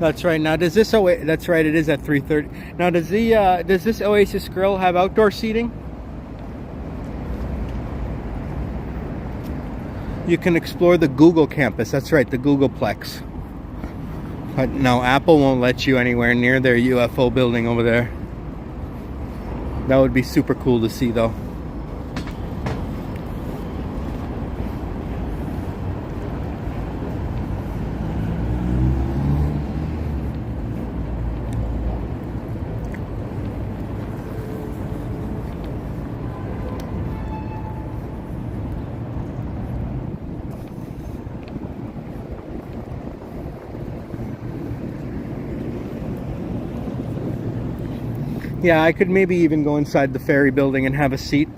That's right. Now, does this that's right, it is at 3:30. Now, does this Oasis Grill have outdoor seating? You can explore the Google campus. That's right, the Googleplex. But no, Apple won't let you anywhere near their UFO building over there. That would be super cool to see, though. Yeah, I could maybe even go inside the ferry building and have a seat.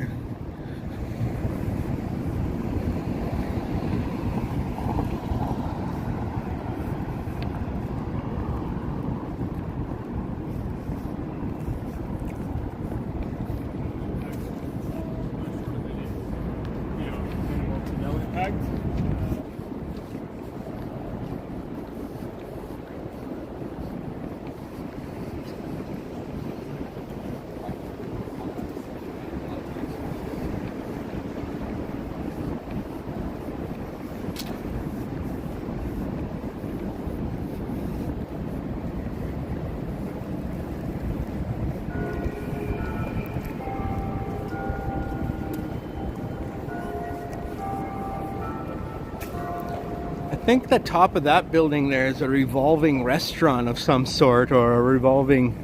I think the top of that building there is a revolving restaurant of some sort, or a revolving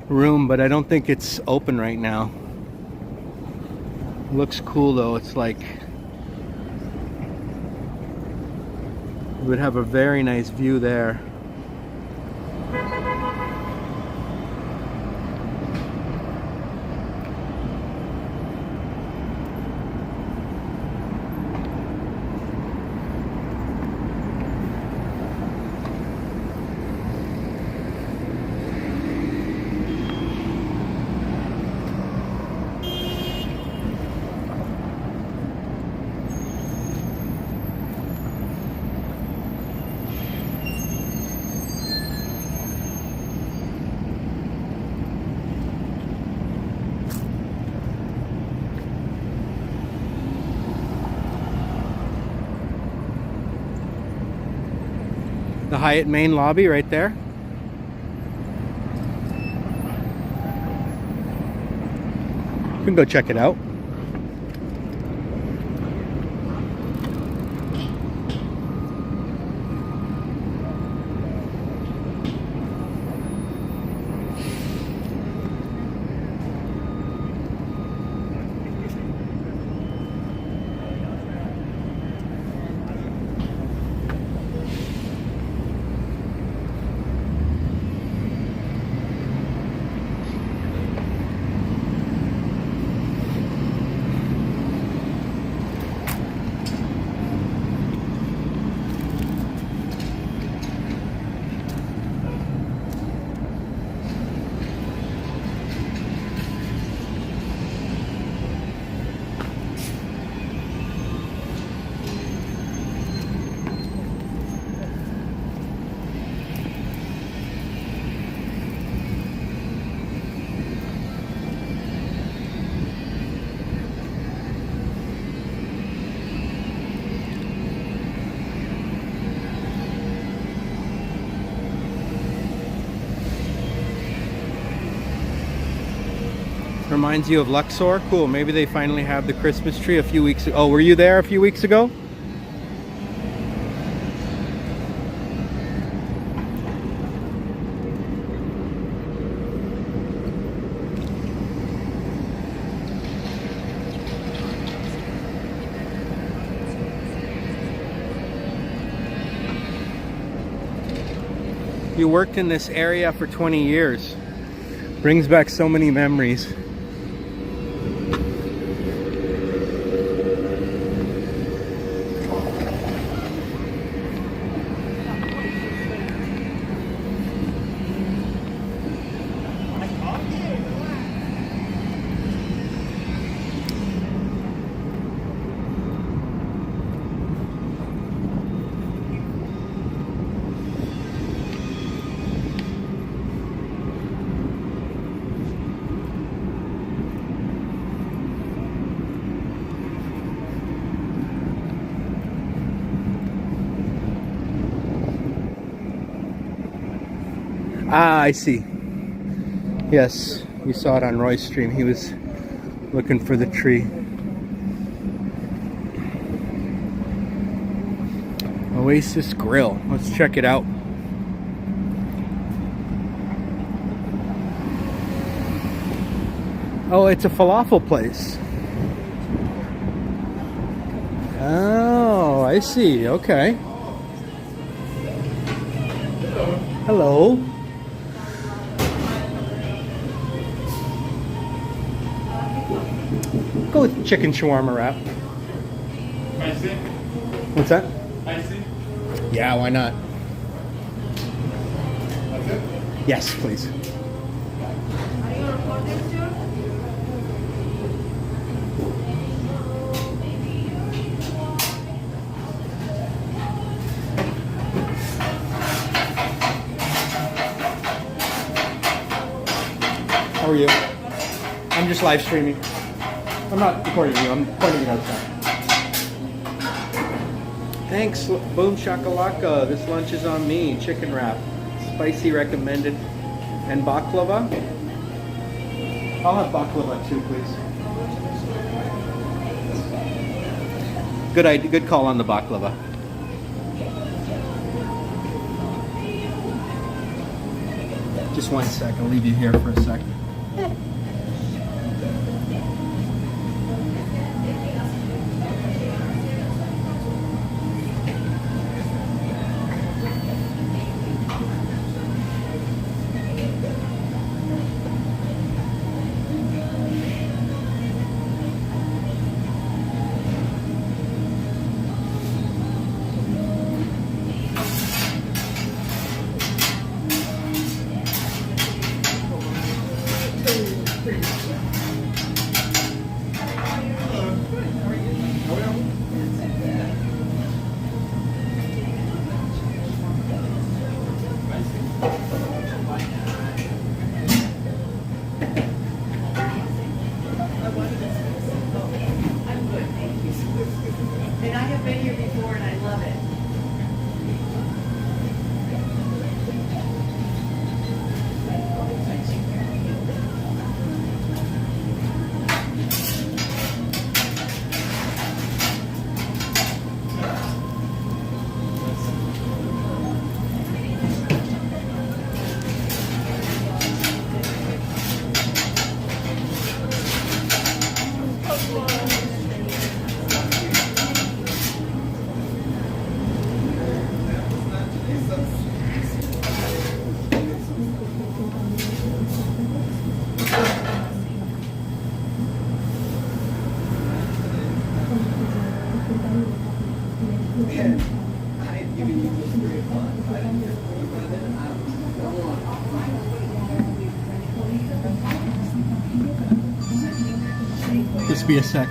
room, but I don't think it's open right now. Looks cool though. It's like it would have a very nice view there. The Hyatt main lobby right there. You can go check it out. Reminds you of Luxor. Cool. Maybe they finally have the Christmas tree a few weeks ago. Oh, were you there a few weeks ago? You worked in this area for 20 years. Brings back so many memories. Ah, I see. Yes, we saw it on Roy's stream. He was looking for the tree. Oasis Grill. Let's check it out. Oh, it's a falafel place. Oh, I see. Okay. Hello. Go with chicken shawarma wrap. Spicy? What's that? Spicy? Yeah, why not? That's it? Yes, please. How are you? I'm just live streaming. I'm not recording you, I'm pointing it outside. Thanks, Boom Shakalaka. This lunch is on me. Chicken wrap. Spicy recommended. And baklava? I'll have baklava too, please. Good idea. Good call on the baklava. Just one sec. I'll leave you here for a sec. Just be a sec.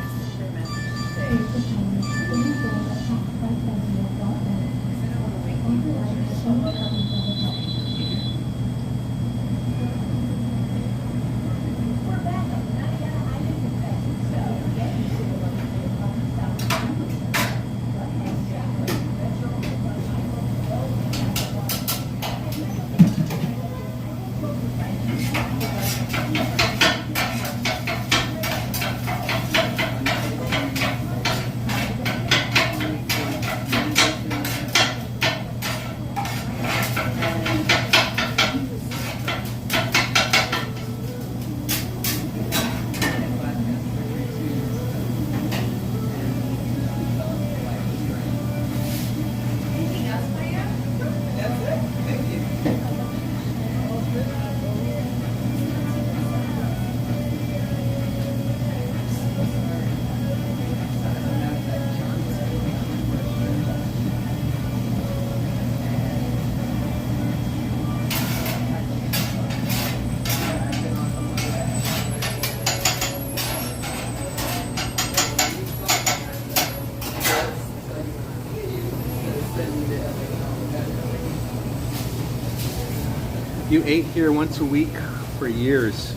You ate here once a week for years.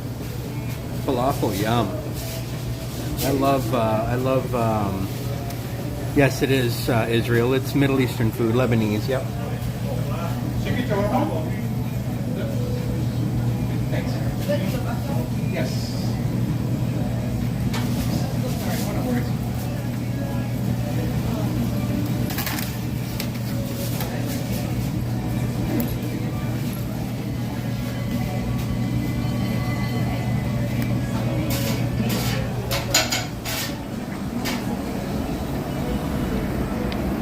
Falafel, yum. I love, yes, it is Israel. It's Middle Eastern food, Lebanese, yep. Thanks. Yes.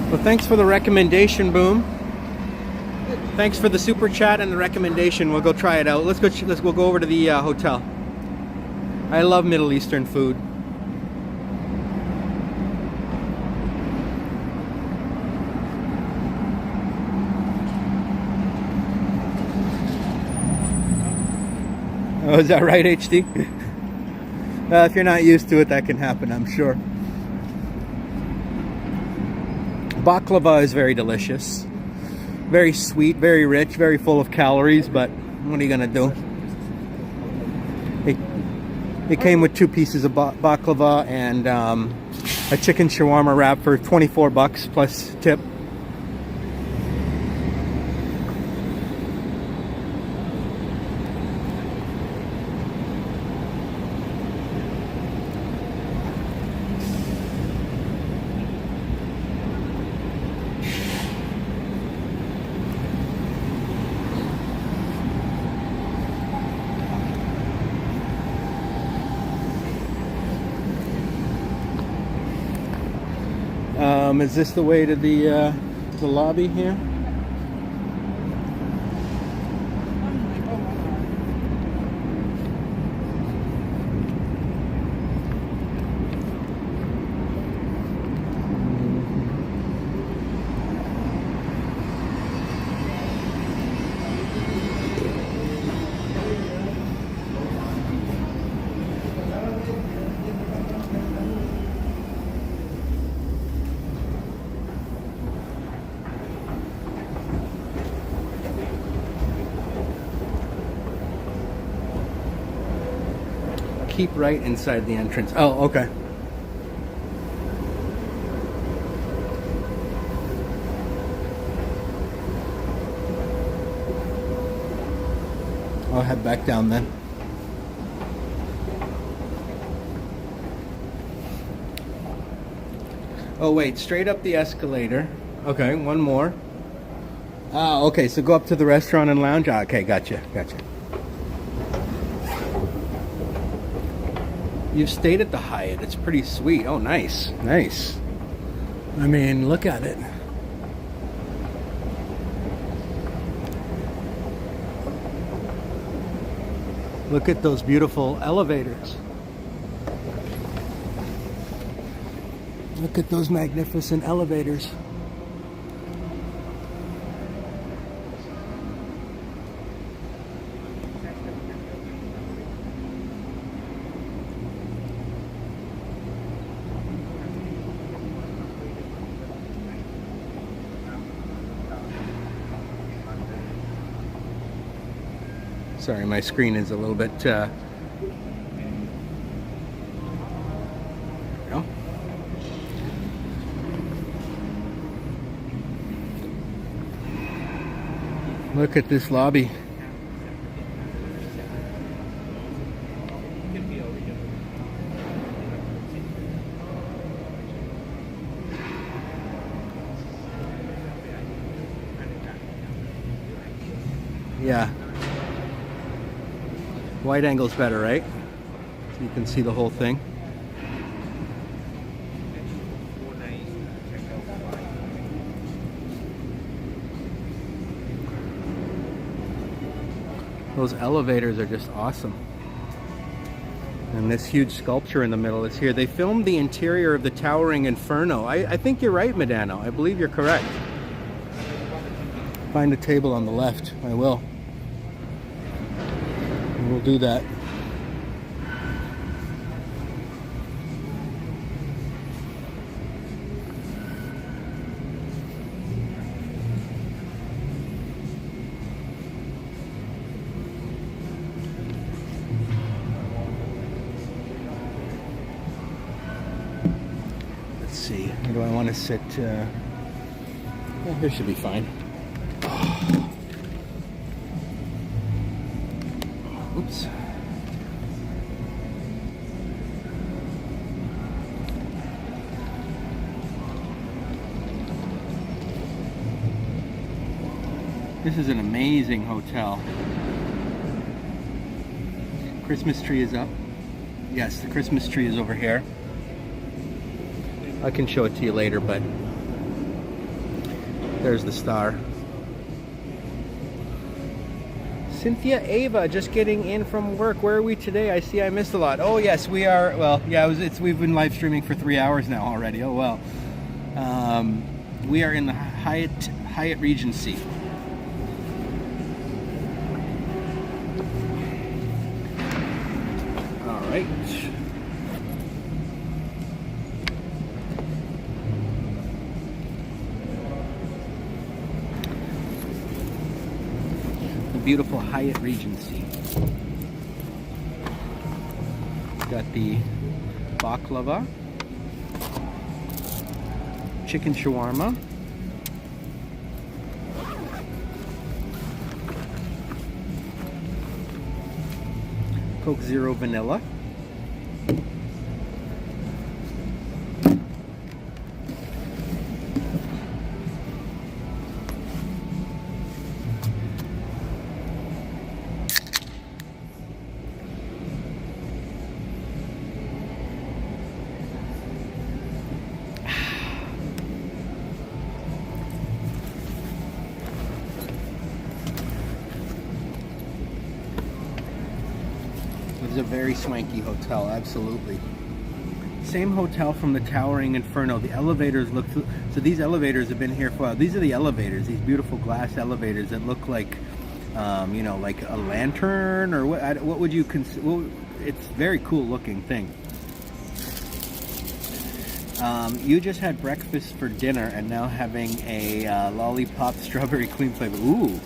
Well, thanks for the recommendation, Boom. Thanks for the super chat and the recommendation. We'll go try it out. We'll go over to the hotel. I love Middle Eastern food. Oh, is that right, HD? If you're not used to it, that can happen, I'm sure. Baklava is very delicious. Very sweet, very rich, very full of calories, but what are you gonna do? It came with 2 pieces of baklava and a chicken shawarma wrap for 24 bucks plus tip. Is this the way to the lobby here? Keep right inside the entrance. Oh, okay. I'll head back down then. Oh wait, straight up the escalator. Okay, one more. Ah, okay, so go up to the restaurant and lounge. Ah, okay, gotcha. You've stayed at the Hyatt. It's pretty sweet. Oh, nice. I mean, look at it. Look at those beautiful elevators. Look at those magnificent elevators. Sorry, my screen is a little bit. There we go. Look at this lobby. Yeah. Wide angle's better, right? So you can see the whole thing. Those elevators are just awesome. And this huge sculpture in the middle is here. They filmed the interior of the towering Inferno. I think you're right, Medano. I believe you're correct. Find a table on the left. I will. We'll do that. Let's see. Where do I want to sit? Yeah, here should be fine. Oops. This is an amazing hotel. Christmas tree is up. Yes, the Christmas tree is over here. I can show it to you later, but there's the star. Cynthia Ava, just getting in from work. Where are we today? I see I missed a lot. Oh yes, we are. Well, yeah, we've been live streaming for 3 hours now already. Oh well. We are in the Hyatt Regency. All right. Beautiful Hyatt Regency. Got the baklava, chicken shawarma, Coke Zero Vanilla, a very swanky hotel, absolutely. Same hotel from the Towering Inferno. The elevators look, so these elevators have been here for a while. These are the elevators, these beautiful glass elevators that look like, you know, like a lantern, or what would you consider? It's a very cool looking thing. You just had breakfast for dinner and now having a lollipop strawberry cream flavor. Ooh.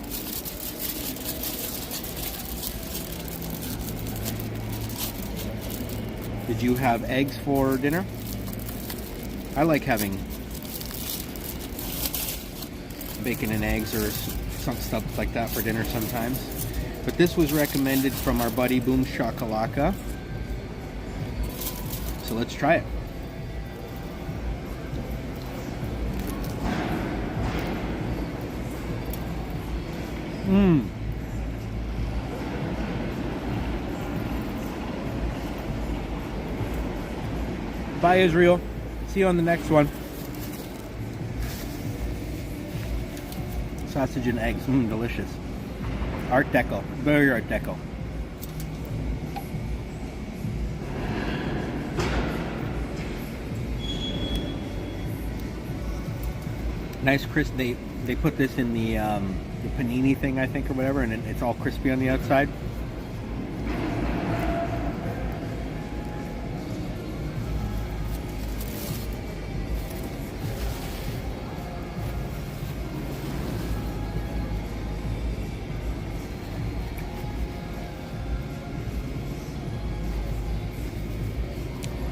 Did you have eggs for dinner? I like having bacon and eggs or some stuff like that for dinner sometimes. But this was recommended from our buddy Boom Shakalaka. So let's try it. Mmm. Bye, Israel. See you on the next one. Sausage and eggs. Mmm, delicious. Art Deco. Very Art Deco. Nice crisp. They put this in the panini thing, I think, or whatever, and it's all crispy on the outside.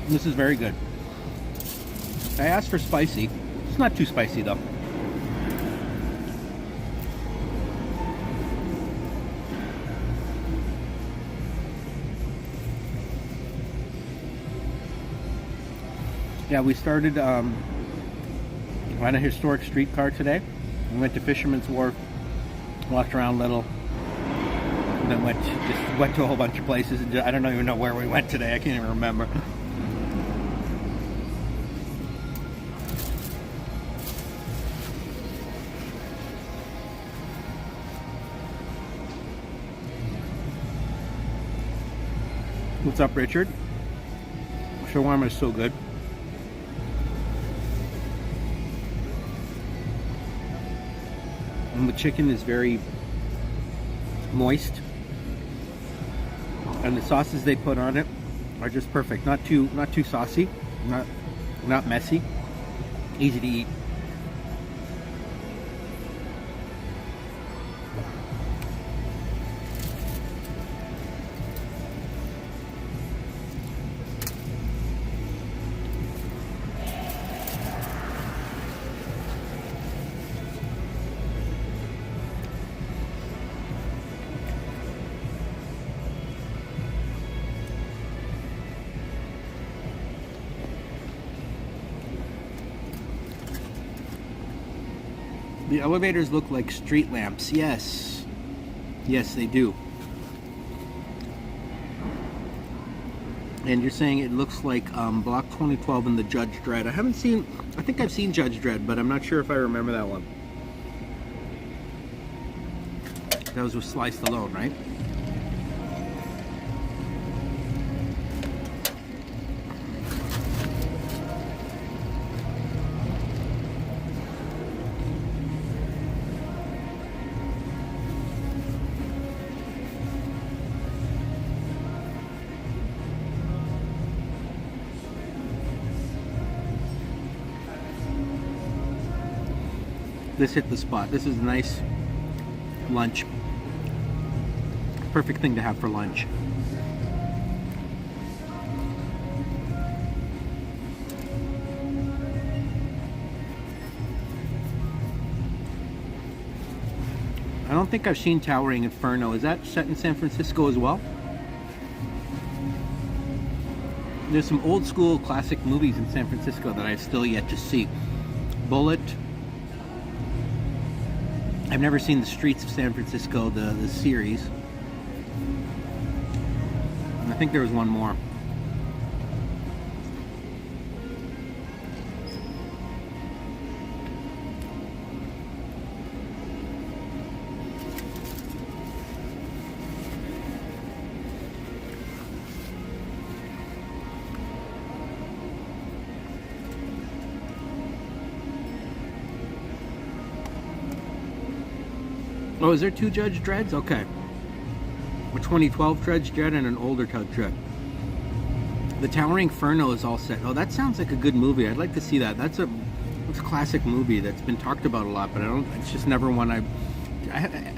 This is very good. I asked for spicy. It's not too spicy though. Yeah, we started on a historic streetcar today. We went to Fisherman's Wharf, walked around a little, and then went to a whole bunch of places. And I don't even know where we went today. I can't even remember. What's up, Richard? Shawarma is so good. And the chicken is very moist, and the sauces they put on it are just perfect. Not too saucy, not messy, easy to eat. The elevators look like street lamps. Yes. Yes, they do. And you're saying it looks like Block 2012 and the Judge Dredd. I think I've seen Judge Dredd, but I'm not sure if I remember that one. That was with Sly Stallone, right? This hit the spot. This is a nice lunch. Perfect thing to have for lunch. I don't think I've seen Towering Inferno. Is that set in San Francisco as well? There's some old school classic movies in San Francisco that I've still yet to see. Bullet. I've never seen The Streets of San Francisco, the series. And I think there was one more. Oh, is there two Judge Dredds? Okay. A 2012 Judge Dredd and an older Judge Dredd. The Towering Inferno is all set. Oh, that sounds like a good movie. I'd like to see that. That's a classic movie that's been talked about a lot, but it's just never one I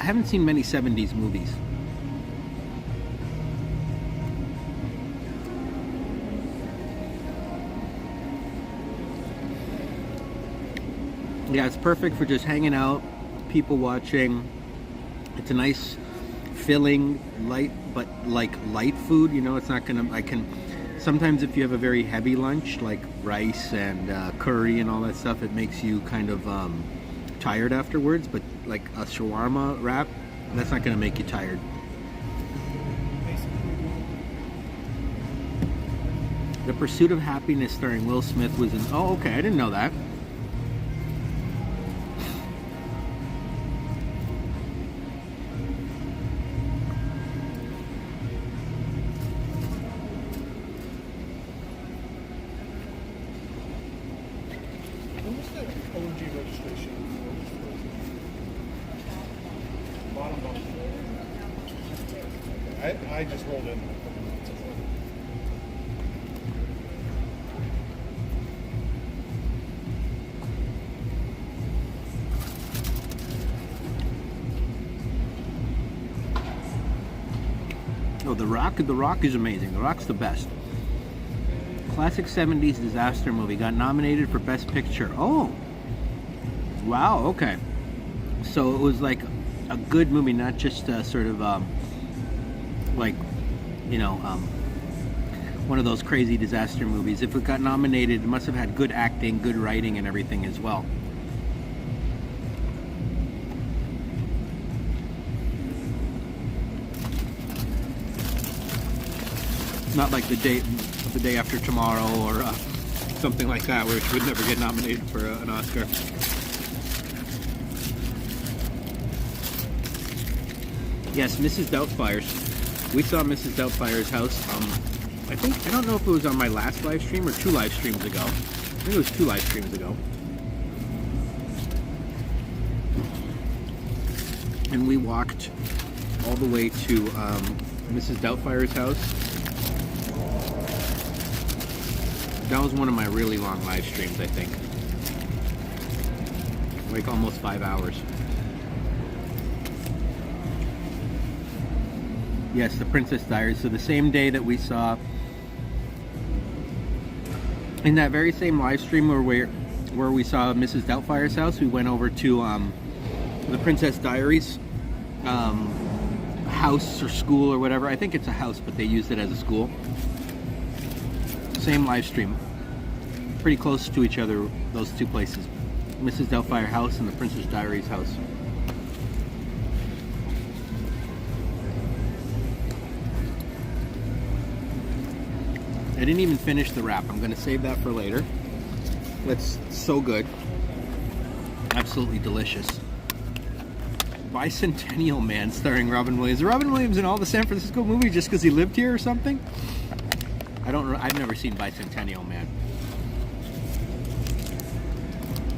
haven't seen many 70s movies. Yeah, it's perfect for just hanging out, people watching. It's a nice, filling, light, but like light food. You know, it's not gonna. Sometimes if you have a very heavy lunch, like rice and curry and all that stuff, it makes you kind of tired afterwards. But like a shawarma wrap, that's not gonna make you tired. The Pursuit of Happiness starring Will Smith was in. Oh, okay, I didn't know that. I just rolled in. Oh, the Rock is amazing. The Rock's the best. Classic 70s disaster movie. Got nominated for Best Picture. Oh! Wow, okay. So it was like a good movie, not just sort of like, you know, one of those crazy disaster movies. If it got nominated, it must have had good acting, good writing, and everything as well. Not like the day after tomorrow or something like that, where it would never get nominated for an Oscar. Yes, Mrs. Doubtfire's. We saw Mrs. Doubtfire's house. I don't know if it was on my last live stream or 2 live streams ago. I think it was 2 live streams ago. And we walked all the way to Mrs. Doubtfire's house. That was one of my really long live streams, I think. Like almost 5 hours. Yes, the Princess Diaries. So the same day that we saw, in that very same live stream where we saw Mrs. Doubtfire's house, we went over to the Princess Diaries house or school or whatever. I think it's a house, but they used it as a school. Same live stream. Pretty close to each other, those two places. Mrs. Doubtfire house and the Princess Diaries house. I didn't even finish the wrap. I'm going to save that for later. That's so good. Absolutely delicious. Bicentennial Man starring Robin Williams. Robin Williams in all the San Francisco movies just because he lived here or something? I don't know. I've never seen Bicentennial Man.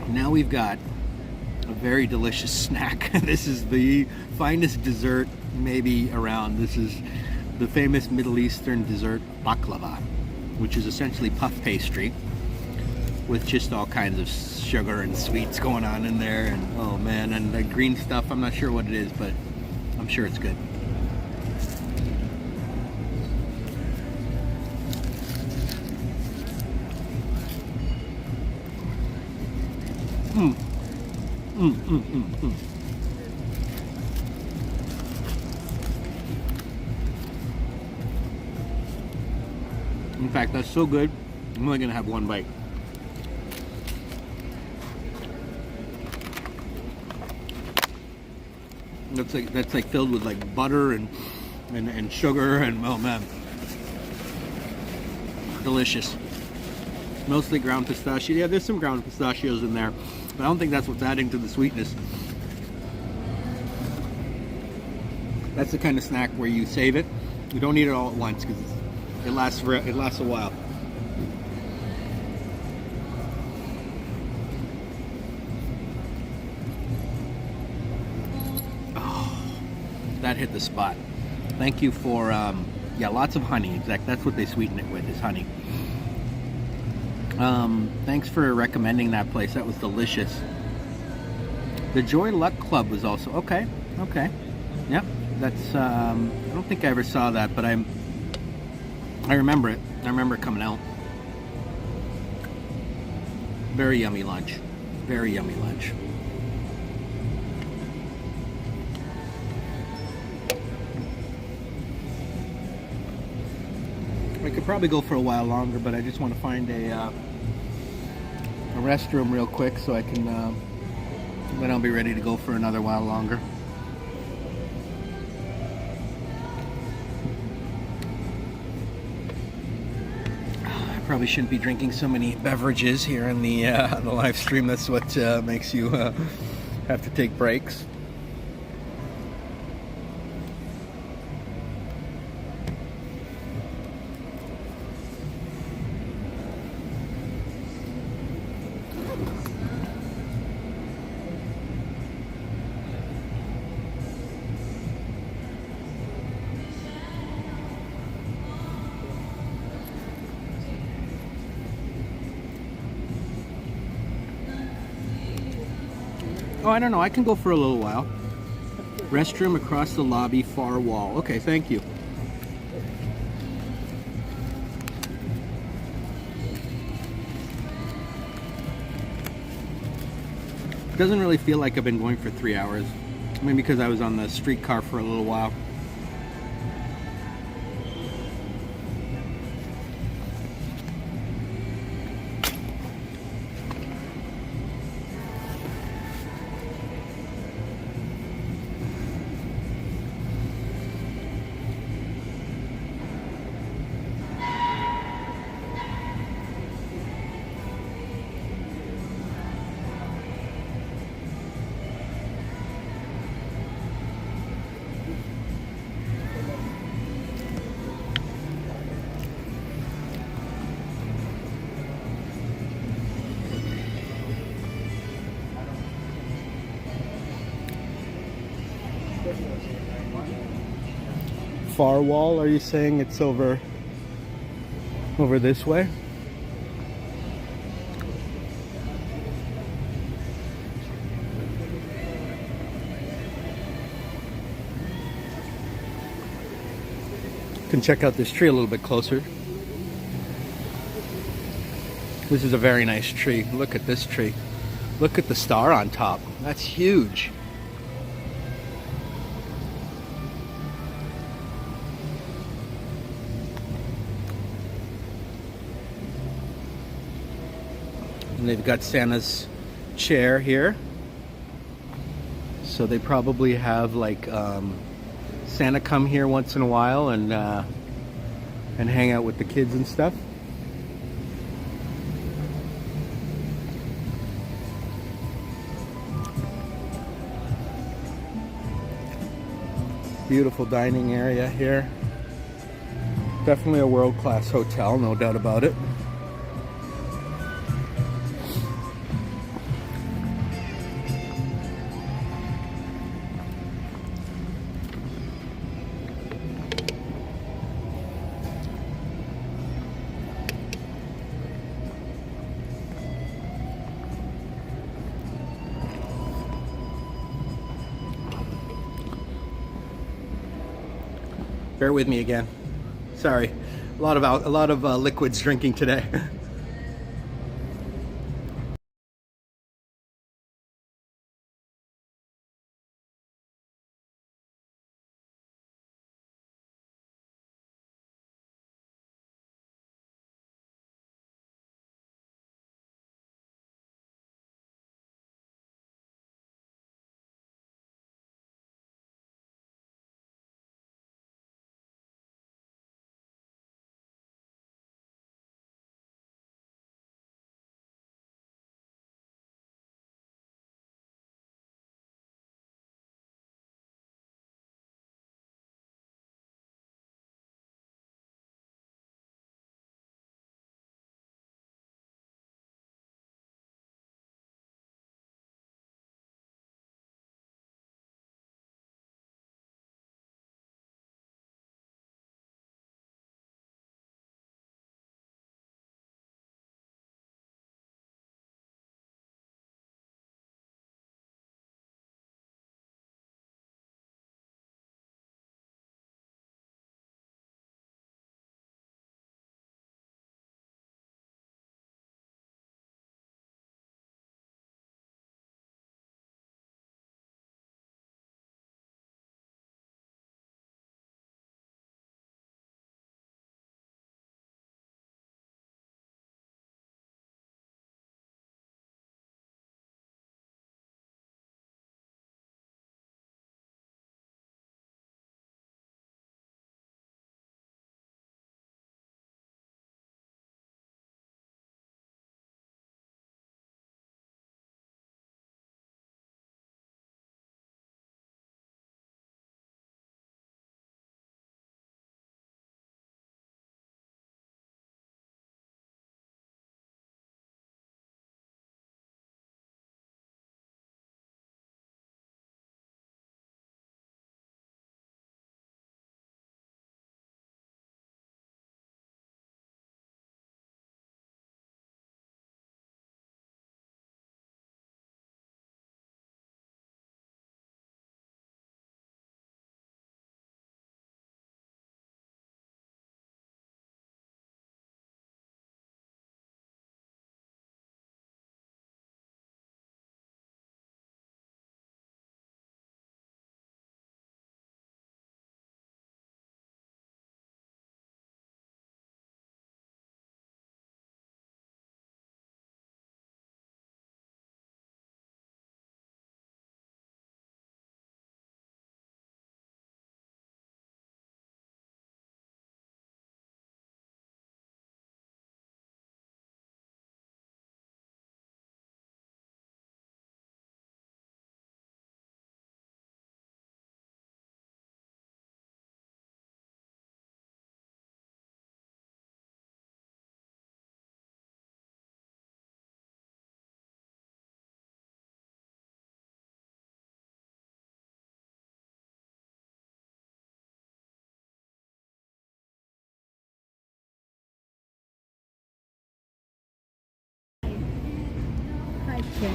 Now we've got a very delicious snack. This is the finest dessert maybe around. This is the famous Middle Eastern dessert baklava, which is essentially puff pastry with just all kinds of sugar and sweets going on in there. And oh man, and the green stuff, I'm not sure what it is, but I'm sure it's good. In fact, that's so good, I'm only gonna have one bite. That's like filled with like butter and sugar and oh man, delicious. Mostly ground pistachio. Yeah, there's some ground pistachios in there, but I don't think that's what's adding to the sweetness. That's the kind of snack where you save it. You don't eat it all at once because it lasts a while. Oh, that hit the spot. Thank you for yeah, lots of honey. Exactly, that's what they sweeten it with, is honey. Thanks for recommending that place. That was delicious. The Joy Luck Club was also okay. Yep, that's I don't think I ever saw that, but I remember it. I remember it coming out. Very yummy lunch. Very yummy lunch. I could probably go for a while longer, but I just want to find a restroom real quick so I can then I'll be ready to go for another while longer. I probably shouldn't be drinking so many beverages here in the live stream. That's what makes you have to take breaks. Oh, I don't know. I can go for a little while. Restroom across the lobby, far wall. Okay, thank you. doesn't really feel like I've been going for 3 hours. Maybe because I was on the streetcar for a little while. Far wall, are you saying it's over this way? Can check out this tree a little bit closer. This is a very nice tree. Look at this tree. Look at the star on top. That's huge. And they've got Santa's chair here. So they probably have like Santa come here once in a while and hang out with the kids and stuff. Beautiful dining area here. Definitely a world-class hotel, no doubt about it. Bear with me again. Sorry, a lot of liquids drinking today.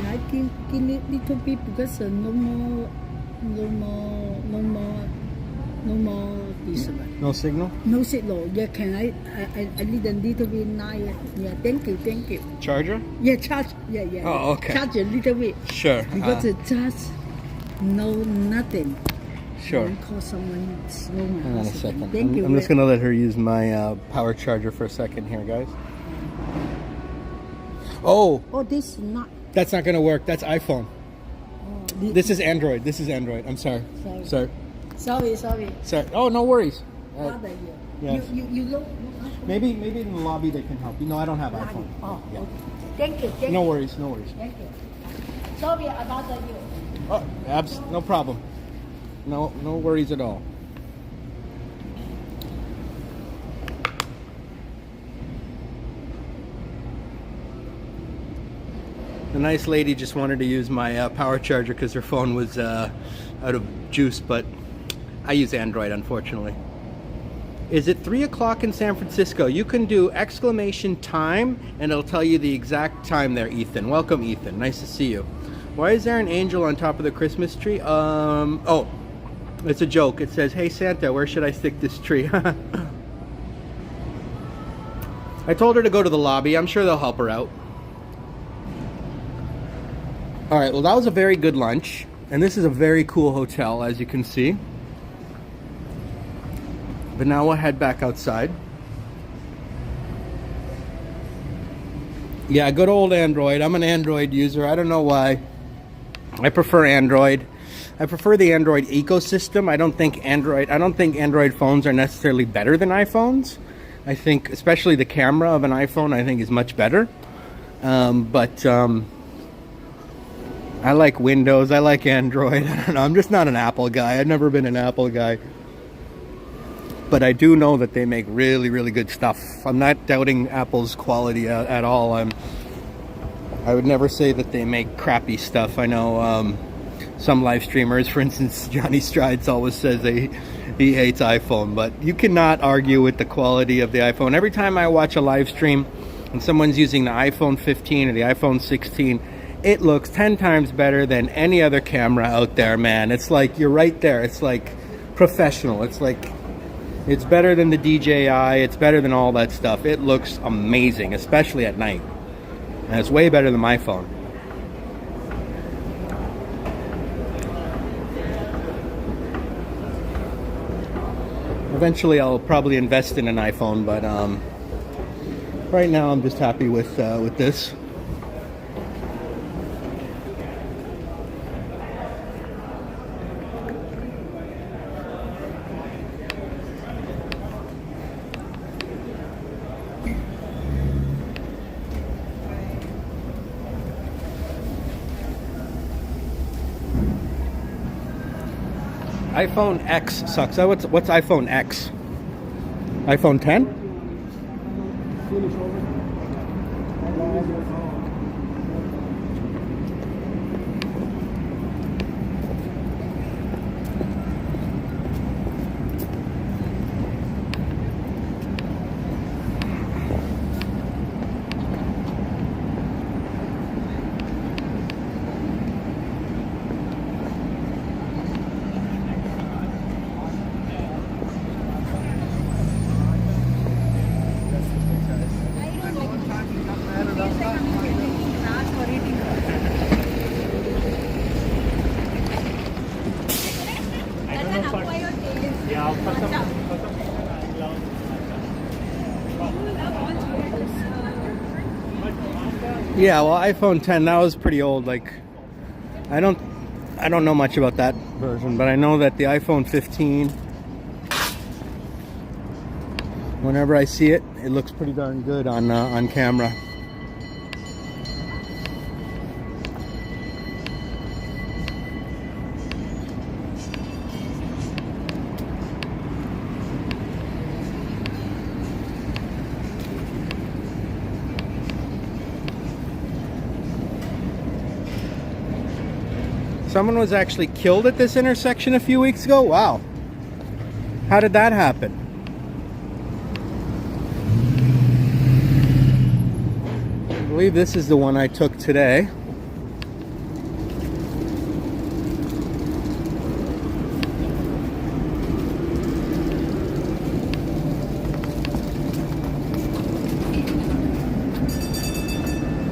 I give it little bit because no more this one. No signal? No signal. Yeah, can I need a little bit now. Yeah, thank you. Charger? Yeah, charge. Yeah. Oh, okay. Charge a little bit. Sure. Because the charge, no nothing. Sure. Call someone slow. Hang on a second. Thank you. I'm just going to let her use my power charger for a second here, guys. Oh, Oh, this is not. that's not going to work. That's iPhone. Oh, This is Android. I'm sorry. Sorry. Sorry. Oh, no worries. Bother you. Yes. You look. Maybe in the lobby they can help you. No, I don't have iPhone. Oh, Yeah. okay. Thank you. No worries. Thank you. Sorry about you. Oh, no problem. No worries at all. The nice lady just wanted to use my power charger because her phone was out of juice, but I use Android, unfortunately. Is it 3 o'clock in San Francisco? You can do exclamation time and it'll tell you the exact time there, Ethan. Welcome, Ethan. Nice to see you. Why is there an angel on top of the Christmas tree? Oh, it's a joke. It says, "Hey Santa, where should I stick this tree?" I told her to go to the lobby. I'm sure they'll help her out. All right, well, that was a very good lunch. And this is a very cool hotel, as you can see. But now we'll head back outside. Yeah, good old Android. I'm an Android user. I don't know why. I prefer Android. I prefer the Android ecosystem. I don't think Android phones are necessarily better than iPhones. I think, especially the camera of an iPhone, I think is much better. But I like Windows. I like Android. I don't know. I'm just not an Apple guy. I've never been an Apple guy. But I do know that they make really, really good stuff. I'm not doubting Apple's quality at all. I would never say that they make crappy stuff. I know some live streamers, for instance, Johnny Strides always says he hates iPhone, but you cannot argue with the quality of the iPhone. Every time I watch a live stream and someone's using the iPhone 15 or the iPhone 16, it looks 10 times better than any other camera out there, man. It's like you're right there. It's like professional. It's like it's better than the DJI. It's better than all that stuff. It looks amazing, especially at night. And it's way better than my phone. Eventually, I'll probably invest in an iPhone, but right now I'm just happy with this. iPhone X sucks. What's iPhone X? iPhone 10? Yeah, well, iPhone 10, that was pretty old. Like, I don't know much about that version, but I know that the iPhone 15, whenever I see it, it looks pretty darn good on camera. Someone was actually killed at this intersection a few weeks ago? Wow. How did that happen? I believe this is the one I took today.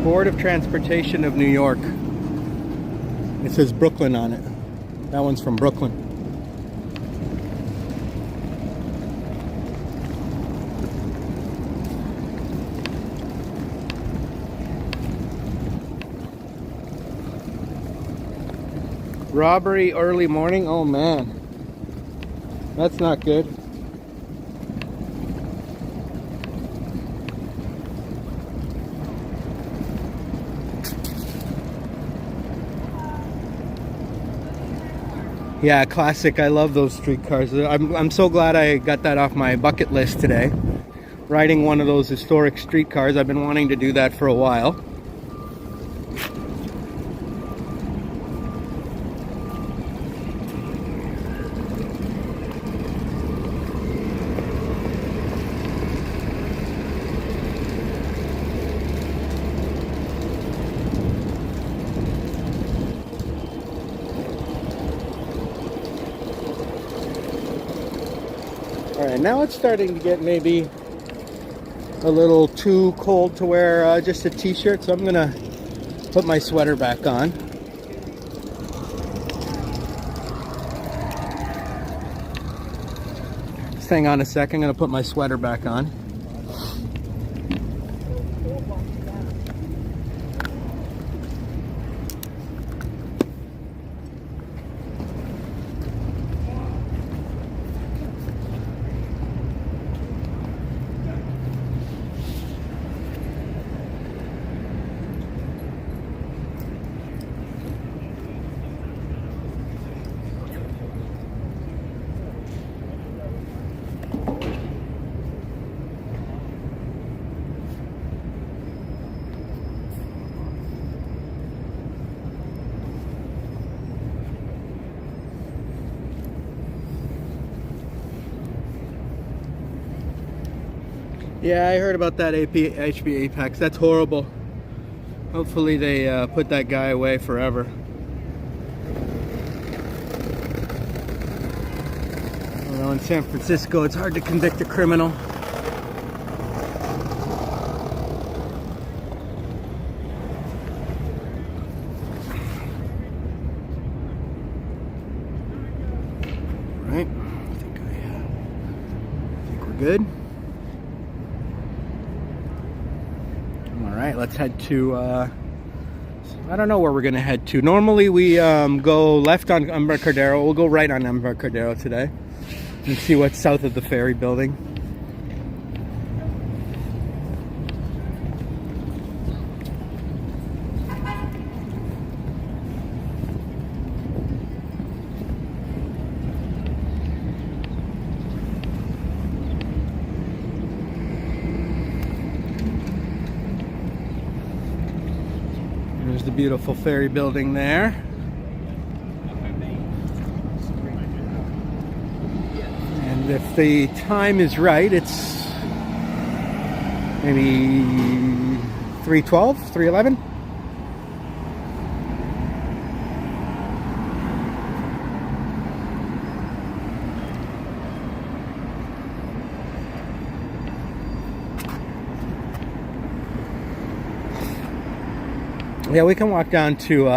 Board of Transportation of New York. It says Brooklyn on it. That one's from Brooklyn. Robbery early morning. Oh man, that's not good. Yeah, classic. I love those streetcars. I'm so glad I got that off my bucket list today. Riding one of those historic streetcars. I've been wanting to do that for a while. Alright, now it's starting to get maybe a little too cold to wear just a t-shirt, so I'm gonna put my sweater back on. Just hang on a sec, I'm gonna put my sweater back on. Yeah, I heard about that HB Apex. That's horrible. Hopefully they put that guy away forever. You know, in San Francisco, it's hard to convict a criminal. Right? I think we're good. Alright, let's head to, I don't know where we're going to head to. Normally we go left on Embarcadero. We'll go right on Embarcadero today and see what's south of the ferry building. There's the beautiful ferry building there. And if the time is right, it's maybe 3:12, 3:11. Yeah, we can walk down to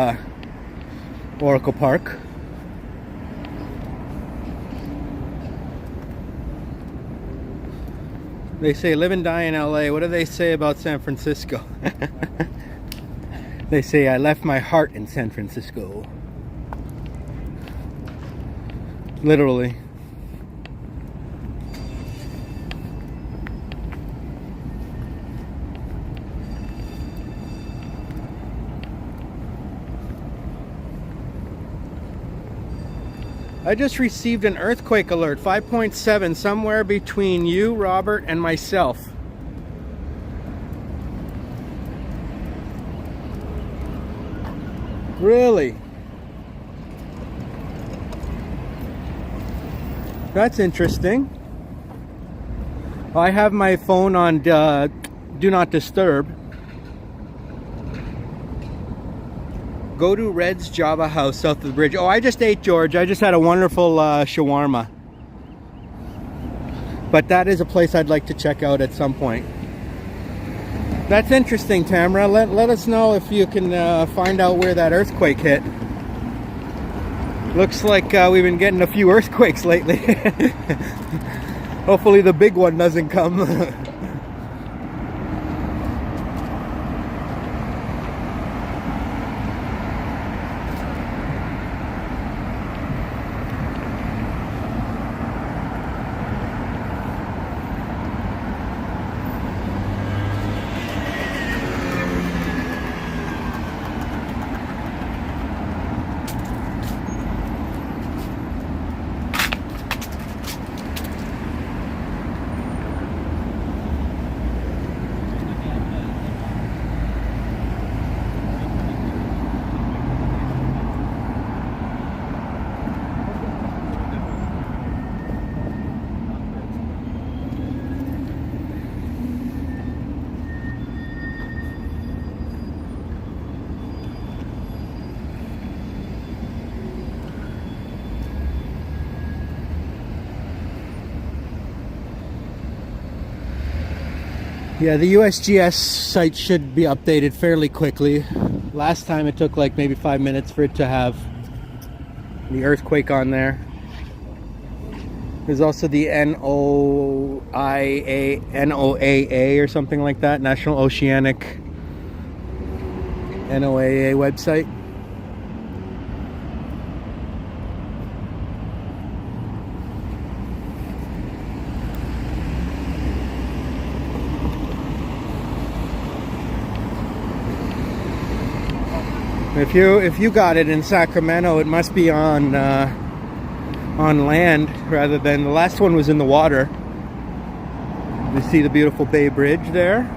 Oracle Park. They say live and die in LA. What do they say about San Francisco? They say I left my heart in San Francisco. Literally. I just received an earthquake alert, 5.7, somewhere between you, Robert, and myself. Really? That's interesting. I have my phone on Do Not Disturb. Go to Red's Java House south of the bridge. Oh, I just ate, George. I just had a wonderful shawarma. But that is a place I'd like to check out at some point. That's interesting, Tamara. Let us know if you can find out where that earthquake hit. Looks like we've been getting a few earthquakes lately. Hopefully the big one doesn't come. Yeah, the USGS site should be updated fairly quickly. Last time it took like maybe 5 minutes for it to have the earthquake on there. There's also the NOAA or something like that, National Oceanic NOAA website. If you got it in Sacramento, it must be on land rather than the last one was in the water. You see the beautiful Bay Bridge there.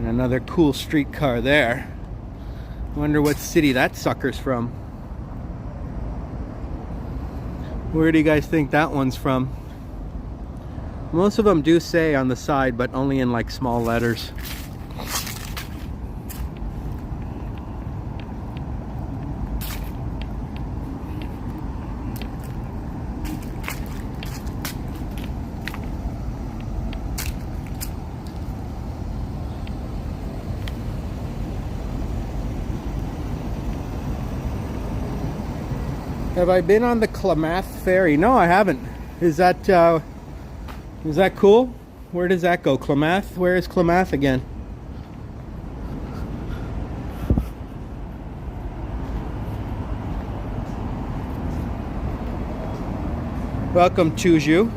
Another cool streetcar there. Wonder what city that sucker's from. Where do you guys think that one's from? Most of them do say on the side, but only in like small letters. Have I been on the Klamath ferry? No, I haven't. Is that cool? Where does that go? Klamath? Where is Klamath again? Welcome, Chuju.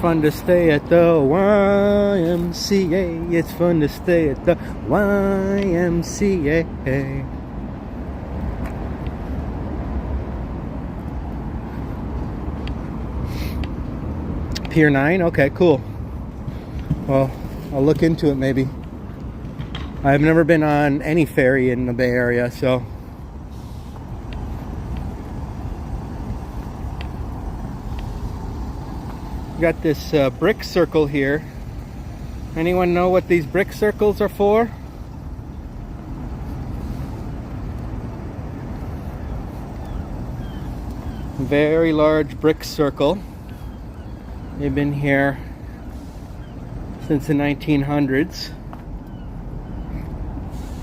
Fun to stay at the YMCA. It's fun to stay at the YMCA. Pier 9? Okay, cool. Well, I'll look into it maybe. I've never been on any ferry in the Bay Area, so. Got this brick circle here. Anyone know what these brick circles are for? Very large brick circle. They've been here since the 1900s.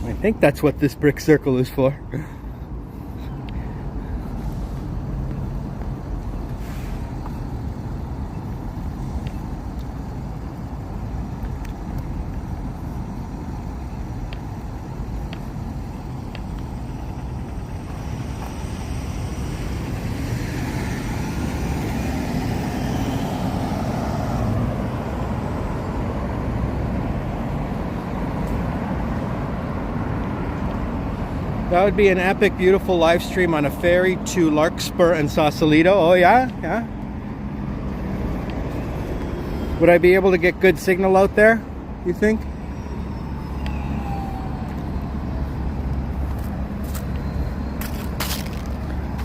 I think that's what this brick circle is for. That would be an epic, beautiful live stream on a ferry to Larkspur and Sausalito. Oh yeah, yeah. Would I be able to get good signal out there, you think?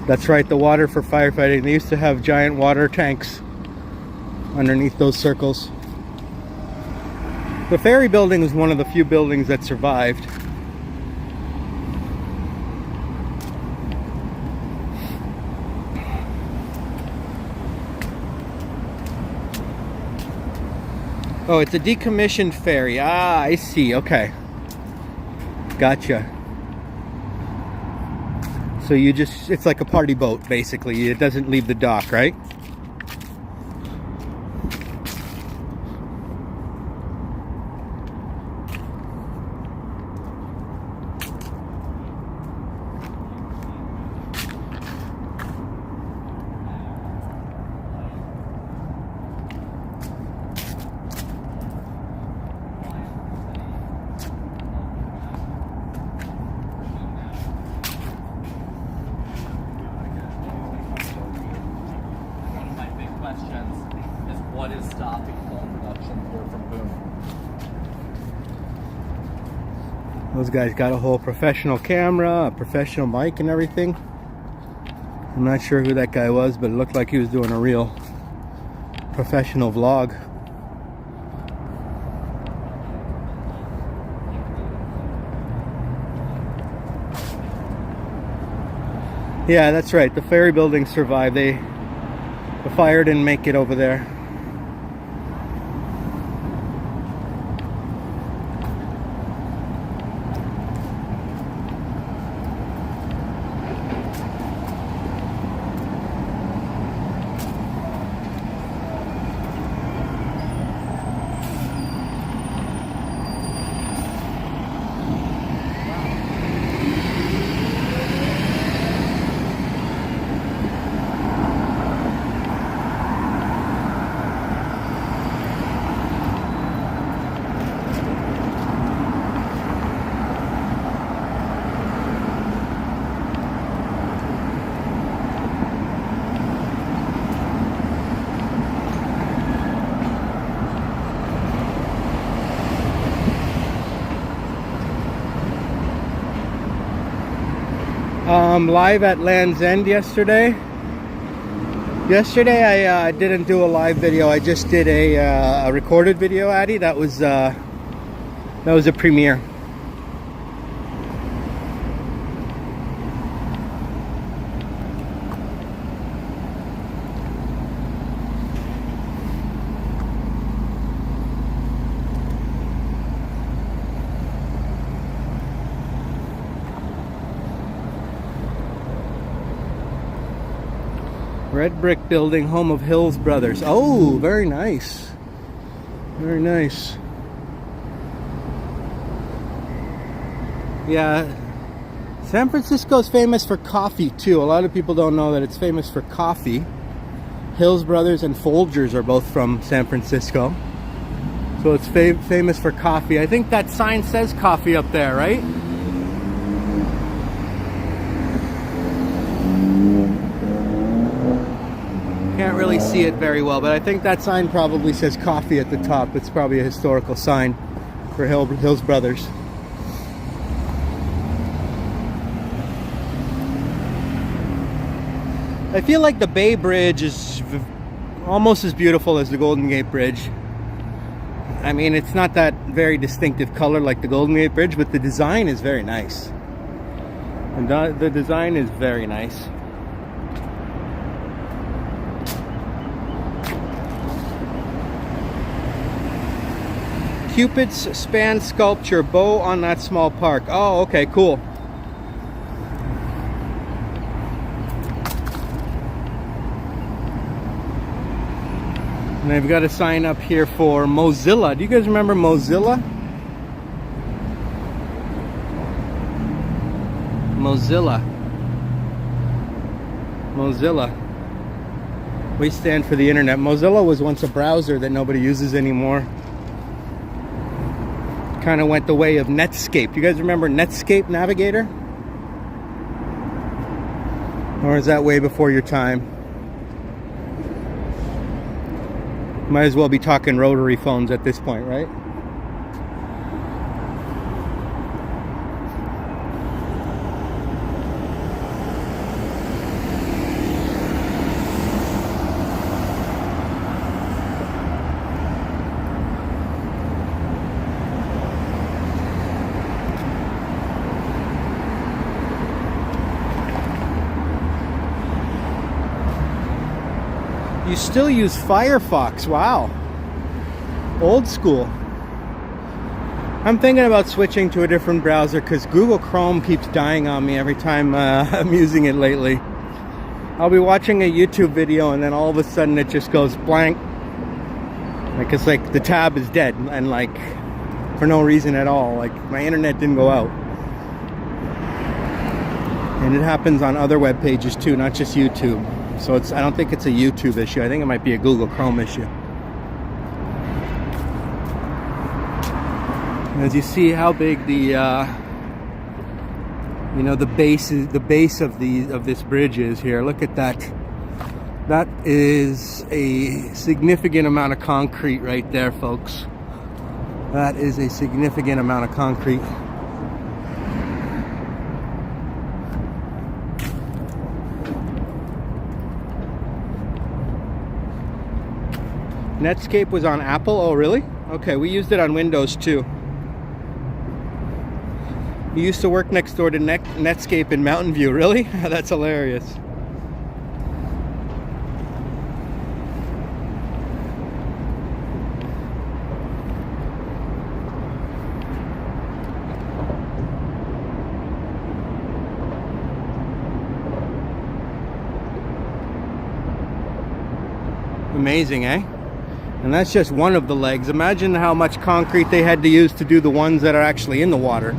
That's right, the water for firefighting. They used to have giant water tanks underneath those circles. The ferry building is one of the few buildings that survived. Oh, it's a decommissioned ferry. Ah, I see. Okay. Gotcha. So you just, it's like a party boat, basically. It doesn't leave the dock, right? What is stopping film production here from Boom? Those guys got a whole professional camera, a professional mic and everything. I'm not sure who that guy was, but it looked like he was doing a real professional vlog. Yeah, that's right. The ferry building survived. The fire didn't make it over there. Live at Land's End yesterday. Yesterday I didn't do a live video. I just did a recorded video, Addie. That was a premiere. Red brick building, home of Hills Brothers. Oh, very nice. Very nice. Yeah, San Francisco is famous for coffee too. A lot of people don't know that it's famous for coffee. Hills Brothers and Folgers are both from San Francisco. So it's famous for coffee. I think that sign says coffee up there, right? Can't really see it very well, but I think that sign probably says coffee at the top. It's probably a historical sign for Hills Brothers. I feel like the Bay Bridge is almost as beautiful as the Golden Gate Bridge. I mean, it's not that very distinctive color like the Golden Gate Bridge, but the design is very nice. And the design is very nice. Cupid's span sculpture, bow on that small park. Oh, okay, cool. And I've got a sign up here for Mozilla. Do you guys remember Mozilla? Mozilla. We stand for the internet. Mozilla was once a browser that nobody uses anymore. Kind of went the way of Netscape. You guys remember Netscape Navigator? Or is that way before your time? Might as well be talking rotary phones at this point, right? You still use Firefox, wow. Old school. I'm thinking about switching to a different browser because Google Chrome keeps dying on me every time I'm using it lately. I'll be watching a YouTube video and then all of a sudden it just goes blank. Like it's like the tab is dead and like for no reason at all. Like my internet didn't go out. And it happens on other web pages too, not just YouTube. So I don't think it's a YouTube issue. I think it might be a Google Chrome issue. As you see how big the the base of this bridge is here. Look at that. That is a significant amount of concrete right there, folks. That is a significant amount of concrete. Netscape was on Apple? Oh, really? Okay, we used it on Windows too. You used to work next door to Netscape in Mountain View, really? That's hilarious. Amazing, eh? And that's just one of the legs. Imagine how much concrete they had to use to do the ones that are actually in the water.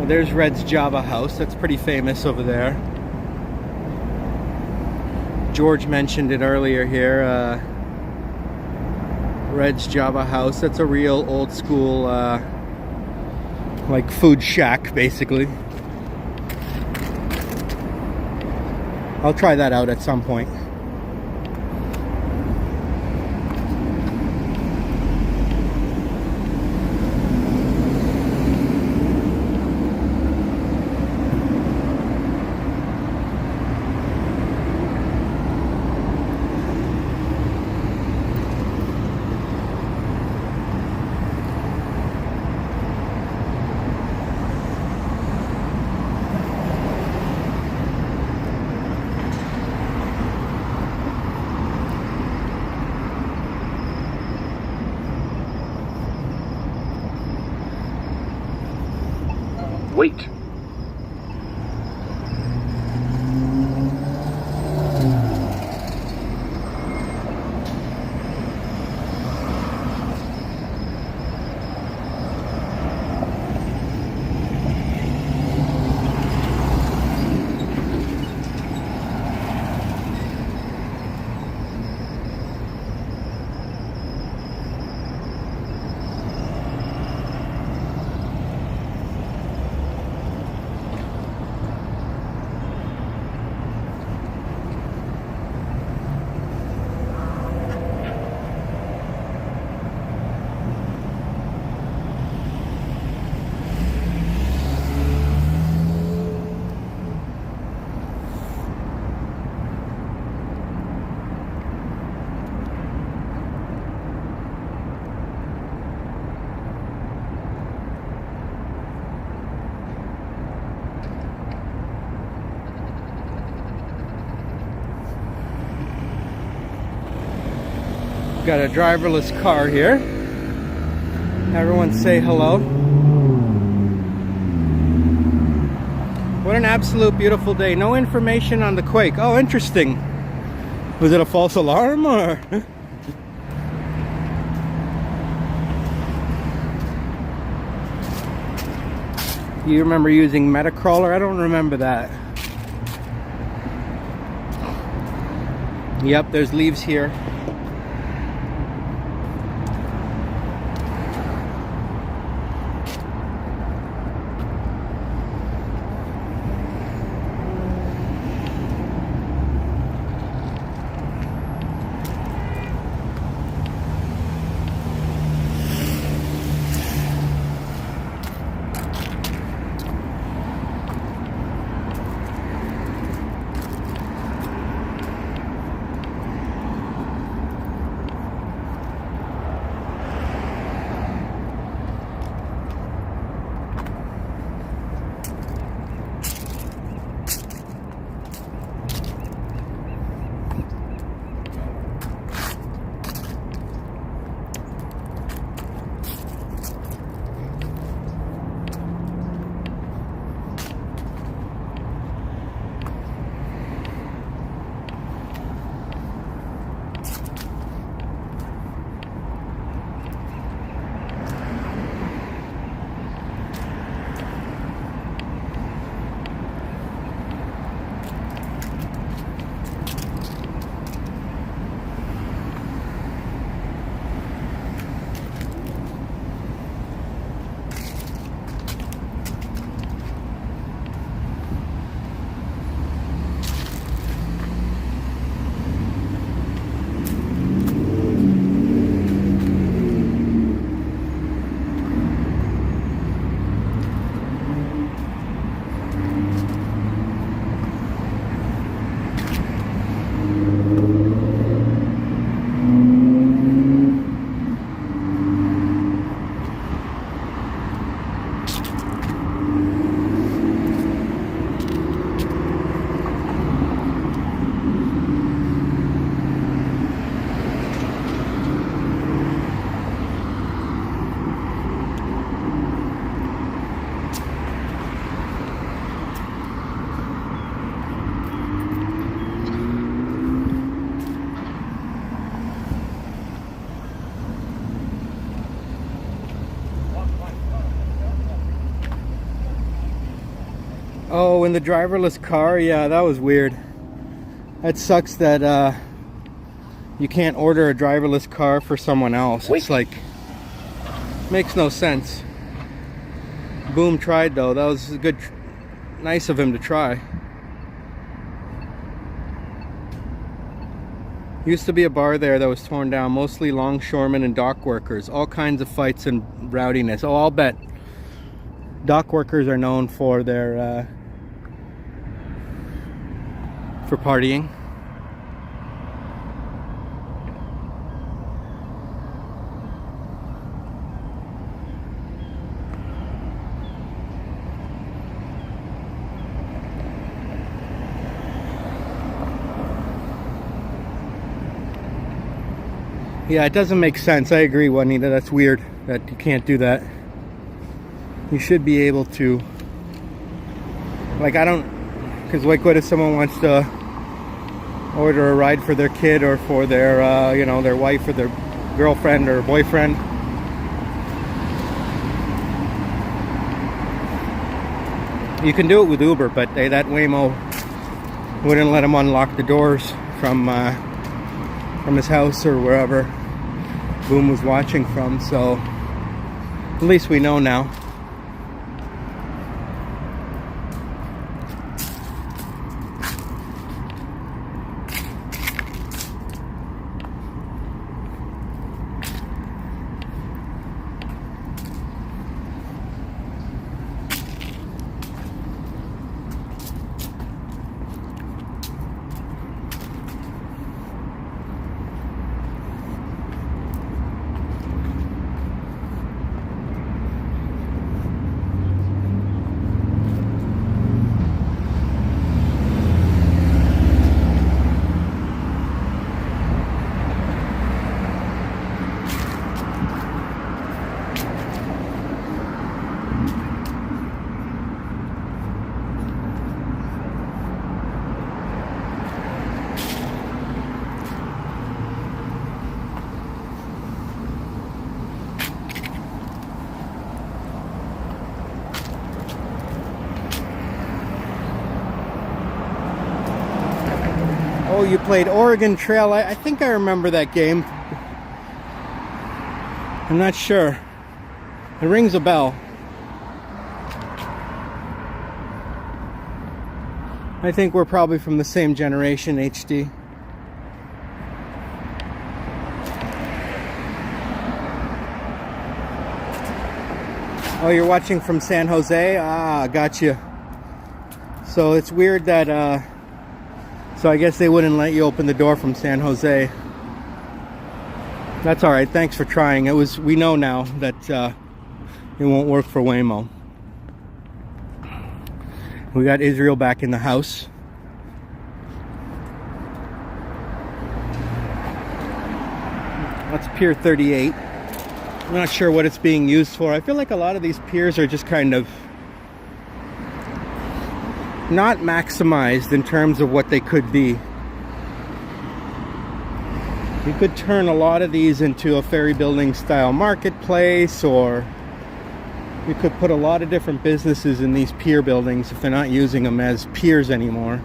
There's Red's Java House. That's pretty famous over there. George mentioned it earlier here. Red's Java House. That's a real old school like food shack basically. I'll try that out at some point. Wait. Got a driverless car here. Everyone say hello. What an absolute beautiful day. No information on the quake. Oh, interesting. Was it a false alarm or? You remember using Metacrawler? I don't remember that. Yep, there's leaves here. Oh, in the driverless car? Yeah, that was weird. That sucks that you can't order a driverless car for someone else. It's like, makes no sense. Boom tried though. That was good, nice of him to try. Used to be a bar there that was torn down, mostly longshoremen and dock workers. All kinds of fights and rowdiness. Oh, I'll bet dock workers are known for their for partying. Yeah, it doesn't make sense. I agree, Juanita. That's weird that you can't do that. You should be able to. Like, I don't, because like, what if someone wants to order a ride for their kid or for their, you know, their wife or their girlfriend or boyfriend? You can do it with Uber, but that Waymo wouldn't let him unlock the doors from his house or wherever Boom was watching from. So at least we know now. Oh, you played Oregon Trail. I think I remember that game. I'm not sure. It rings a bell. I think we're probably from the same generation, HD. Oh, you're watching from San Jose? Ah, gotcha. So it's weird that, so I guess they wouldn't let you open the door from San Jose. That's alright, thanks for trying. We know now that it won't work for Waymo. We got Israel back in the house. That's Pier 38. I'm not sure what it's being used for. I feel like a lot of these piers are just kind of not maximized in terms of what they could be. You could turn a lot of these into a ferry building style marketplace, or you could put a lot of different businesses in these pier buildings if they're not using them as piers anymore.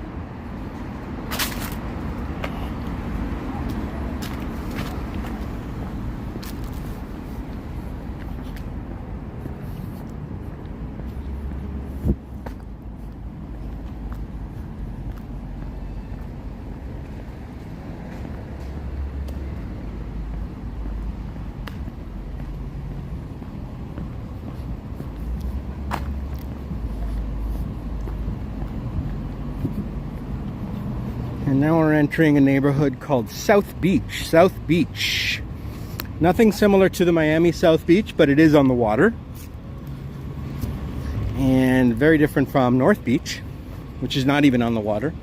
And now we're entering a neighborhood called South Beach. South Beach. Nothing similar to the Miami South Beach, but it is on the water. And very different from North Beach, which is not even on the water.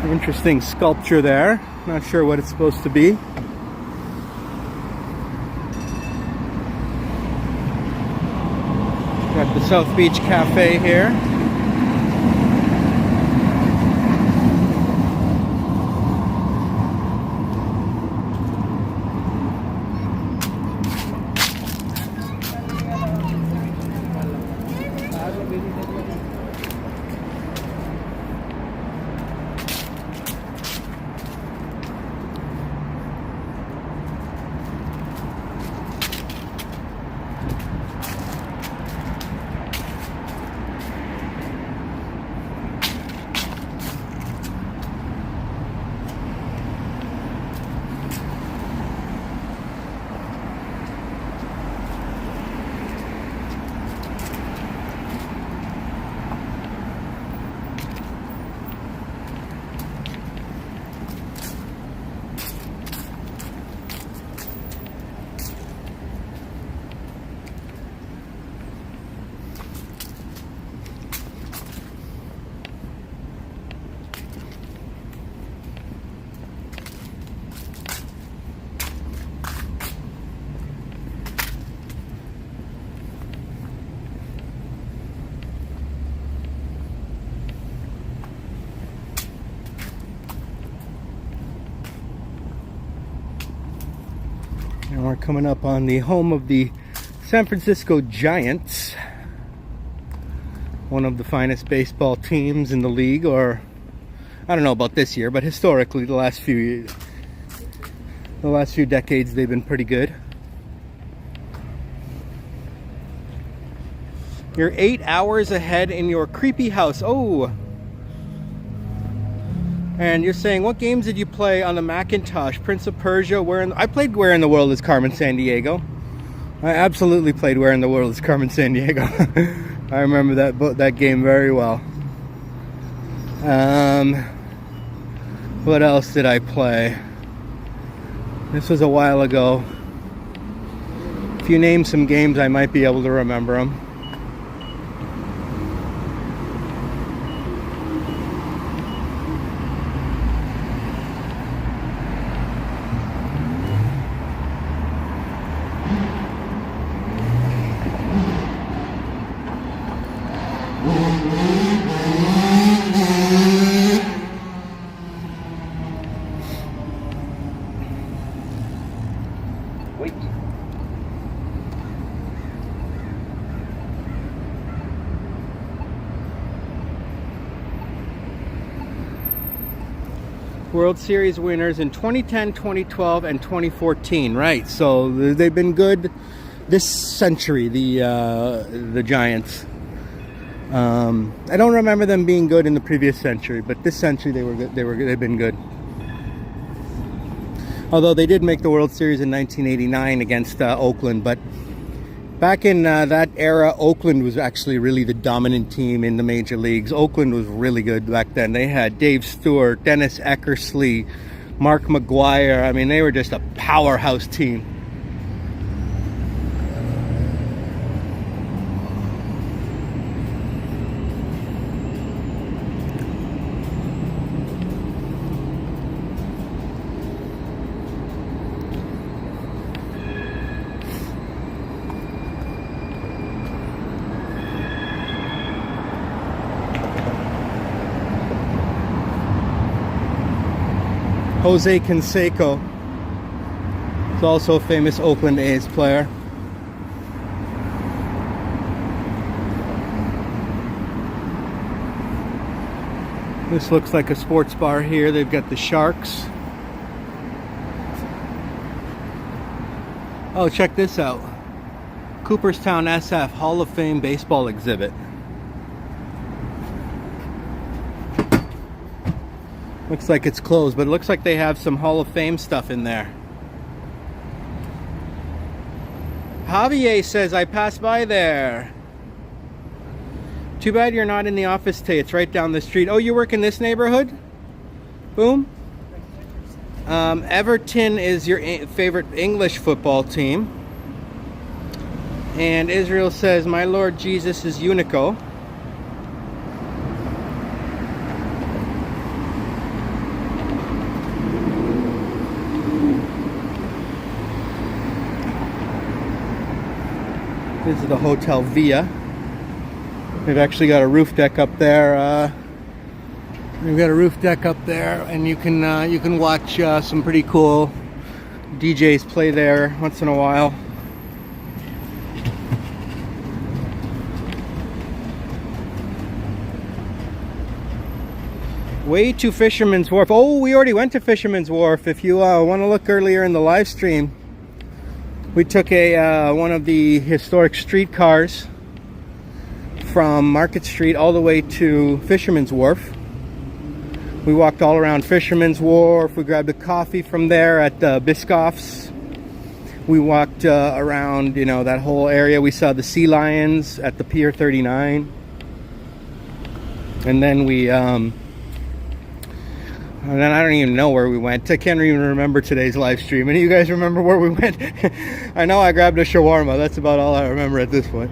Interesting sculpture there. Not sure what it's supposed to be. Got the South Beach Cafe here. And we're coming up on the home of the San Francisco Giants, one of the finest baseball teams in the league, or I don't know about this year, but historically the last few decades they've been pretty good. You're 8 hours ahead in your creepy house. Oh! And you're saying, what games did you play on the Macintosh? Prince of Persia? I played Where in the World is Carmen Sandiego. I absolutely played Where in the World is Carmen Sandiego. I remember that game very well. What else did I play? This was a while ago. If you name some games, I might be able to remember them. World Series winners in 2010, 2012, and 2014. Right, so they've been good this century, the Giants. I don't remember them being good in the previous century, but this century they were good. They've been good. Although they did make the World Series in 1989 against Oakland, but back in that era, Oakland was actually really the dominant team in the major leagues. Oakland was really good back then. They had Dave Stewart, Dennis Eckersley, Mark McGuire. I mean, they were just a powerhouse team. Jose Canseco is also a famous Oakland A's player. This looks like a sports bar here. They've got the Sharks. Oh, check this out. Cooperstown SF Hall of Fame baseball exhibit. Looks like it's closed, but it looks like they have some Hall of Fame stuff in there. Javier says, I passed by there. Too bad you're not in the office today. It's right down the street. Oh, you work in this neighborhood? Boom. Everton is your favorite English football team. And Israel says, my Lord Jesus is Unico. This is the Hotel Via. We've actually got a roof deck up there. We've got a roof deck up there, and you can watch some pretty cool DJs play there once in a while. Way to Fisherman's Wharf. Oh, we already went to Fisherman's Wharf. If you want to look earlier in the live stream, we took one of the historic streetcars from Market Street all the way to Fisherman's Wharf. We walked all around Fisherman's Wharf. We grabbed a coffee from there at Biscoff's. We walked around, you know, that whole area. We saw the sea lions at the Pier 39. And then and then I don't even know where we went. I can't even remember today's live stream. Any of you guys remember where we went? I know I grabbed a shawarma. That's about all I remember at this point.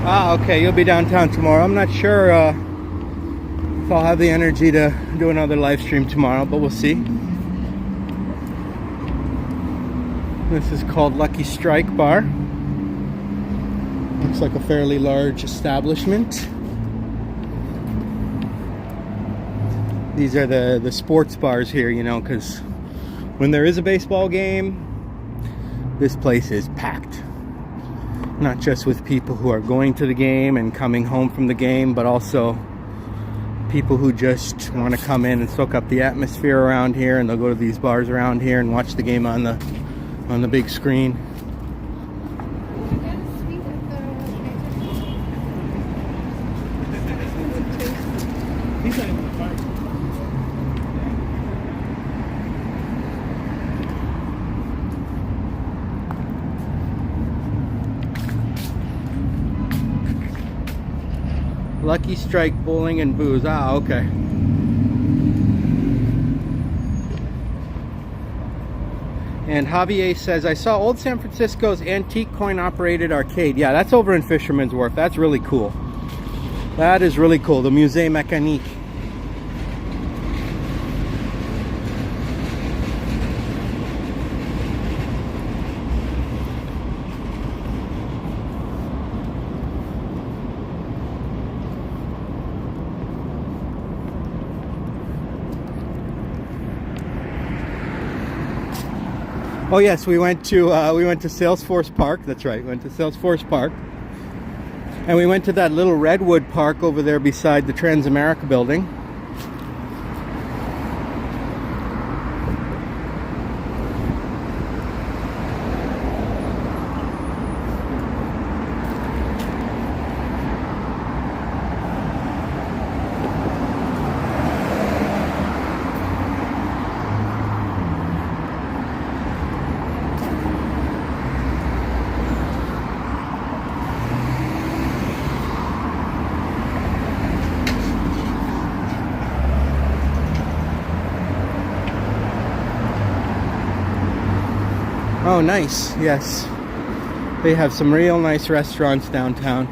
Ah, okay, you'll be downtown tomorrow. I'm not sure if I'll have the energy to do another live stream tomorrow, but we'll see. This is called Lucky Strike Bar. Looks like a fairly large establishment. These are the sports bars here, you know, because when there is a baseball game, this place is packed. Not just with people who are going to the game and coming home from the game, but also people who just want to come in and soak up the atmosphere around here, and they'll go to these bars around here and watch the game on the big screen. Lucky Strike Bowling and Booze. Ah, okay. And Javier says, I saw Old San Francisco's antique coin-operated arcade. Yeah, that's over in Fisherman's Wharf. That's really cool. That is really cool. The Musée Mécanique. Oh yes, we went to Salesforce Park. That's right, we went to Salesforce Park, and we went to that little redwood park over there beside the Transamerica building. Oh, nice. Yes. They have some real nice restaurants downtown.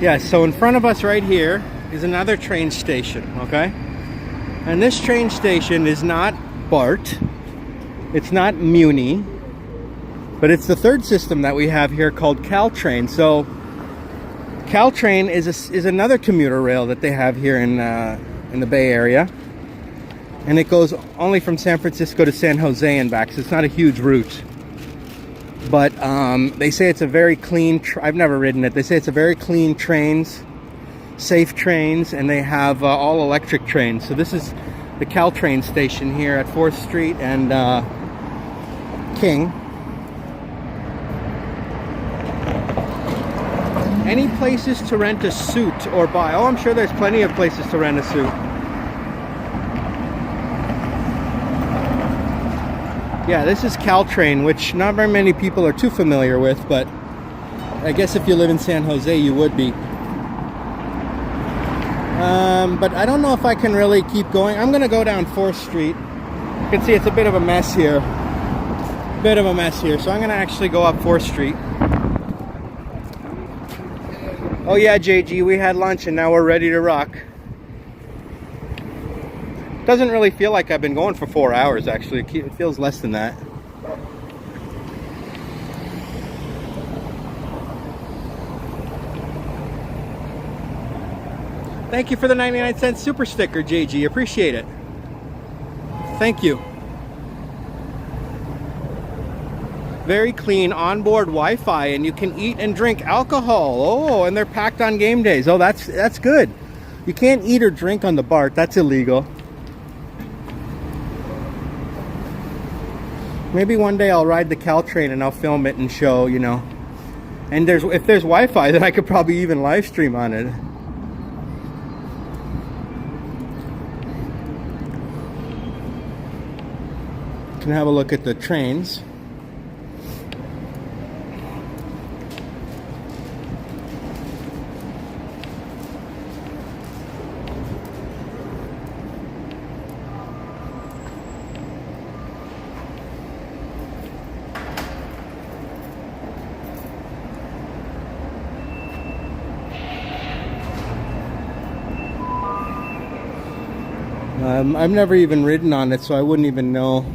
Yeah, so in front of us right here is another train station, okay? And this train station is not BART, it's not Muni, but it's the third system that we have here called Caltrain. So Caltrain is another commuter rail that they have here in the Bay Area, and it goes only from San Francisco to San Jose and back, so it's not a huge route. But they say it's a very clean, I've never ridden it, they say it's a very clean trains, safe trains, and they have all electric trains. So this is the Caltrain station here at 4th Street and King. Any places to rent a suit or buy? Oh, I'm sure there's plenty of places to rent a suit. Yeah, this is Caltrain, which not very many people are too familiar with, but I guess if you live in San Jose, you would be. But I don't know if I can really keep going. I'm going to go down 4th Street. You can see it's a bit of a mess here. So I'm going to actually go up 4th Street. Oh yeah, JG, we had lunch and now we're ready to rock. Doesn't really feel like I've been going for 4 hours, actually. It feels less than that. Thank you for the 99-cent super sticker, JG. Appreciate it. Thank you. Very clean onboard Wi-Fi, and you can eat and drink alcohol. Oh, and they're packed on game days. Oh, that's good. You can't eat or drink on the BART. That's illegal. Maybe one day I'll ride the Caltrain and I'll film it and show, you know. And if there's Wi-Fi, then I could probably even live stream on it. You can have a look at the trains. I've never even ridden on it, so I wouldn't even know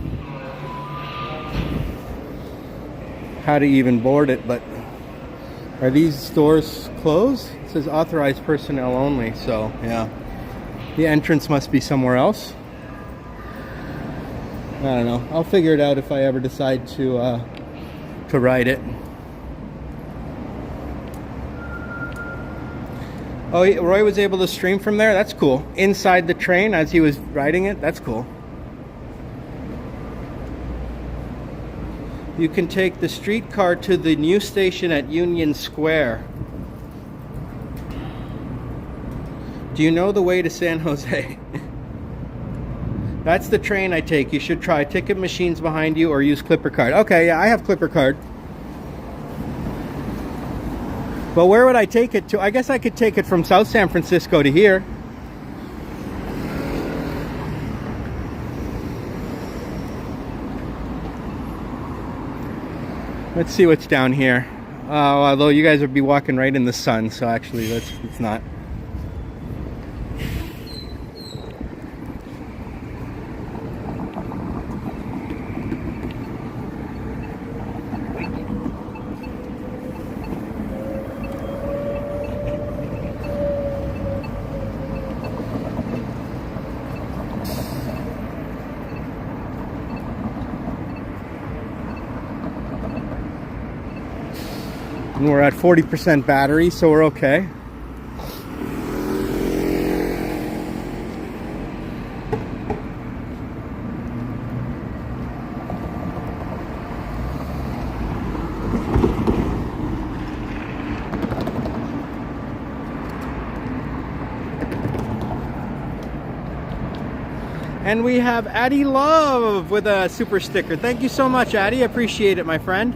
how to even board it, but Are these doors closed? It says authorized personnel only, so yeah. The entrance must be somewhere else. I don't know. I'll figure it out if I ever decide to ride it. Oh, Roy was able to stream from there? That's cool. Inside the train as he was riding it? That's cool. You can take the streetcar to the new station at Union Square. Do you know the way to San Jose? That's the train I take. You should try ticket machines behind you or use Clipper Card. Okay, yeah, I have Clipper Card. But where would I take it to? I guess I could take it from South San Francisco to here. Let's see what's down here. Although you guys would be walking right in the sun, so actually it's not. And we're at 40% battery, so we're okay. And we have Addie Love with a super sticker. Thank you so much, Addie. Appreciate it, my friend.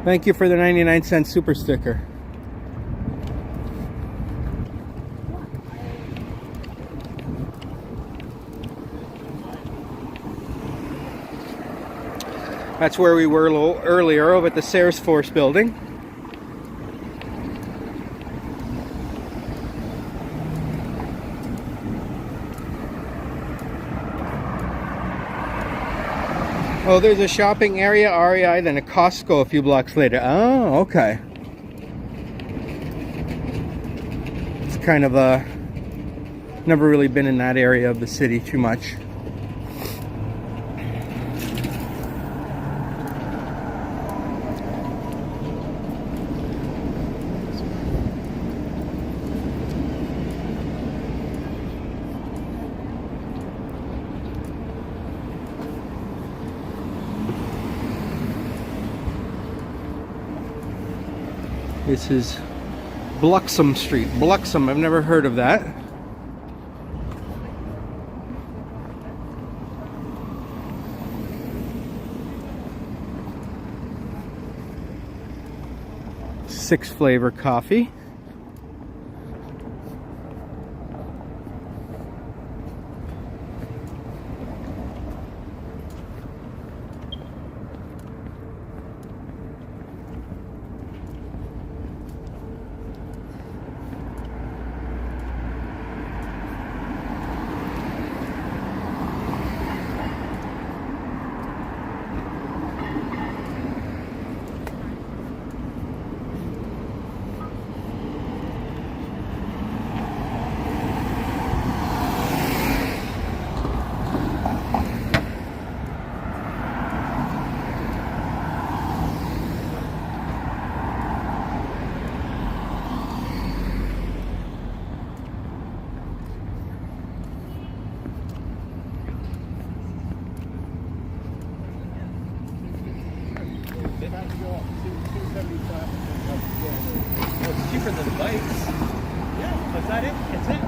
Thank you for the 99-cent super sticker. That's where we were a little earlier, over at the Salesforce building. Oh, there's a shopping area, REI, then a Costco a few blocks later. Oh, okay. It's kind of never really been in that area of the city too much. This is Bluxom Street. Bluxom, I've never heard of that. Six flavor coffee. It's cheaper than bikes. Yeah, is that it? It's it.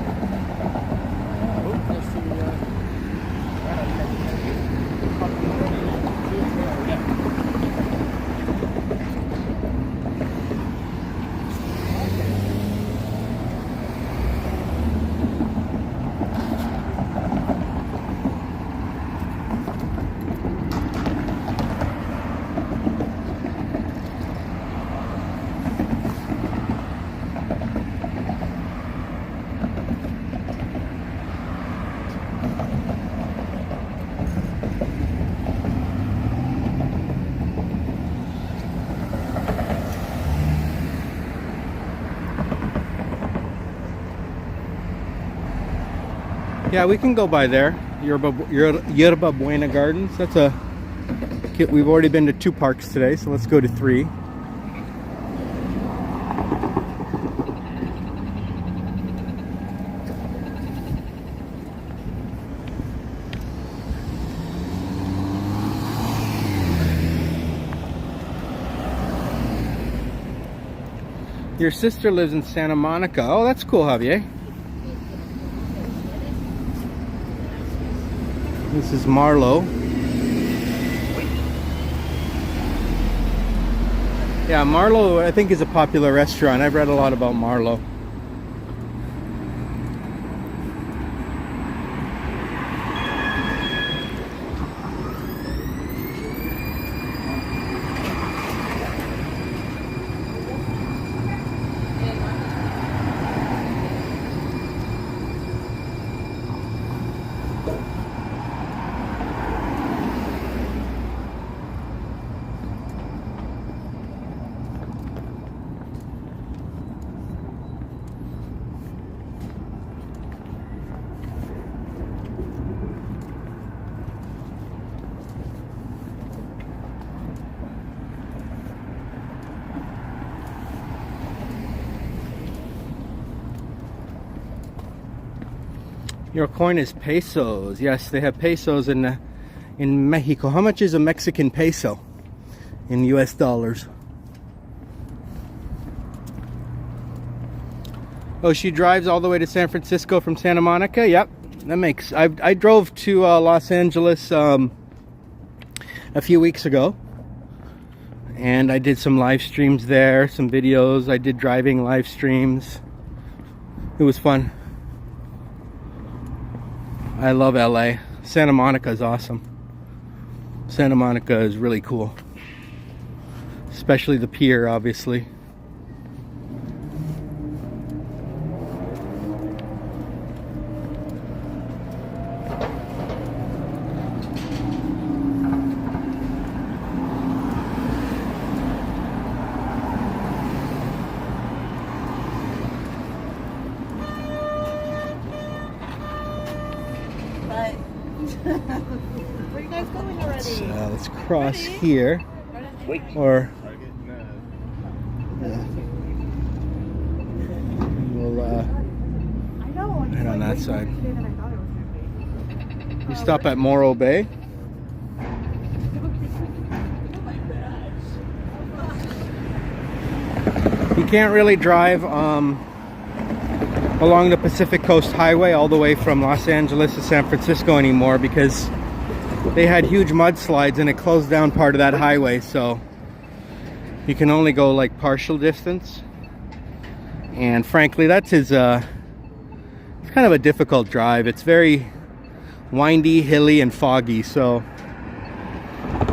Yeah, we can go by there. Yerba Buena Gardens. That's a. We've already been to 2 parks today, so let's go to 3. Your sister lives in Santa Monica. Oh, that's cool, Javier. This is Marlowe. Yeah, Marlowe, I think, is a popular restaurant. I've read a lot about Marlowe. Your coin is pesos. Yes, they have pesos in Mexico. How much is a Mexican peso in US dollars? Oh, she drives all the way to San Francisco from Santa Monica? Yep, that makes... I drove to Los Angeles a few weeks ago. And I did some live streams there, some videos. I did driving live streams. It was fun. I love LA. Santa Monica is awesome. Santa Monica is really cool. Especially the pier, obviously. Where are you guys going already? Let's cross here. Or we'll head on that side. You stop at Morro Bay. You can't really drive along the Pacific Coast Highway all the way from Los Angeles to San Francisco anymore because they had huge mudslides and it closed down part of that highway, so you can only go like partial distance. And frankly, that's it's kind of a difficult drive. It's very windy, hilly, and foggy, so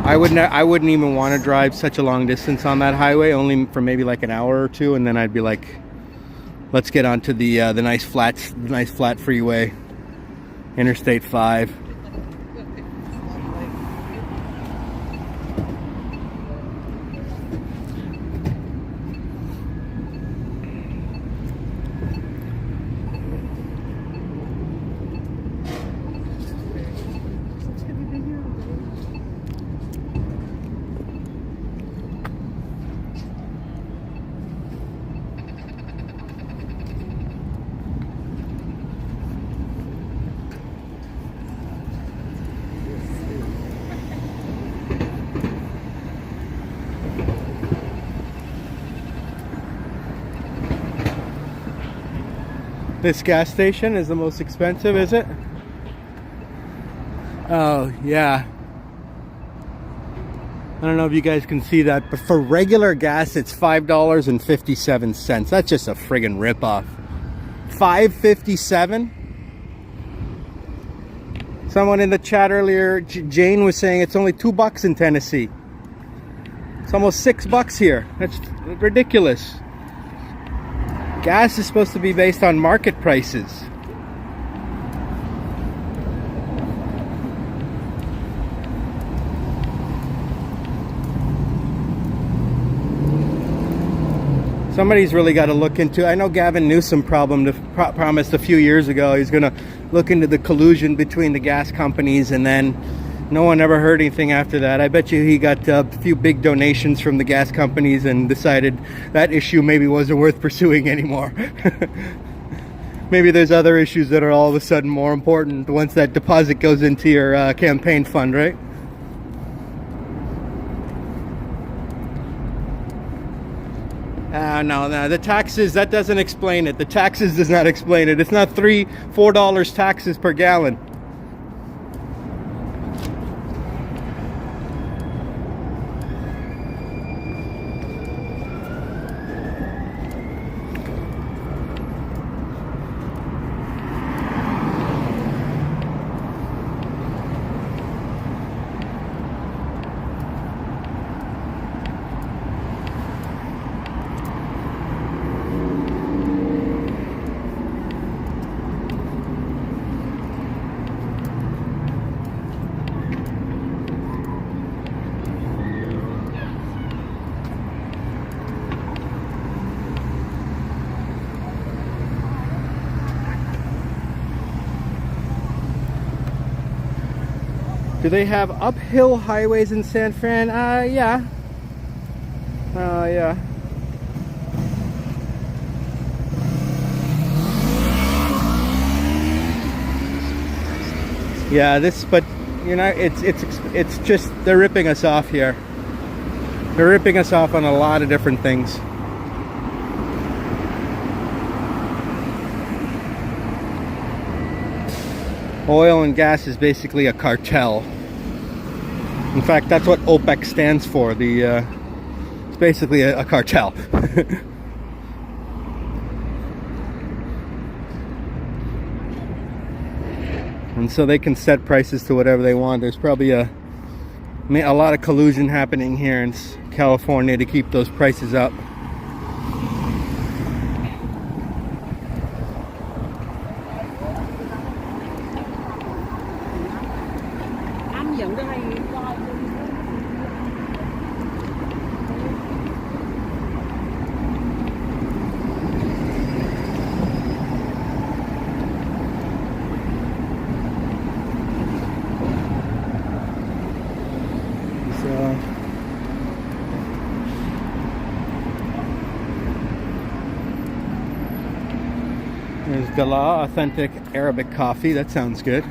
I wouldn't even want to drive such a long distance on that highway, only for maybe like an hour or two, and then I'd be like, let's get onto the nice flat freeway, Interstate 5. This gas station is the most expensive, is it? Oh, yeah. I don't know if you guys can see that, but for regular gas, it's $5.57. That's just a friggin' ripoff. $5.57? Someone in the chat earlier, Jane, was saying it's only $2 in Tennessee. It's almost $6 here. That's ridiculous. Gas is supposed to be based on market prices. Somebody's really got to look into. I know Gavin Newsom promised a few years ago he's going to look into the collusion between the gas companies, and then no one ever heard anything after that. I bet you he got a few big donations from the gas companies and decided that issue maybe wasn't worth pursuing anymore. Maybe there's other issues that are all of a sudden more important once that deposit goes into your campaign fund, right? No, the taxes, that doesn't explain it. The taxes does not explain it. It's not $3-4 taxes per gallon. Do they have uphill highways in San Fran? Yeah. Yeah. Yeah, but you know, it's just they're ripping us off here. They're ripping us off on a lot of different things. Oil and gas is basically a cartel. In fact, that's what OPEC stands for. It's basically a cartel. And so they can set prices to whatever they want. There's probably a lot of collusion happening here in California to keep those prices up. There's Gala authentic Arabic coffee. That sounds good.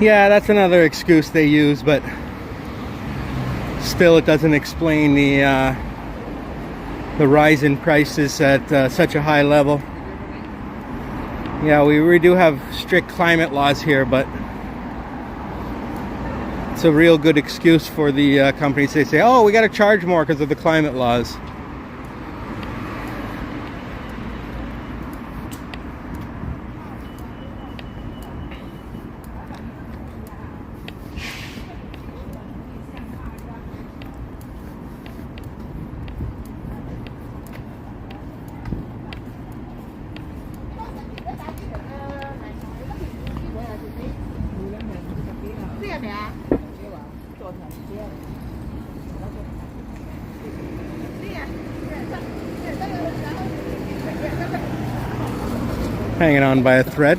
Yeah, that's another excuse they use, but still it doesn't explain the rise in prices at such a high level. Yeah, we do have strict climate laws here, but it's a real good excuse for the companies. They say, oh, we got to charge more because of the climate laws. Hanging on by a thread.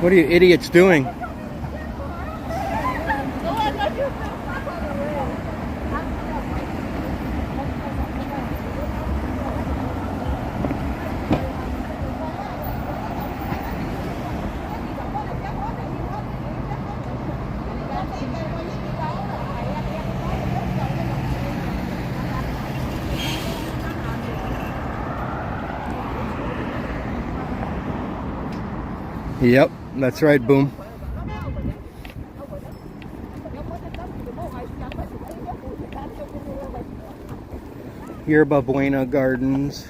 What are you idiots doing? Yep, that's right, Boom. Yerba Buena Gardens.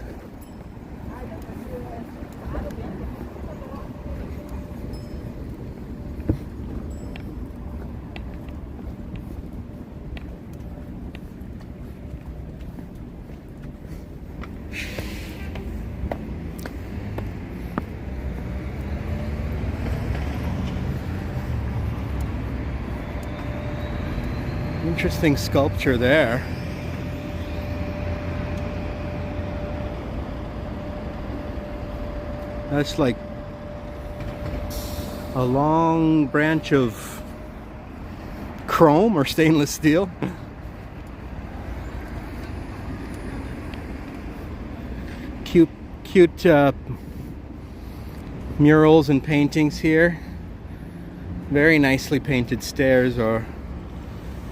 Interesting sculpture there. That's like a long branch of chrome or stainless steel. Cute murals and paintings here. Very nicely painted stairs or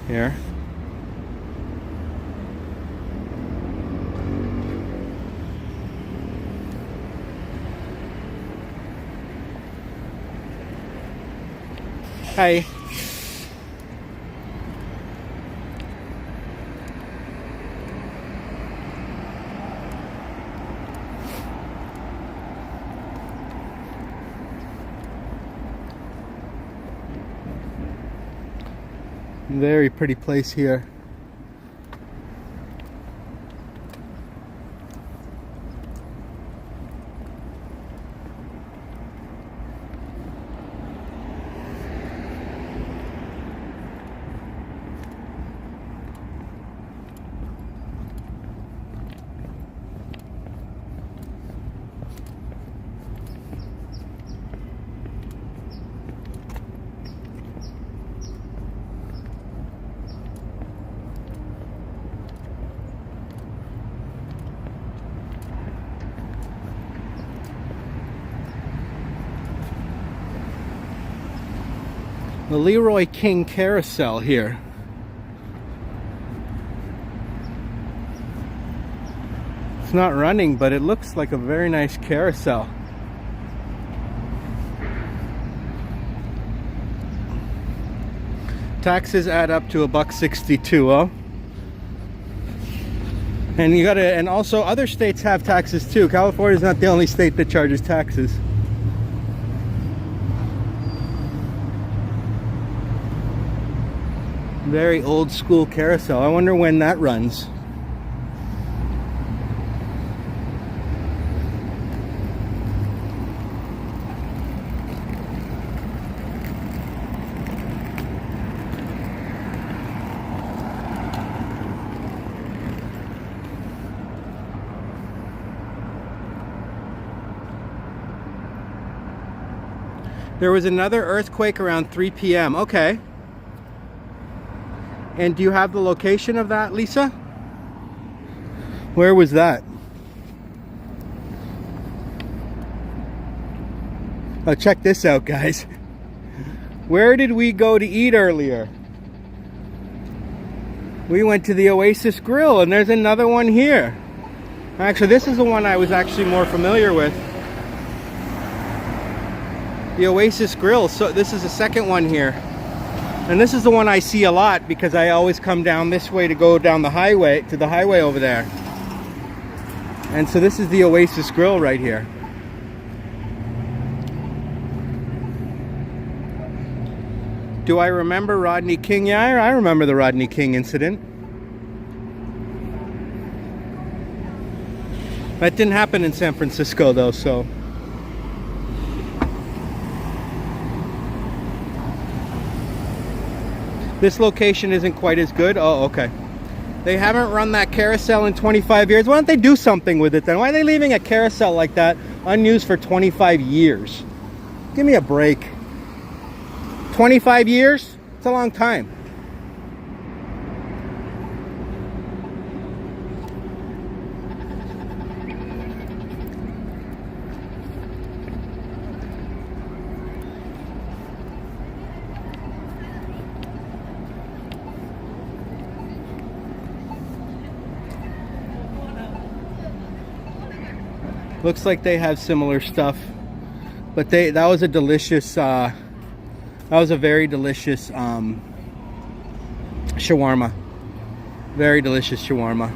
here. Hi. Very pretty place here. The Leroy King Carousel here. It's not running, but it looks like a very nice carousel. Taxes add up to $1.62, huh? And you gotta, and also other states have taxes too. California's not the only state that charges taxes. Very old school carousel. I wonder when that runs. There was another earthquake around 3 p.m. Okay. And do you have the location of that, Lisa? Where was that? Oh, check this out, guys. Where did we go to eat earlier? We went to the Oasis Grill, and there's another one here. Actually, this is the one I was actually more familiar with. The Oasis Grill. So this is the second one here. And this is the one I see a lot because I always come down this way to go down the highway, to the highway over there. And so this is the Oasis Grill right here. Do I remember Rodney King? Yeah, I remember the Rodney King incident. That didn't happen in San Francisco though, so. This location isn't quite as good. Oh, okay. They haven't run that carousel in 25 years. Why don't they do something with it then? Why are they leaving a carousel like that unused for 25 years? Give me a break. 25 years? It's a long time. Looks like they have similar stuff, but that was a delicious that was a very delicious shawarma. Very delicious shawarma.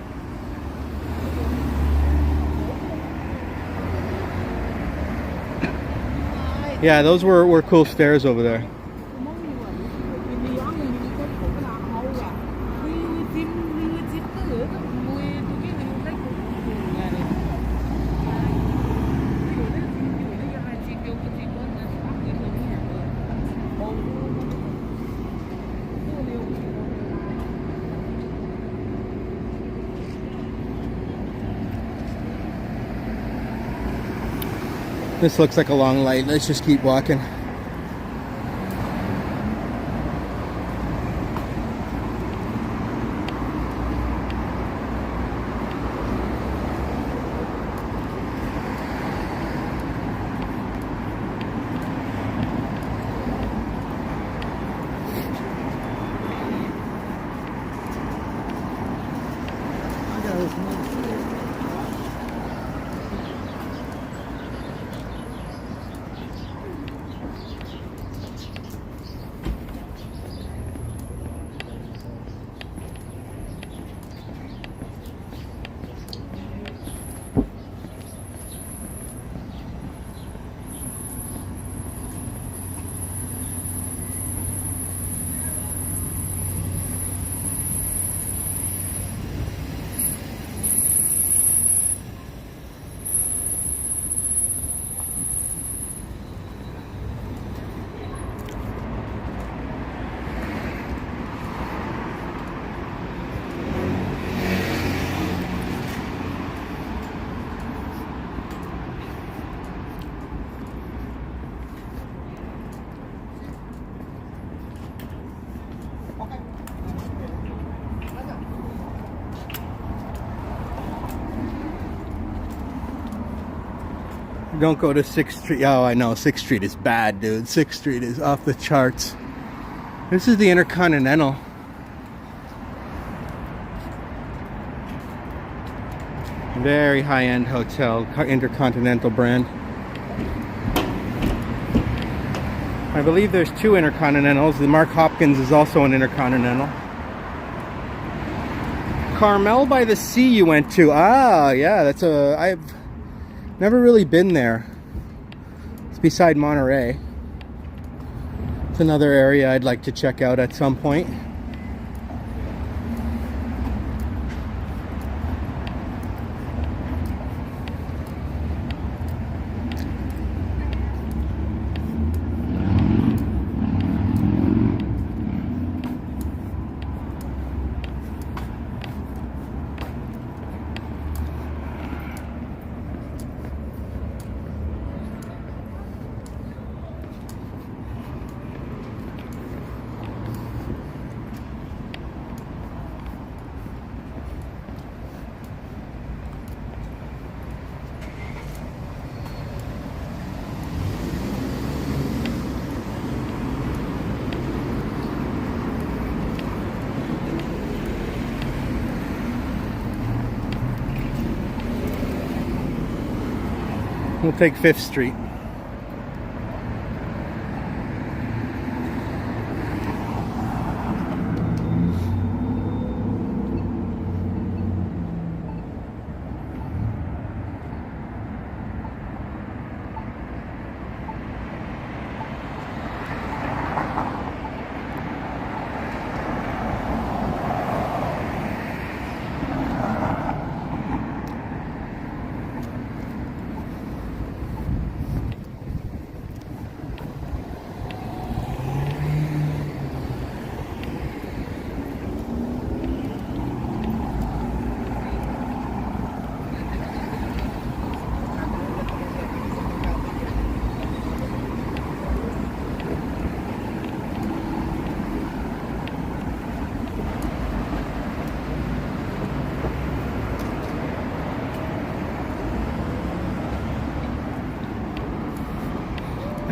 Yeah, those were cool stairs over there. This looks like a long light. Let's just keep walking. Don't go to 6th Street. Oh, I know. 6th Street is bad, dude. 6th Street is off the charts. This is the Intercontinental. Very high-end hotel. Intercontinental brand. I believe there's 2 Intercontinentals. The Mark Hopkins is also an Intercontinental. Carmel by the Sea you went to. Ah, yeah. That's a... I've never really been there. It's beside Monterey. It's another area I'd like to check out at some point. We'll take 5th Street.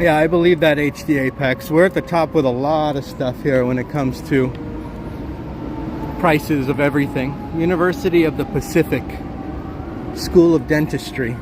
Yeah, I believe that HD Apex. We're at the top with a lot of stuff here when it comes to prices of everything. University of the Pacific School of Dentistry.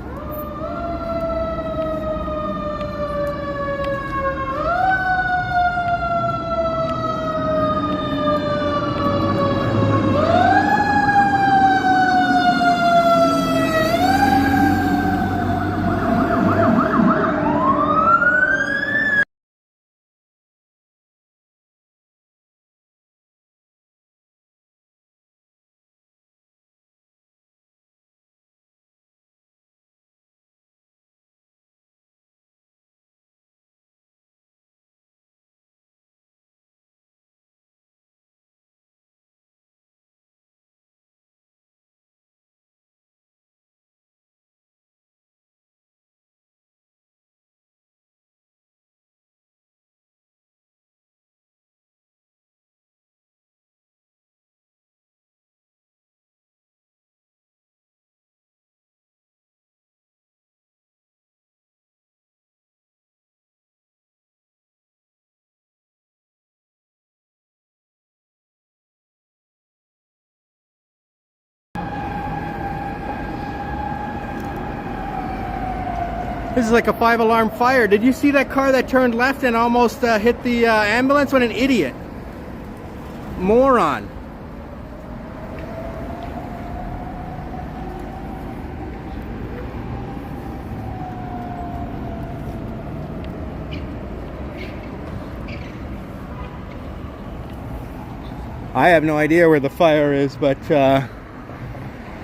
This is like a 5-alarm fire. Did you see that car that turned left and almost hit the ambulance? What an idiot. Moron. I have no idea where the fire is, but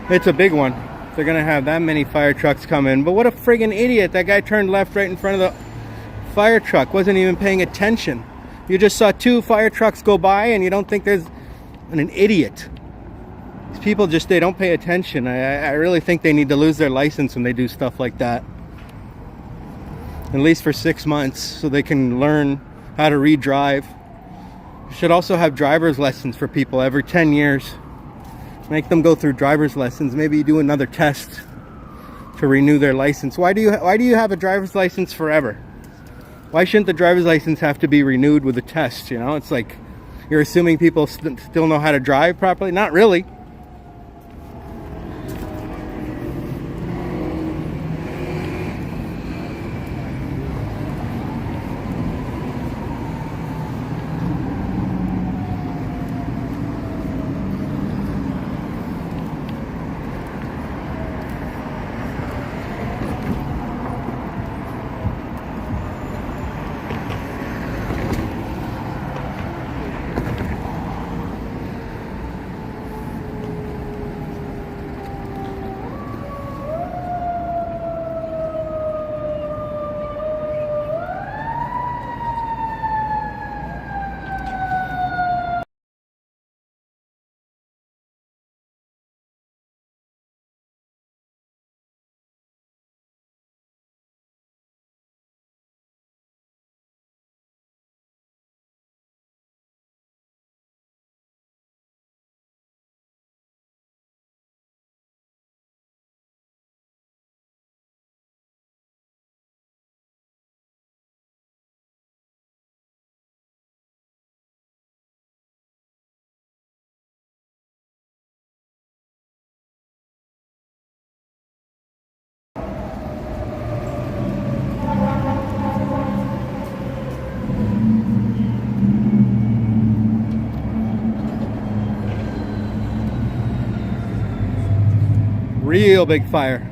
it's a big one. They're gonna have that many fire trucks come in. But what a friggin' idiot. That guy turned left right in front of the fire truck. Wasn't even paying attention. You just saw 2 fire trucks go by and you don't think there's an idiot. These people just, they don't pay attention. I really think they need to lose their license when they do stuff like that. At least for 6 months so they can learn how to re-drive. Should also have driver's lessons for people every 10 years. Make them go through driver's lessons. Maybe do another test to renew their license. Why do you have a driver's license forever? Why shouldn't the driver's license have to be renewed with a test? You know, it's like you're assuming people still know how to drive properly. Not really. Real big fire.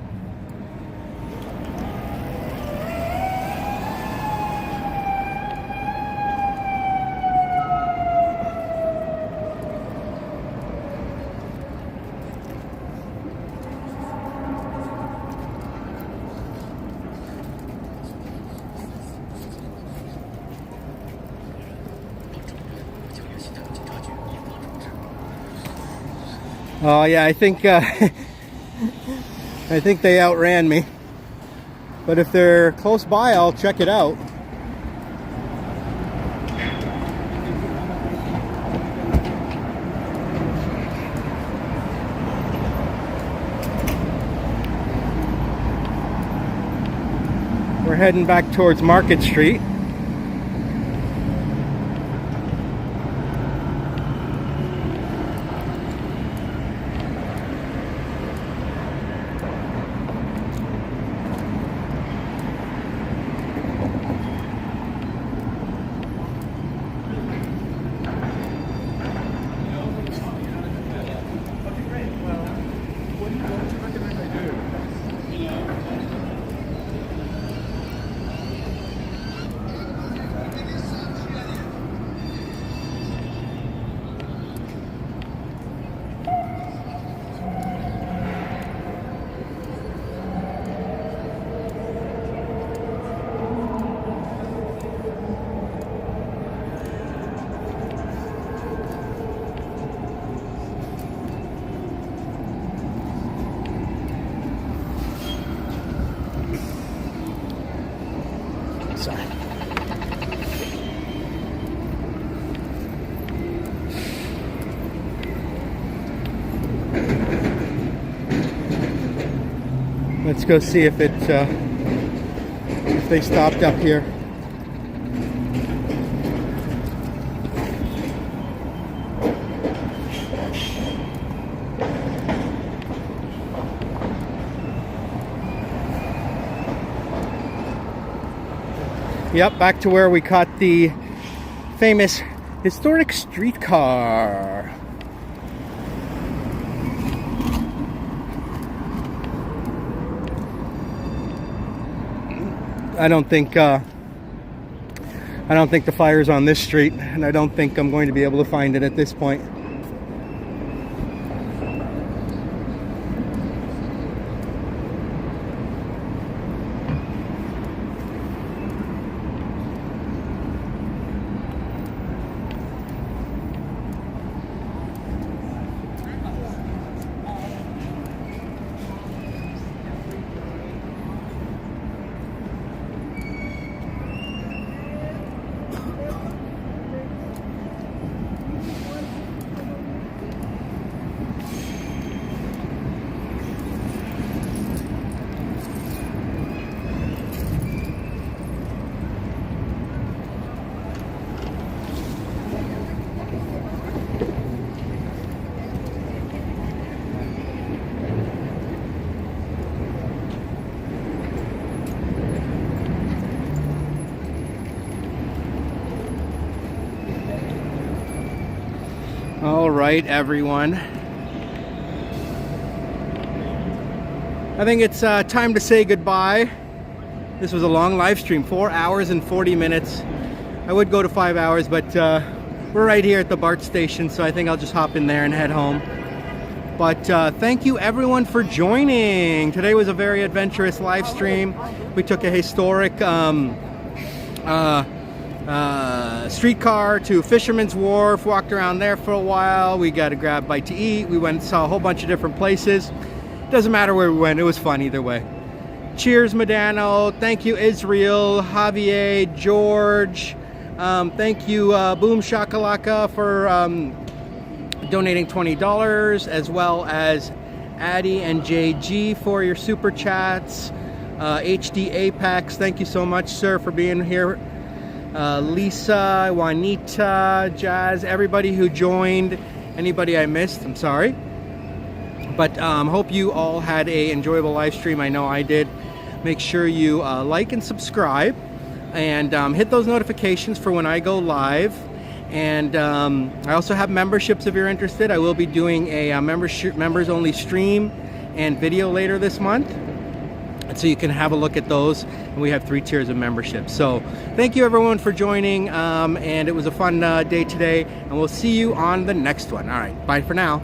Oh yeah, I think I think they outran me. But if they're close by, I'll check it out. We're heading back towards Market Street. Let's go see if if they stopped up here. Yep, back to where we caught the famous historic streetcar. I don't think the fire's on this street, and I don't think I'm going to be able to find it at this point. All right, everyone. I think it's time to say goodbye. This was a long live stream, 4 hours and 40 minutes. I would go to 5 hours, but we're right here at the BART station, so I think I'll just hop in there and head home. But thank you everyone for joining. Today was a very adventurous live stream. We took a historic streetcar to Fisherman's Wharf, walked around there for a while. We got to grab a bite to eat. We went and saw a whole bunch of different places. Doesn't matter where we went, it was fun either way. Cheers, Medano. Thank you, Israel, Javier, George. Thank you, Boom Shakalaka, for donating $20, as well as Addie and JG for your super chats. HD Apex, thank you so much, sir, for being here. Lisa, Juanita, Jazz, everybody who joined. Anybody I missed, I'm sorry. But hope you all had a enjoyable live stream. I know I did. Make sure you like and subscribe, and hit those notifications for when I go live. And I also have memberships if you're interested. I will be doing a members only stream and video later this month, and so you can have a look at those. And we have 3 tiers of membership. So thank you everyone for joining, and it was a fun day today, and we'll see you on the next one. All right, bye for now.